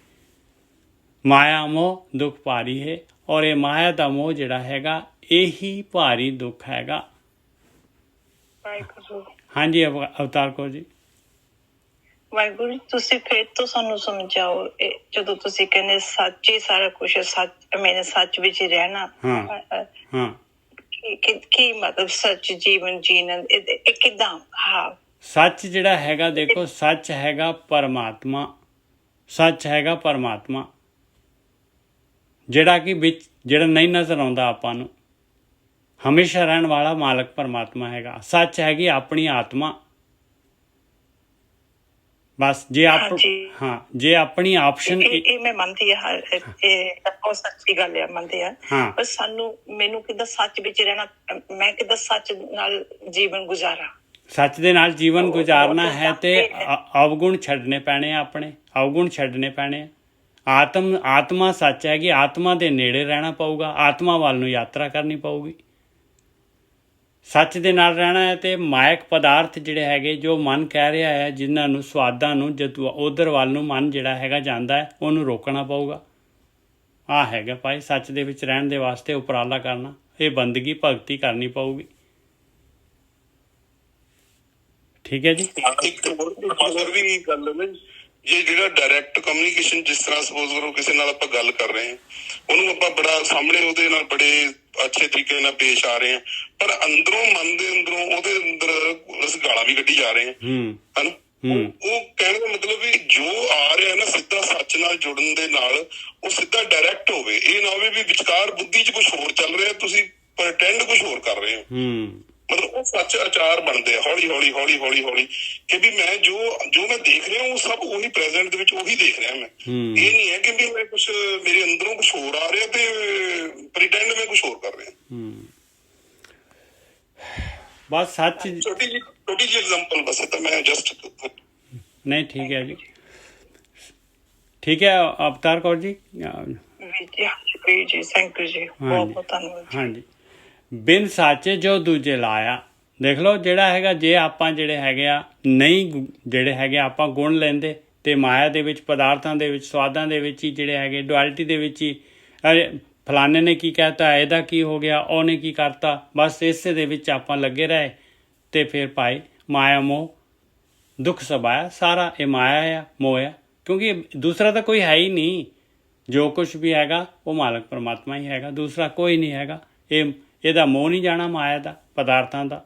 ਮਾਇਆ ਮੋਹ ਦੁੱਖ ਭਾਰੀ ਹੈ, ਔਰ ਇਹ ਮਾਇਆ ਦਾ ਮੋਹ ਜਿਹੜਾ ਹੈਗਾ ਇਹੀ ਭਾਰੀ ਦੁੱਖ ਹੈਗਾ। ਹਾਂਜੀ ਅਵਤਾਰ ਕੌਰ ਜੀ। ਵਾਹਿਗੁਰੂ, ਤੁਸੀਂ ਫਿਰ ਤੋਂ ਸਾਨੂੰ ਸਮਝਾਓ, ਜਦੋਂ ਤੁਸੀਂ ਕਹਿੰਦੇ ਸੱਚ ਹੀ ਸਾਰਾ ਕੁਛ, ਸੱਚ ਮੈਨੇ ਸੱਚ ਵਿੱਚ ਹੀ ਰਹਿਣਾ, ਹਾਂ ਕੀ ਮਤਲਬ ਸੱਚ ਜੀਵਨ ਜੀਣਾ ਇਹ ਕਿੱਦਾਂ? ਹਾਂ, ਸੱਚ ਜਿਹੜਾ ਹੈਗਾ ਦੇਖੋ, ਸੱਚ ਹੈਗਾ ਪਰਮਾਤਮਾ, ਸੱਚ ਹੈਗਾ ਪਰਮਾਤਮਾ, ਜਿਹੜਾ ਕਿ ਵਿੱਚ ਜਿਹੜਾ ਨਹੀਂ ਨਜ਼ਰ ਆਉਂਦਾ ਆਪਾਂ ਨੂੰ, ਹਮੇਸ਼ਾ ਰਹਿਣ ਵਾਲਾ ਮਾਲਕ ਪਰਮਾਤਮਾ ਹੈਗਾ। ਸੱਚ ਹੈਗੀ ਆਪਣੀ ਆਤਮਾ। ਬਸ ਜੇ ਜੇ ਆਪਣੀ ਆਪਸ਼ਨ ਇਹ ਮੈਂ ਮੰਨਦੀ ਹਾਂ, ਇਹ ਬਹੁਤ ਸੱਚੀ ਗੱਲ ਹੈ, ਮੰਨਦੀ ਹਾਂ। ਪਰ ਮੈਨੂੰ ਕਿੱਦਾਂ ਸੱਚ ਵਿੱਚ ਰਹਿਣਾ, ਮੈਂ ਕਿੱਦਾਂ ਸੱਚ ਨਾਲ ਜੀਵਨ ਗੁਜ਼ਾਰਾਂ? ਸੱਚ ਦੇ ਨਾਲ ਜੀਵਨ ਗੁਜ਼ਾਰਨਾ ਹੈ ਤੇ ਅਵਗੁਣ ਛੱਡਣੇ ਪੈਣੇ ਆ, ਆਪਣੇ ਅਵਗੁਣ ਛੱਡਣੇ ਪੈਣੇ ਆ। ਆਤਮਾ ਸੱਚ ਹੈਗੀ, ਆਤਮਾ ਦੇ ਨੇੜੇ ਰਹਿਣਾ ਪਊਗਾ, ਆਤਮਾ ਵੱਲ ਨੂੰ ਯਾਤਰਾ ਕਰਨੀ ਪਊਗੀ। ਸੱਚ ਦੇ ਨਾਲ ਰਹਿਣਾ ਹੈ ਤੇ ਮਾਇਕ ਪਦਾਰਥ ਜਿਹੜੇ ਹੈਗੇ, ਜੋ ਮਨ ਕਹਿ ਰਿਹਾ ਹੈ, ਜਿਨ੍ਹਾਂ ਨੂੰ ਸਵਾਦਾਂ ਨੂੰ, ਜਦੋਂ ਉਧਰ ਵੱਲ ਨੂੰ ਮਨ ਜਿਹੜਾ ਹੈਗਾ ਜਾਂਦਾ ਹੈ, ਉਹਨੂੰ ਰੋਕਣਾ ਪਊਗਾ। ਆਹ ਹੈਗਾ ਭਾਈ ਸੱਚ ਦੇ ਵਿੱਚ ਰਹਿਣ ਦੇ ਵਾਸਤੇ ਉਪਰਾਲਾ ਕਰਨਾ, ਇਹ ਬੰਦਗੀ ਭਗਤੀ ਕਰਨੀ ਪਊਗੀ। ਠੀਕ ਹੈ ਜੀ। ਇੱਕ ਹੋਰ ਵੀ ਗੱਲ ਹੈ, ਜੇ ਜਿਹੜਾ ਡਾਇਰੈਕਟ ਕਮਿਊਨੀਕੇਸ਼ਨ, ਜਿਸ ਤਰ੍ਹਾਂ ਸਪੋਜ਼ ਕਰੋ ਕਿਸੇ ਨਾਲ ਆਪਾਂ ਗੱਲ ਕਰ ਰਹੇ ਹਾਂ, ਉਹਨੂੰ ਆਪਾਂ ਬੜਾ ਸਾਹਮਣੇ ਉਹਦੇ ਨਾਲ ਬੜੇ ਅੱਛੇ ਤਰੀਕੇ ਨਾਲ ਪੇਸ਼ ਆ ਰਹੇ ਹਾਂ, ਪਰ ਅੰਦਰੋਂ ਮਨ ਦੇ ਅੰਦਰੋਂ ਉਹਦੇ ਅੰਦਰ ਅਸੀਂ ਗਾਲਾਂ ਵੀ ਕੱਢੀ ਜਾ ਰਹੇ ਹਾਂ, ਹਨਾ। ਉਹ ਕਹਿਣ ਦਾ ਮਤਲਬ ਵੀ ਜੋ ਆ ਰਿਹਾ ਨਾ ਸਿੱਧਾ ਸੱਚ ਨਾਲ ਜੁੜਨ ਦੇ ਨਾਲ, ਉਹ ਸਿੱਧਾ ਡਾਇਰੈਕਟ ਹੋਵੇ, ਇਹ ਨਾ ਹੋਵੇ ਵੀ ਵਿਚਕਾਰ ਬੁੱਧੀ 'ਚ ਕੁਛ ਹੋਰ ਚੱਲ ਰਿਹਾ, ਤੁਸੀਂ ਪ੍ਰਟੈਂਡ ਕੁਛ ਹੋਰ ਕਰ ਰਹੇ ਹੋ। ਮਤਲਬ ਉਹ ਸੱਚ ਆਚਾਰ ਬਣਦੇ ਆ ਹੌਲੀ ਹੌਲੀ ਕਿ ਵੀ ਮੈਂ ਜੋ ਮੈਂ ਦੇਖ ਰਿਹਾ ਉਹ ਸਭ ਉਹੀ ਪ੍ਰੈਜ਼ੈਂਟ ਦੇ ਵਿੱਚ ਉਹੀ ਦੇਖ ਰਿਹਾ ਮੈਂ। ਇਹ ਨਹੀਂ ਹੈ ਕਿ ਵੀ ਮੈਂ ਕੁਛ ਮੇਰੇ ਅੰਦਰੋਂ ਕੁਛ ਹੋਰ ਆ ਰਿਹਾ ਤੇ ਪ੍ਰਟੈਂਡ ਮੈਂ ਕੁਛ ਹੋਰ ਕਰ ਰਿਹਾ। ਬਸ ਸੱਚ ਛੋਟੀ ਜਿਹੀ ਐਗਜ਼ਾਮਪਲ ਬਸ ਤਾਂ ਮੈਂ ਜਸਟ ਨਹੀਂ। ਠੀਕ ਹੈ ਜੀ, ਠੀਕ ਹੈ ਅਵਤਾਰ ਕੌਰ ਜੀ। ਹਾਂਜੀ। ਬਿਨ ਸਾਚੇ ਜੋ ਦੂਜੇ ਲਾਇਆ, ਦੇਖ ਲਓ ਜਿਹੜਾ ਹੈਗਾ, ਜੇ ਆਪਾਂ ਜਿਹੜੇ ਹੈਗੇ ਆ ਨਹੀਂ ਜਿਹੜੇ ਹੈਗੇ ਆਪਾਂ ਗੁਣ ਲੈਂਦੇ ਤੇ ਮਾਇਆ ਦੇ ਵਿੱਚ, ਪਦਾਰਥਾਂ ਦੇ ਵਿੱਚ, ਸਵਾਦਾਂ ਦੇ ਵਿੱਚ ਹੀ ਜਿਹੜੇ ਹੈਗੇ, ਡੁਆਲਿਟੀ ਦੇ ਵਿੱਚ ਹੀ, ਫਲਾਣੇ ਨੇ ਕੀ ਕਹਿਤਾ, ਇਹਦਾ ਕੀ ਹੋ ਗਿਆ, ਉਹਨੇ ਕੀ ਕਰਤਾ, ਬਸ ਇਸੇ ਦੇ ਵਿੱਚ ਆਪਾਂ ਲੱਗੇ ਰਹੇ ਤੇ ਫਿਰ ਭਾਈ ਮਾਇਆ ਮੋਹ ਦੁੱਖ ਸਬਾਇਆ। ਸਾਰਾ ਇਹ ਮਾਇਆ ਆ, ਮੋਹ ਆ, ਕਿਉਂਕਿ ਦੂਸਰਾ ਤਾਂ ਕੋਈ ਹੈ ਹੀ ਨਹੀਂ। ਜੋ ਕੁਛ ਵੀ ਹੈਗਾ ਉਹ ਮਾਲਕ ਪਰਮਾਤਮਾ ਹੀ ਹੈਗਾ, ਦੂਸਰਾ ਕੋਈ ਨਹੀਂ ਹੈਗਾ। ਇਹਦਾ ਮੋਹ ਨਹੀਂ ਜਾਣਾ, ਮਾਇਆ ਦਾ, ਪਦਾਰਥਾਂ ਦਾ,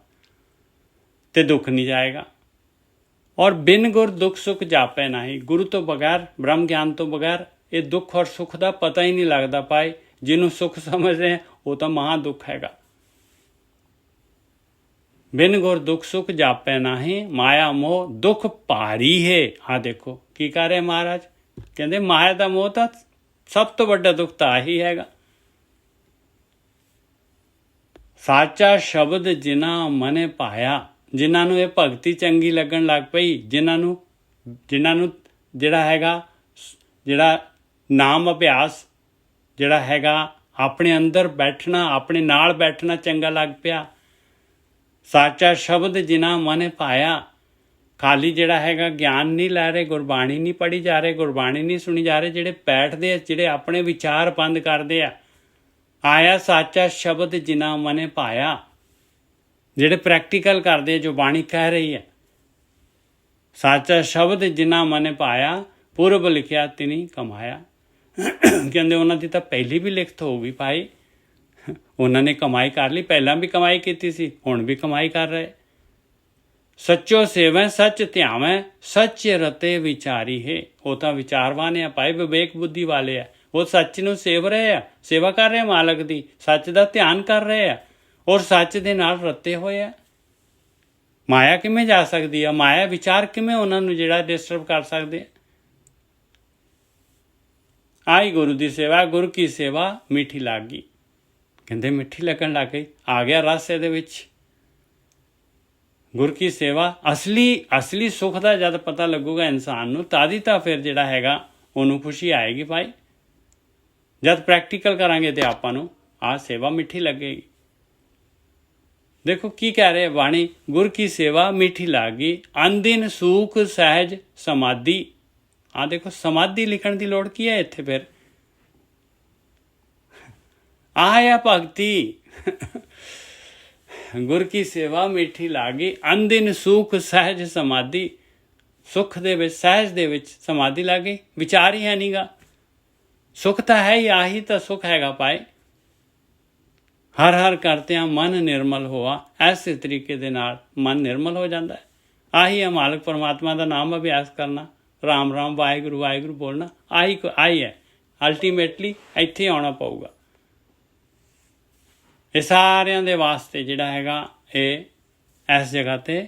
ਤੇ ਦੁੱਖ ਨਹੀਂ ਜਾਏਗਾ। ਔਰ ਬਿਨ ਗੁਰ ਦੁੱਖ ਸੁੱਖ ਜਾਪੈ ਨਾਹੀ, ਗੁਰੂ ਤੋਂ ਬਗੈਰ, ਬ੍ਰਹਮ ਗਿਆਨ ਤੋਂ ਬਗੈਰ ਇਹ ਦੁੱਖ ਔਰ ਸੁੱਖ ਦਾ ਪਤਾ ਹੀ ਨਹੀਂ ਲੱਗਦਾ ਭਾਈ। ਜਿਹਨੂੰ ਸੁੱਖ ਸਮਝਦੇ ਆ ਉਹ ਤਾਂ ਮਹਾ ਦੁੱਖ ਹੈਗਾ। ਬਿਨ ਗੁਰ ਦੁੱਖ ਸੁੱਖ ਜਾਪੈ ਨਾਹੀ, ਮਾਇਆ ਮੋਹ ਦੁੱਖ ਭਾਰੀ ਹੈ। ਹਾਂ ਦੇਖੋ ਕੀ ਕਰ ਰਹੇ ਮਹਾਰਾਜ, ਕਹਿੰਦੇ ਮਾਇਆ ਦਾ ਮੋਹ ਤਾਂ ਸਭ ਤੋਂ ਵੱਡਾ ਦੁੱਖ ਤਾਂ ਆਹੀ ਹੈਗਾ। ਸਾਚਾ ਸ਼ਬਦ ਜਿਨ੍ਹਾਂ ਮਨੇ ਪਾਇਆ, ਜਿਨ੍ਹਾਂ ਨੂੰ ਇਹ ਭਗਤੀ ਚੰਗੀ ਲੱਗਣ ਲੱਗ ਪਈ, ਜਿਨ੍ਹਾਂ ਨੂੰ ਜਿਹੜਾ ਹੈਗਾ, ਜਿਹੜਾ ਨਾਮ ਅਭਿਆਸ ਜਿਹੜਾ ਹੈਗਾ, ਆਪਣੇ ਅੰਦਰ ਬੈਠਣਾ, ਆਪਣੇ ਨਾਲ ਬੈਠਣਾ ਚੰਗਾ ਲੱਗ ਪਿਆ। ਸਾਚਾ ਸ਼ਬਦ ਜਿਨ੍ਹਾਂ ਮਨੇ ਪਾਇਆ, ਖਾਲੀ ਜਿਹੜਾ ਹੈਗਾ ਗਿਆਨ ਨਹੀਂ ਲੈ ਰਹੇ, ਗੁਰਬਾਣੀ ਨਹੀਂ ਪੜ੍ਹੀ ਜਾ ਰਹੇ, ਗੁਰਬਾਣੀ ਨਹੀਂ ਸੁਣੀ ਜਾ ਰਹੇ, ਜਿਹੜੇ ਬੈਠਦੇ ਆ, ਜਿਹੜੇ ਆਪਣੇ ਵਿਚਾਰ ਬੰਦ ਕਰਦੇ ਆ, ਆਇਆ ਸਾਚਾ ਸ਼ਬਦ ਜਿਨ੍ਹਾਂ ਮਨੇ ਪਾਇਆ, ਜਿਹੜੇ ਪ੍ਰੈਕਟੀਕਲ ਕਰਦੇ ਆ ਜੋ ਬਾਣੀ ਕਹਿ ਰਹੀ ਹੈ। ਸਾਚਾ ਸ਼ਬਦ ਜਿਨ੍ਹਾਂ ਮਨੇ ਪਾਇਆ, ਪੂਰਬ ਲਿਖਿਆ ਤਿਨੀ ਕਮਾਇਆ। ਕਹਿੰਦੇ ਉਹਨਾਂ ਦੀ ਤਾਂ ਪਹਿਲੀ ਵੀ ਲਿਖਤ ਹੋਊਗੀ ਭਾਈ, ਉਹਨਾਂ ਨੇ ਕਮਾਈ ਕਰ ਲਈ, ਪਹਿਲਾਂ ਵੀ ਕਮਾਈ ਕੀਤੀ ਸੀ, ਹੁਣ ਵੀ ਕਮਾਈ ਕਰ ਰਹੇ। ਸੱਚੋ ਸੇਵੈ ਸੱਚ ਧਿਆਵੈ ਸੱਚ ਰਤੇ ਵਿਚਾਰੀ ਹੈ। ਉਹ ਤਾਂ ਵਿਚਾਰਵਾਨ ਆ ਭਾਈ, ਵਿਵੇਕ ਬੁੱਧੀ ਵਾਲੇ ਆ, ਉਹ ਸੱਚ ਨੂੰ ਸੇਵ ਰਹੇ ਆ, ਸੇਵਾ ਕਰ ਰਹੇ ਮਾਲਕ ਦੀ, ਸੱਚ ਦਾ ਧਿਆਨ ਕਰ ਰਹੇ ਆ ਔਰ ਸੱਚ ਦੇ ਨਾਲ ਰਤੇ ਹੋਏ ਆ। ਮਾਇਆ ਕਿਵੇਂ ਜਾ ਸਕਦੀ ਆ? ਮਾਇਆ ਵਿਚਾਰ ਕਿਵੇਂ ਉਹਨਾਂ ਨੂੰ ਜਿਹੜਾ ਡਿਸਟਰਬ ਕਰ ਸਕਦੇ ਆ? ਆਈ ਗੁਰੂ ਦੀ ਸੇਵਾ, ਗੁਰੂ ਕੀ ਸੇਵਾ ਮਿੱਠੀ ਲੱਗ ਗਈ। ਕਹਿੰਦੇ ਮਿੱਠੀ ਲੱਗਣ ਲੱਗ ਗਈ, ਆ ਗਿਆ ਰਸ ਇਹਦੇ ਵਿੱਚ। ਗੁਰ ਕੀ ਸੇਵਾ ਅਸਲੀ ਸੁੱਖ ਦਾ ਜਦ ਪਤਾ ਲੱਗੂਗਾ ਇਨਸਾਨ ਨੂੰ, ਤਦ ਹੀ ਤਾਂ ਫਿਰ ਜਿਹੜਾ ਹੈਗਾ ਉਹਨੂੰ ਖੁਸ਼ੀ ਆਏਗੀ ਭਾਈ। ਜਦ ਪ੍ਰੈਕਟੀਕਲ ਕਰਾਂਗੇ ਤੇ ਆਪਾਂ ਨੂੰ ਆਹ ਸੇਵਾ ਮਿੱਠੀ ਲੱਗੇਗੀ। ਦੇਖੋ ਕੀ ਕਹਿ ਰਹੇ ਬਾਣੀ, ਗੁਰ ਕੀ ਸੇਵਾ ਮਿੱਠੀ ਲੱਗੀ, ਅਨਦਿਨ ਸੂਖ ਸਹਿਜ ਸਮਾਧੀ। ਆਹ ਦੇਖੋ ਸਮਾਧੀ ਲਿਖਣ ਦੀ ਲੋੜ ਕੀ ਹੈ ਇੱਥੇ? ਫਿਰ ਆਇਆ ਭਗਤੀ। ਗੁਰ ਕੀ ਸੇਵਾ ਮਿੱਠੀ ਲੱਗੀ, ਅਨਦਿਨ ਸੁਖ ਸਹਿਜ ਸਮਾਧੀ। ਸੁੱਖ ਦੇ ਵਿੱਚ, ਸਹਿਜ ਦੇ ਵਿੱਚ ਸਮਾਧੀ ਲੱਗ ਗਈ। ਵਿਚਾਰ ਹੀ ਹੈ ਨੀਗਾ, ਸੁੱਖ ਤਾਂ ਹੈ ਹੀ, ਆਹੀ ਤਾਂ ਸੁੱਖ ਹੈਗਾ ਭਾਈ। ਹਰ ਹਰ ਕਰਤਿਆਂ ਮਨ ਨਿਰਮਲ ਹੋਆ। ਐਸੇ ਤਰੀਕੇ ਦੇ ਨਾਲ ਮਨ ਨਿਰਮਲ ਹੋ ਜਾਂਦਾ ਹੈ। ਆਹੀ ਹੈ ਮਾਲਕ ਪਰਮਾਤਮਾ ਦਾ ਨਾਮ ਅਭਿਆਸ ਕਰਨਾ, ਰਾਮ ਰਾਮ ਵਾਹਿਗੁਰੂ ਵਾਹਿਗੁਰੂ ਬੋਲਣਾ। ਆਹੀ ਹੈ ਅਲਟੀਮੇਟਲੀ ਇੱਥੇ ਆਉਣਾ ਪਊਗਾ। ਇਹ ਸਾਰਿਆਂ ਦੇ ਵਾਸਤੇ ਜਿਹੜਾ ਹੈਗਾ ਇਹ ਇਸ ਜਗ੍ਹਾ 'ਤੇ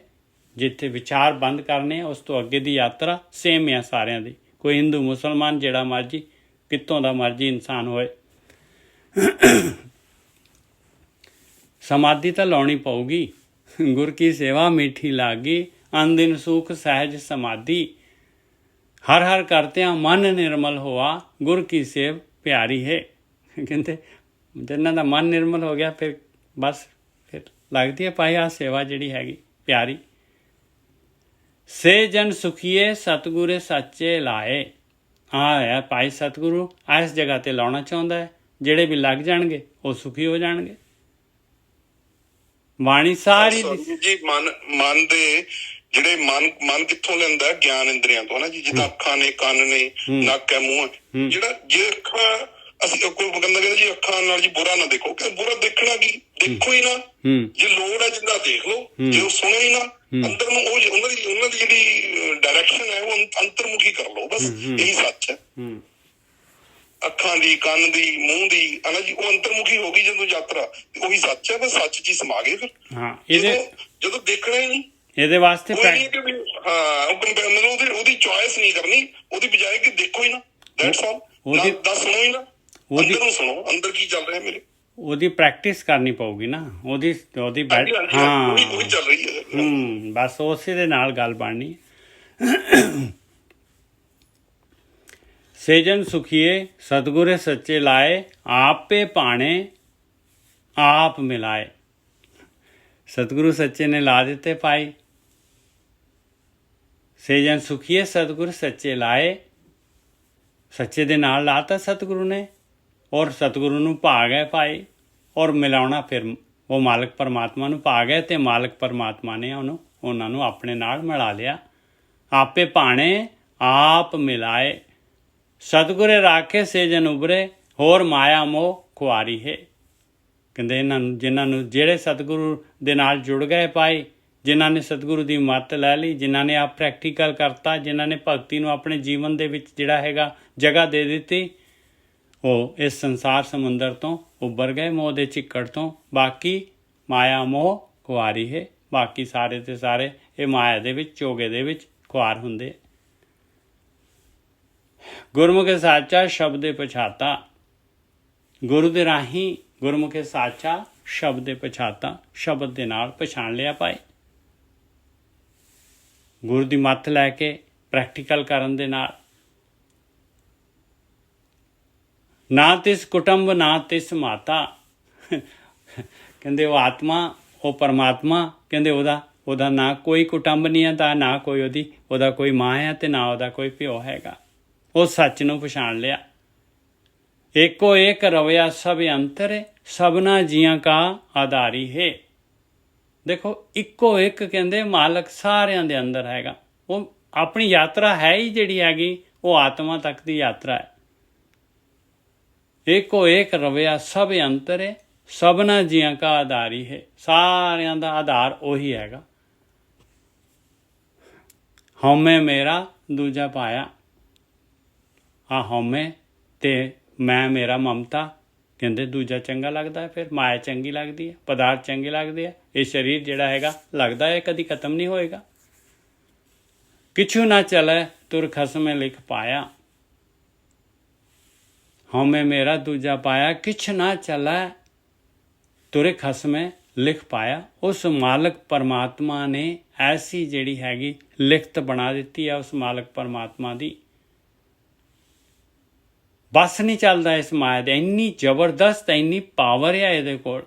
ਜਿੱਥੇ ਵਿਚਾਰ ਬੰਦ ਕਰਨੇ, ਉਸ ਤੋਂ ਅੱਗੇ ਦੀ ਯਾਤਰਾ ਸੇਮ ਹੈ ਸਾਰਿਆਂ ਦੀ। ਕੋਈ ਹਿੰਦੂ ਮੁਸਲਮਾਨ ਜਿਹੜਾ ਮਰਜੀ, ਕਿੱਥੋਂ ਦਾ ਮਰਜੀ ਇਨਸਾਨ ਹੋਏ, ਸਮਾਧੀ ਤਾਂ ਲਾਉਣੀ ਪਊਗੀ। ਗੁਰ ਕੀ ਸੇਵਾ ਮਿੱਠੀ ਲੱਗੀ, ਅਨਦਿਨ ਸੁਖ ਸਹਿਜ ਸਮਾਧੀ। ਹਰ ਹਰ ਕਰਤਿਆਂ ਮਨ ਨਿਰਮਲ ਹੋਆ, ਗੁਰ ਕੀ ਸੇਵ ਪਿਆਰੀ ਹੈ। ਕਹਿੰਦੇ ਜਿਨ੍ਹਾਂ ਦਾ ਮਨ ਨਿਰਮਲ ਹੋ ਗਿਆ ਫਿਰ ਬਸ ਫਿਰ ਲੱਗਦੀ ਹੈ ਭਾਈ ਆਹ ਸੇਵਾ ਜਿਹੜੀ ਹੈਗੀ ਪਿਆਰੀ। ਸੇ ਜਨ ਸੁਖੀਏ ਸਤਿਗੁਰੇ ਸੱਚੇ ਲਾਏ। ਆਹ ਹੈ ਭਾਈ ਸਤਿਗੁਰੂ ਇਸ ਜਗ੍ਹਾ 'ਤੇ ਲਾਉਣਾ ਚਾਹੁੰਦਾ ਹੈ। ਜਿਹੜੇ ਵੀ ਲੱਗ ਜਾਣਗੇ ਉਹ ਸੁਖੀ ਹੋ ਜਾਣਗੇ। ਬਾਣੀ ਸਾਰੀ ਜੀ ਮਨ ਦੇ ਜਿਹੜੇ ਮਨ ਕਿੱਥੋਂ ਲੈਂਦਾ? ਗਿਆਨ ਇੰਦਰੀਆਂ ਤੋਂ ਨਾ ਜੀ। ਜਿੱਦਾਂ ਅੱਖਾਂ ਨੇ, ਕੰਨ ਨੇ, ਨੱਕ ਹੈ, ਮੂੰਹ ਹੈ। ਜਿਹੜਾ ਜੇ ਅੱਖਾਂ ਅਸੀਂ ਕੋਈ ਕਹਿੰਦਾ ਜੀ ਅੱਖਾਂ ਨਾਲ ਜੀ ਬੁਰਾ ਨਾ ਦੇਖੋ, ਕਿ ਬੁਰਾ ਦੇਖਣਾ ਕੀ? ਦੇਖੋ ਹੀ ਨਾ। ਜੇ ਲੋੜ ਹੈ ਜਿੰਦਾ ਦੇਖ ਲਓ, ਜੇ ਉਹ ਸੁਣੇ ਹੀ ਨਾ ਅੰਦਰ ਨੂੰ, ਉਹ ਉਹਨਾਂ ਦੀ ਜਿਹੜੀ ਡਾਇਰੈਕਸ਼ਨ ਹੈ ਉਹ ਅੰਤਰਮੁਖੀ ਕਰ ਲਓ। ਬਸ ਇਹੀ ਸੱਚ ਹੈ। ਅੱਖਾਂ ਦੀ, ਕੰਨ ਦੀ, ਮੂੰਹ ਦੀ ਹੈ ਨਾ ਜੀ, ਉਹ ਅੰਤਰਮੁਖੀ ਹੋ ਗਈ ਜਦੋਂ ਯਾਤਰਾ, ਉਹੀ ਸੱਚ ਹੈ। ਬਸ ਸੱਚ 'ਚ ਹੀ ਸਮਾ ਗਏ ਫਿਰ। ਜਦੋਂ ਦੇਖਣਾ ਹੀ ਨਹੀਂ ਇਹਦੇ ਵਾਸਤੇ ਉਹਦੀ ਚੋਇਸ ਨਹੀਂ ਕਰਨੀ, ਉਹਦੀ ਬਜਾਏ ਕਿ ਦੇਖੋ ਹੀ ਨਾ, ਦੈਟਸ ਆਲ। ਦੱਸ ਸੁਣੋ ਹੀ ਨਾ, ਅੰਦਰ ਨੂੰ ਸੁਣੋ, ਅੰਦਰ ਕੀ ਚੱਲ ਰਿਹਾ ਮੇਰੇ। ਉਹਦੀ ਪ੍ਰੈਕਟਿਸ ਕਰਨੀ ਪਊਗੀ ਨਾ, ਉਹਦੀ ਚੱਲ ਰਹੀ ਹੈ। ਬਸ ਉਸੇ ਦੇ ਨਾਲ ਗੱਲ ਬਣਨੀ। ਸੇਜਨ ਸੁਖੀਏ ਸਤਿਗੁਰੇ ਸੱਚੇ ਲਾਏ, ਆਪੇ ਭਾਣੇ ਆਪ ਮਿਲਾਏ। ਸਤਿਗੁਰੂ ਸੱਚੇ ਨੇ ਲਾ ਦਿੱਤੇ ਭਾਈ। ਸੇਜਨ ਸੁਖੀਏ ਸਤਿਗੁਰ ਸੱਚੇ ਲਾਏ, ਸੱਚੇ ਦੇ ਨਾਲ ਲਾਤਾ ਸਤਿਗੁਰੂ ਨੇ, ਔਰ ਸਤਿਗੁਰੂ ਨੂੰ ਭਾ ਗਏ ਭਾਈ। ਔਰ ਮਿਲਾਉਣਾ ਫਿਰ ਉਹ ਮਾਲਕ ਪਰਮਾਤਮਾ ਨੂੰ ਭਾ ਗਏ, ਅਤੇ ਮਾਲਕ ਪਰਮਾਤਮਾ ਨੇ ਉਹਨਾਂ ਨੂੰ ਆਪਣੇ ਨਾਲ ਮਿਲਾ ਲਿਆ। ਆਪੇ ਭਾਣੇ ਆਪ ਮਿਲਾਏ, ਸਤਿਗੁਰੇ ਰਾਖੇ ਸੇਜਨ ਉਬਰੇ, ਹੋਰ ਮਾਇਆ ਮੋਹ ਖੁਆਰੀ ਹੈ। ਕਹਿੰਦੇ ਇਹਨਾਂ ਨੂੰ, ਜਿਨ੍ਹਾਂ ਨੂੰ, ਜਿਹੜੇ ਸਤਿਗੁਰੂ ਦੇ ਨਾਲ ਜੁੜ ਗਏ ਭਾਈ, ਜਿਨ੍ਹਾਂ ਨੇ ਸਤਿਗੁਰੂ ਦੀ ਮੱਤ ਲੈ ਲਈ, ਜਿਨ੍ਹਾਂ ਨੇ ਆਪ ਪ੍ਰੈਕਟੀਕਲ ਕਰਤਾ, ਜਿਨ੍ਹਾਂ ਨੇ ਭਗਤੀ ਨੂੰ ਆਪਣੇ ਜੀਵਨ ਦੇ ਵਿੱਚ ਜਿਹੜਾ ਹੈਗਾ ਜਗ੍ਹਾ ਦੇ ਦਿੱਤੀ, ਉਹ ਇਸ ਸੰਸਾਰ ਸਮੁੰਦਰ ਤੋਂ ਉੱਭਰ ਗਏ, ਮੋਹ ਦੇ ਚਿੱਕੜ ਤੋਂ। ਬਾਕੀ ਮਾਇਆ ਮੋਹ ਖੁਆਰੀ ਹੈ। ਬਾਕੀ ਸਾਰੇ ਦੇ ਸਾਰੇ ਇਹ ਮਾਇਆ ਦੇ ਵਿੱਚ, ਚੋਗੇ ਦੇ ਵਿੱਚ ਖੁਆਰ ਹੁੰਦੇ। ਗੁਰਮੁਖੇ ਸਾਚਾ ਸ਼ਬਦੇ ਪਛਾਤਾ। ਗੁਰੂ ਦੇ ਰਾਹੀਂ ਗੁਰਮੁਖੇ ਸਾਚਾ ਸ਼ਬਦੇ ਪਛਾਤਾ, ਸ਼ਬਦ ਦੇ ਨਾਲ ਪਛਾਣ ਲਿਆ ਭਾਈ। ਗੁਰੂ ਦੀ ਮੱਤ ਲੈ ਕੇ ਪ੍ਰੈਕਟੀਕਲ ਕਰਨ ਦੇ ਨਾਲ। ਨਾ ਤਿਸ ਕੁਟੁੰਬ ਨਾ ਤਿਸ ਮਾਤਾ। ਕਹਿੰਦੇ ਉਹ ਆਤਮਾ, ਉਹ ਪਰਮਾਤਮਾ, ਕਹਿੰਦੇ ਉਹਦਾ ਨਾ ਕੋਈ ਕੁਟੁੰਬ ਨਹੀਂ ਹੈ, ਤਾਂ ਨਾ ਕੋਈ ਉਹਦਾ ਕੋਈ ਮਾਂ ਹੈ, ਅਤੇ ਨਾ ਉਹਦਾ ਕੋਈ ਪਿਓ ਹੈਗਾ। ਉਹ ਸੱਚ ਨੂੰ ਪਛਾਣ ਲਿਆ। ਏਕੋ ਏਕ ਰਵਿਆ ਸਭ ਅੰਤਰ, ਸਭਨਾ ਜੀਆਂ ਕਾ ਆਧਾਰੀ ਹੈ। ਦੇਖੋ ਇੱਕੋ ਇੱਕ ਕਹਿੰਦੇ ਮਾਲਕ ਸਾਰਿਆਂ ਦੇ ਅੰਦਰ ਹੈਗਾ। ਉਹ ਆਪਣੀ ਯਾਤਰਾ ਹੈ ਹੀ ਜਿਹੜੀ ਹੈਗੀ ਉਹ ਆਤਮਾ ਤੱਕ ਦੀ ਯਾਤਰਾ ਹੈ। ਏਕੋ ਏਕ ਰਵਿਆ ਸਭ ਅੰਤਰ, ਸਭਨਾ ਜੀਆਂ ਕਾ ਆਧਾਰੀ ਹੈ। ਸਾਰਿਆਂ ਦਾ ਆਧਾਰ ਉਹੀ ਹੈਗਾ। ਹਉਮੈ ਮੇਰਾ ਦੂਜਾ ਪਾਇਆ। ਆ ਹਉਮੈ ਤੇ ਮੈਂ ਮੇਰਾ ਮਮਤਾ, ਕਹਿੰਦੇ ਦੂਜਾ ਚੰਗਾ ਲੱਗਦਾ ਹੈ। ਫਿਰ ਮਾਇਆ ਚੰਗੀ ਲੱਗਦੀ ਹੈ, ਪਦਾਰਥ ਚੰਗੇ ਲੱਗਦੇ ਆ। ਇਹ ਸਰੀਰ ਜਿਹੜਾ ਹੈਗਾ ਲੱਗਦਾ ਹੈ ਕਦੀ ਖਤਮ ਨਹੀਂ ਹੋਏਗਾ। ਕਿਛੂ ਨਾ ਚਲੈ ਤੁਰ ਖਸਮੈ ਲਿਖ ਪਾਇਆ। ਹਉਮੈ ਮੇਰਾ ਦੂਜਾ ਪਾਇਆ, ਕਿਛ ਨਾ ਚਲੈ ਤੁਰੇ ਖਸਮੈ ਲਿਖ ਪਾਇਆ। ਉਸ ਮਾਲਕ ਪਰਮਾਤਮਾ ਨੇ ਐਸੀ ਜਿਹੜੀ ਹੈਗੀ ਲਿਖਤ ਬਣਾ ਦਿੱਤੀ ਹੈ ਉਸ ਮਾਲਕ ਪਰਮਾਤਮਾ ਦੀ। ਬਸ ਨਹੀਂ ਚੱਲਦਾ ਇਸ ਮਾਇਆ ਦੇ, ਇੰਨੀ ਜ਼ਬਰਦਸਤ ਇੰਨੀ ਪਾਵਰ ਹੈ ਇਹਦੇ ਕੋਲ।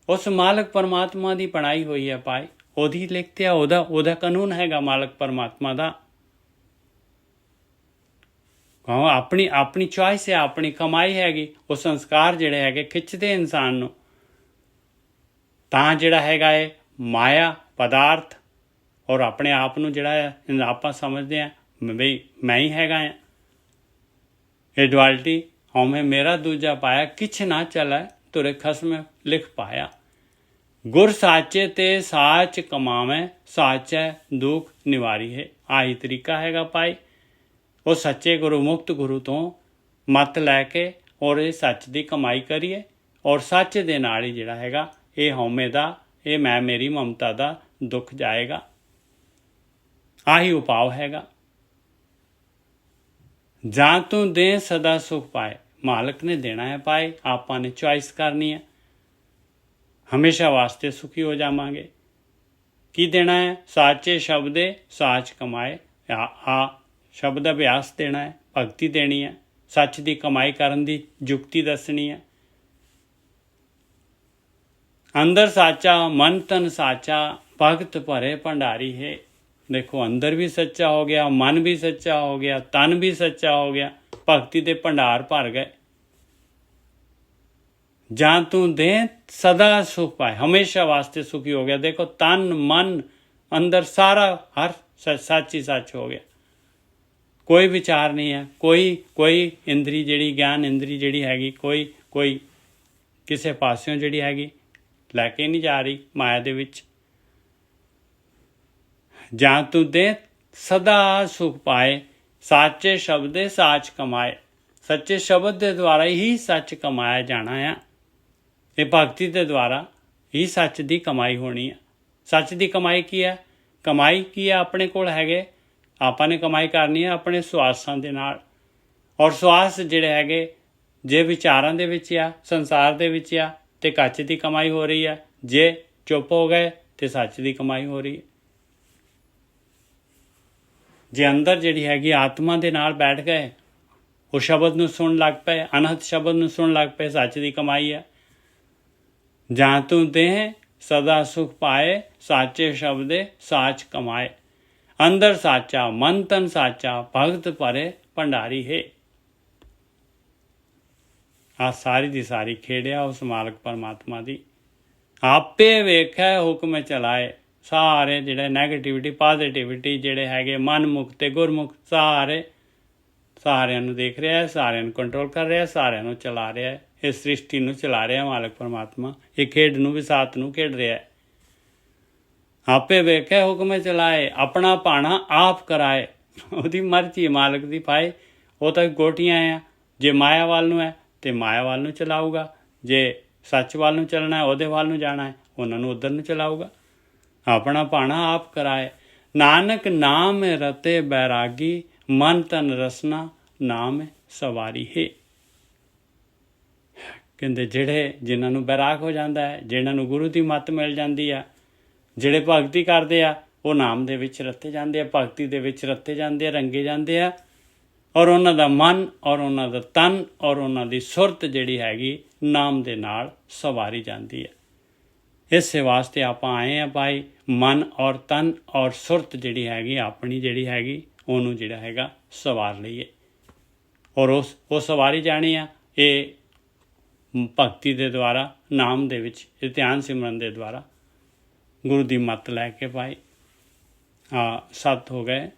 ਉਸ ਮਾਲਕ ਪਰਮਾਤਮਾ ਦੀ ਬਣਾਈ ਹੋਈ ਹੈ ਭਾਈ, ਉਹਦੀ ਲਿਖਤ ਹੈ, ਉਹਦਾ ਕਾਨੂੰਨ ਹੈਗਾ ਮਾਲਕ ਪਰਮਾਤਮਾ ਦਾ। ਆਪਣੀ ਚੋਇਸ ਹੈ, ਆਪਣੀ ਕਮਾਈ ਹੈਗੀ। ਉਹ ਸੰਸਕਾਰ ਜਿਹੜੇ ਹੈਗੇ ਖਿੱਚਦੇ ਇਨਸਾਨ ਨੂੰ। ਤਾਂ ਜਿਹੜਾ ਹੈਗਾ ਹੈ ਮਾਇਆ ਪਦਾਰਥ ਔਰ ਆਪਣੇ ਆਪ ਨੂੰ ਜਿਹੜਾ ਹੈ ਆਪਾਂ ਸਮਝਦੇ ਹਾਂ ਬਈ ਮੈਂ ਹੀ ਹੈਗਾ ਆ। ਇਹ ਡੁਆਲਿਟੀ ਹਉਮੈ ਮੇਰਾ ਦੂਜਾ ਪਾਇਆ, ਕਿਛ ਨਾ ਚਲੈ ਤੁਰੇ ਖਸਮੈ ਲਿਖ ਪਾਇਆ। ਗੁਰ ਸਾਚੇ ਤੇ ਸਾਚ ਕਮਾਵੈ, ਸਾਚੈ ਦੁੱਖ ਨਿਵਾਰੀ ਹੈ। ਆਹੀ ਤਰੀਕਾ ਹੈਗਾ ਭਾਈ। ਉਹ ਸੱਚੇ ਗੁਰੂ ਮੁਕਤ ਗੁਰੂ ਤੋਂ ਮੱਤ ਲੈ ਕੇ ਔਰ ਇਹ ਸੱਚ ਦੀ ਕਮਾਈ ਕਰੀਏ ਔਰ ਸੱਚ ਦੇ ਨਾਲ ਹੀ ਜਿਹੜਾ ਹੈਗਾ ਇਹ ਹਉਮੈ ਦਾ, ਇਹ ਮੈਂ ਮੇਰੀ ਮਮਤਾ ਦਾ ਦੁੱਖ ਜਾਏਗਾ। ਆਹੀ ਉਪਾਅ ਹੈਗਾ। ਜਾਂ ਤੂੰ ਦੇ ਸਦਾ ਸੁਖ ਪਾਏ। ਮਾਲਕ ਨੇ ਦੇਣਾ ਹੈ ਭਾਈ, ਆਪਾਂ ਨੇ ਚੋਇਸ ਕਰਨੀ ਹੈ। ਹਮੇਸ਼ਾ ਵਾਸਤੇ ਸੁਖੀ ਹੋ ਜਾਵਾਂਗੇ। ਕੀ ਦੇਣਾ ਹੈ? ਸਾਚੇ ਸ਼ਬਦੇ ਸਾਚ ਕਮਾਏ। ਆ ਸ਼ਬਦ ਅਭਿਆਸ ਦੇਣਾ ਹੈ, ਭਗਤੀ ਦੇਣੀ ਹੈ, ਸੱਚ ਦੀ ਕਮਾਈ ਕਰਨ ਦੀ ਯੁਕਤੀ ਦੱਸਣੀ ਹੈ। ਅੰਦਰ ਸਾਚਾ ਮਨ ਤਨ ਸਾਚਾ, ਭਗਤ ਭਰੇ ਭੰਡਾਰੀ ਹੈ। ਦੇਖੋ ਅੰਦਰ ਵੀ ਸੱਚਾ ਹੋ ਗਿਆ, ਮਨ ਵੀ ਸੱਚਾ ਹੋ ਗਿਆ, ਤਨ ਵੀ ਸੱਚਾ ਹੋ ਗਿਆ, ਭਗਤੀ ਦੇ ਭੰਡਾਰ ਭਰ ਗਏ। ਜਾਂ ਤੂੰ ਦੇ ਸਦਾ ਸੁਖ ਪਾਏ, ਹਮੇਸ਼ਾ ਵਾਸਤੇ ਸੁਖੀ ਹੋ ਗਿਆ। ਦੇਖੋ ਤਨ ਮਨ ਅੰਦਰ ਸਾਰਾ ਹਰ ਸੱਚ ਹੀ ਸੱਚ ਹੋ ਗਿਆ। ਕੋਈ ਵਿਚਾਰ ਨਹੀਂ ਹੈ, ਕੋਈ ਇੰਦਰੀ ਜਿਹੜੀ ਗਿਆਨ ਇੰਦਰੀ ਜਿਹੜੀ ਹੈਗੀ ਕੋਈ ਕਿਸੇ ਪਾਸਿਓਂ ਜਿਹੜੀ ਹੈਗੀ ਲੈ ਕੇ ਨਹੀਂ ਜਾ ਰਹੀ ਮਾਇਆ ਦੇ ਵਿੱਚ। ਜਾਂ ਤੂੰ ਦੇ ਸਦਾ ਸੁਖ ਪਾਏ, ਸਾਚੇ ਸ਼ਬਦੇ ਸਾਚ ਕਮਾਏ। ਸੱਚੇ ਸ਼ਬਦ ਦੇ ਦੁਆਰਾ ਹੀ ਸੱਚ ਕਮਾਇਆ ਜਾਣਾ ਆ। ਇਹ ਭਗਤੀ ਦੇ ਦੁਆਰਾ ਹੀ ਸੱਚ ਦੀ ਕਮਾਈ ਹੋਣੀ ਹੈ। ਸੱਚ ਦੀ ਕਮਾਈ ਕੀ ਹੈ? ਕਮਾਈ ਕੀ ਹੈ? ਆਪਣੇ ਕੋਲ ਹੈਗੇ, ਆਪਾਂ ਨੇ ਕਮਾਈ ਕਰਨੀ ਹੈ ਆਪਣੇ ਸਵਾਸਾਂ ਦੇ ਨਾਲ। ਔਰ ਸਵਾਸ ਜਿਹੜੇ ਹੈਗੇ ਜੇ ਵਿਚਾਰਾਂ ਦੇ ਵਿੱਚ ਆ, ਸੰਸਾਰ ਦੇ ਵਿੱਚ ਆ, ਤੇ ਕੱਚ ਦੀ ਕਮਾਈ ਹੋ ਰਹੀ ਹੈ। ਜੇ ਚੁੱਪ ਹੋ ਗਏ ਤੇ ਸੱਚ ਦੀ ਕਮਾਈ ਹੋ ਰਹੀ ਹੈ। ਜੇ ਅੰਦਰ ਜਿਹੜੀ ਹੈਗੀ ਆਤਮਾ ਦੇ ਨਾਲ ਬੈਠ ਗਏ, ਉਹ ਸ਼ਬਦ ਨੂੰ ਸੁਣ ਲੱਗ ਪਏ, ਅਨਹਦ ਸ਼ਬਦ ਨੂੰ ਸੁਣ ਲੱਗ ਪਏ, ਸੱਚ ਦੀ ਕਮਾਈ ਹੈ। ਜਾਂ ਤੂੰ ਦੇ ਸਦਾ ਸੁਖ ਪਾਏ, ਸਾਚੇ ਸ਼ਬਦੇ ਸਾਚ ਕਮਾਏ। ਅੰਦਰ ਸਾਚਾ ਮਨ ਤਨ ਸਾਚਾ, ਭਗਤ ਭਰੇ ਭੰਡਾਰੀ ਹੈ। ਆ ਸਾਰੀ ਦੀ ਸਾਰੀ ਖੇੜਿਆ ਉਸ ਮਾਲਕ ਪਰਮਾਤਮਾ ਦੀ। ਆਪੇ ਵੇਖੈ ਹੁਕਮ ਚਲਾਏ। ਸਾਰੇ ਜਿਹੜੇ ਨੈਗੇਟਿਵਿਟੀ ਪੋਜ਼ਿਟਿਵਿਟੀ ਜਿਹੜੇ ਹੈਗੇ ਮਨਮੁਖ ਤੇ ਗੁਰਮੁਖ ਸਾਰਿਆਂ ਨੂੰ ਦੇਖ ਰਿਹਾ ਹੈ, ਸਾਰਿਆਂ ਨੂੰ ਕੰਟਰੋਲ ਕਰ ਰਿਹਾ, ਸਾਰਿਆਂ ਨੂੰ ਚਲਾ ਰਿਹਾ ਹੈ। ਇਸ ਸ੍ਰਿਸ਼ਟੀ ਨੂੰ ਚਲਾ ਰਿਹਾ ਮਾਲਕ ਪਰਮਾਤਮਾ। ਇਹ ਖੇਡ ਨੂੰ ਵੀ ਸਾਥ ਨੂੰ ਖੇਡ ਰਿਹਾ ਹੈ। ਆਪੇ ਵੇਖੇ ਹੁਕਮ ਚਲਾਏ, ਆਪਣਾ ਭਾਣਾ ਆਪ ਕਰਾਏ। ਉਹਦੀ ਮਰਜ਼ੀ ਮਾਲਕ ਦੀ ਭਾਈ। ਉਹ ਤਾਂ ਗੋਟੀਆਂ ਆ। ਜੇ ਮਾਇਆ ਵੱਲ ਨੂੰ ਹੈ ਤੇ ਮਾਇਆ ਵੱਲ ਨੂੰ ਚਲਾਊਗਾ, ਜੇ ਸੱਚ ਵੱਲ ਨੂੰ ਚੱਲਣਾ ਹੈ ਉਹਦੇ ਵੱਲ ਨੂੰ ਜਾਣਾ ਹੈ ਉਹਨਾਂ ਨੂੰ ਉੱਧਰ ਨੂੰ ਚਲਾਊਗਾ। ਆਪਣਾ ਭਾਣਾ ਆਪ ਕਰਾਏ। ਨਾਨਕ ਨਾਮ ਰਤੇ ਬੈਰਾਗੀ, ਮਨ ਤਨ ਰਸਨਾ ਨਾਮ ਸਵਾਰੀ ਹੈ। ਕਹਿੰਦੇ ਜਿਨ੍ਹਾਂ ਨੂੰ ਬੈਰਾਗ ਹੋ ਜਾਂਦਾ ਹੈ, ਜਿਨ੍ਹਾਂ ਨੂੰ ਗੁਰੂ ਦੀ ਮੱਤ ਮਿਲ ਜਾਂਦੀ ਆ, ਜਿਹੜੇ ਭਗਤੀ ਕਰਦੇ ਆ, ਉਹ ਨਾਮ ਦੇ ਵਿੱਚ ਰੱਤੇ ਜਾਂਦੇ ਆ, ਭਗਤੀ ਦੇ ਵਿੱਚ ਰੱਤੇ ਜਾਂਦੇ ਆ, ਰੰਗੇ ਜਾਂਦੇ ਆ। ਔਰ ਉਹਨਾਂ ਦਾ ਮਨ ਔਰ ਉਹਨਾਂ ਦਾ ਤਨ ਔਰ ਉਹਨਾਂ ਦੀ ਸੁਰਤ ਜਿਹੜੀ ਹੈਗੀ ਨਾਮ ਦੇ ਨਾਲ ਸਵਾਰੀ ਜਾਂਦੀ ਹੈ। ਇਸੇ ਵਾਸਤੇ ਆਪਾਂ ਆਏ ਹਾਂ ਭਾਈ। ਮਨ ਔਰ ਤਨ ਔਰ ਸੁਰਤ ਜਿਹੜੀ ਹੈਗੀ ਆਪਣੀ ਜਿਹੜੀ ਹੈਗੀ ਉਹਨੂੰ ਜਿਹੜਾ ਹੈਗਾ ਸਵਾਰ ਲਈਏ। ਔਰ ਉਹ ਸਵਾਰੀ ਜਾਣੀ ਆ ਇਹ ਭਗਤੀ ਦੇ ਦੁਆਰਾ, ਨਾਮ ਦੇ ਵਿੱਚ, ਇਹ ਧਿਆਨ ਸਿਮਰਨ ਦੇ ਦੁਆਰਾ, ਗੁਰੂ ਦੀ ਮੱਤ ਲੈ ਕੇ ਭਾਈ। ਸੱਤ ਹੋ ਗਏ,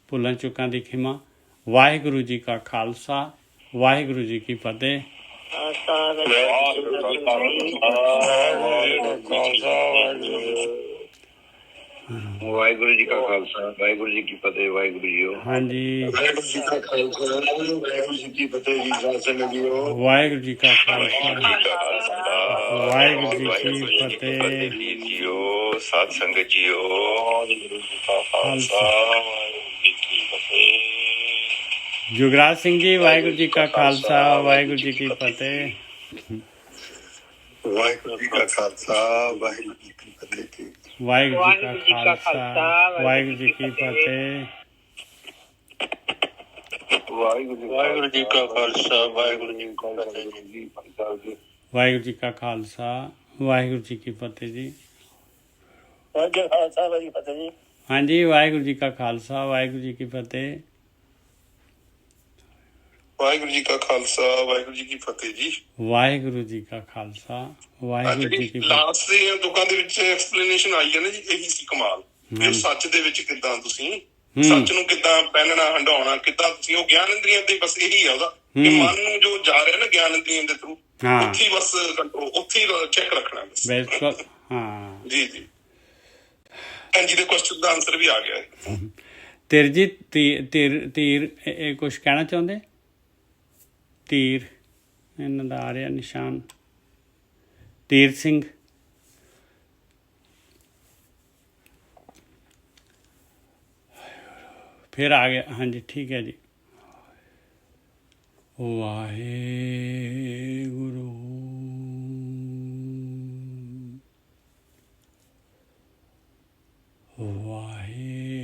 ਭੁੱਲਾਂ ਚੁੱਕਾਂ ਦੀ ਖਿਮਾ। ਵਾਹਿਗੁਰੂ ਜੀ ਕਾ ਖਾਲਸਾ, ਵਾਹਿਗੁਰੂ ਜੀ ਕੀ ਫਤਿਹ। ਵਾਹਿਗੁਰੂ ਜੀ ਕਾ ਖਾਲਸਾ ਵਾਹਿਗੁਰੂ ਜੀ ਕੀ ਫਤਿਹ। ਵਾਹਿਗੁਰੂ ਜੀਓ। ਹਾਂਜੀ ਵਾਹਿਗੁਰੂ ਜੀ ਕਾ ਖਾਲਸਾ ਵਾਹਿਗੁਰੂ ਜੀ ਕੀ ਫਤਿਹ ਜੀ। ਸਾਧ ਸੰਗਤ ਜੀਓ। ਵਾਹਿਗੁਰੂ ਜੀ ਕਾ ਖਾਲਸਾ ਵਾਹਿਗੁਰੂ ਜੀ ਕੀ ਫਤਿਹ। ਜੀਓ। ਸਾਧ ਸੰਗਤ ਜੀਓ। ਵਾਹਿਗੁਰੂ ਜੀ ਕਾ ਖਾਲਸਾ ਵਾਹਿਗੁਰੂ ਜੀ ਕੀ ਫਤਿਹ। ਜੁਗਰਾਜ ਸਿੰਘ ਜੀ ਵਾਹਿਗੁਰੂ ਜੀ ਕਾ ਖਾਲਸਾ ਵਾਹਿਗੁਰੂ ਜੀ ਕੀ ਫਤਿਹ। ਵਾਹਿਗੁਰੂ ਜੀ ਕਾ ਖਾਲਸਾ ਵਾਹਿਗੁਰੂ ਜੀ ਕੀ ਫਤਿਹ ਜੀ। ਵਾਹਿਗੁਰੂ ਜੀ ਕਾ ਖਾਲਸਾ ਵਾਹਿਗੁਰੂ ਜੀ ਕੀ ਫਤਿਹ। ਵਾਹਿਗੁਰੂ ਜੀ ਕਾ ਖਾਲਸਾ ਵਾਹਿਗੁਰੂ ਜੀ ਕੀ ਫਤਿਹ। ਵਾਹਿਗੁਰੂ ਜੀ ਕਾ ਖਾਲਸਾ ਵਾਹਿਗੁਰੂ ਜੀ ਕੀ ਫਤਿਹ ਜੀ। ਹਾਂਜੀ ਵਾਹਿਗੁਰੂ ਜੀ ਕਾ ਖਾਲਸਾ ਵਾਹਿਗੁਰੂ ਜੀ ਕੀ ਫਤਿਹ। ਵਾਹਿਗੁਰੂ ਜੀ ਕਾ ਖਾਲਸਾ ਵਾਹਿਗੁਰੂ ਜੀ ਕੀ ਫਤਿਹ ਜੀ। ਵਾਹਿਗੁਰੂ ਜੀ ਕਾ ਖਾਲਸਾ ਵਾਹਿਗੁਰੂ ਜੀ ਕੀ ਫਤਿਹ। ਲਾਸਟ ਦੇ ਦੁਕਾਨ ਦੇ ਵਿੱਚ ਐਕਸਪਲੇਨੇਸ਼ਨ ਆਈ ਹੈ ਨਾ ਜੀ, ਇਹੀ ਸੀ ਕਮਾਲ ਕਿ ਸੱਚ ਦੇ ਵਿੱਚ ਕਿੱਦਾਂ ਤੁਸੀਂ ਸੱਚ ਨੂੰ ਕਿੱਦਾਂ ਪਹਿਨਣਾ ਹੰਡਾਉਣਾ, ਕਿੱਦਾਂ ਤੁਸੀਂ ਉਹ ਗਿਆਨ ਇੰਦਰੀਆਂ ਤੇ ਬਸ ਇਹੀ ਆ ਉਹਦਾ ਕਿ ਮਨ ਨੂੰ ਜੋ ਜਾ ਰਿਹਾ ਨਾ ਗਿਆਨ ਇੰਦਰੀਆਂ ਦੇ ਥਰੂ ਉੱਥੇ ਬਸ ਕੰਟਰੋਲ, ਉੱਥੇ ਹੀ ਚੈੱਕ ਰੱਖਣਾ ਬਸ। ਬਿਲਕੁਲ ਹਾਂ ਜੀ ਜੀ ਹਾਂਜੀ ਦੇ ਕੁਐਸਚਨ ਦਾ ਆਨਸਰ ਵੀ ਆ ਗਿਆ ਹੈ। ਤੀਰ ਜੀ ਤੀਰ ਇਹ ਕੁਛ ਕਹਿਣਾ ਚਾਹੁੰਦੇ? ਤੀਰ ਇਹਨਾਂ ਦਾ ਆ ਰਿਹਾ ਨਿਸ਼ਾਨ ਤੀਰ ਸਿੰਘ। ਫਿਰ ਆ ਗਿਆ ਹਾਂਜੀ ਠੀਕ ਹੈ ਜੀ। ਵਾਹਿਗੁਰੂ ਵਾਹਿਗੁਰੂ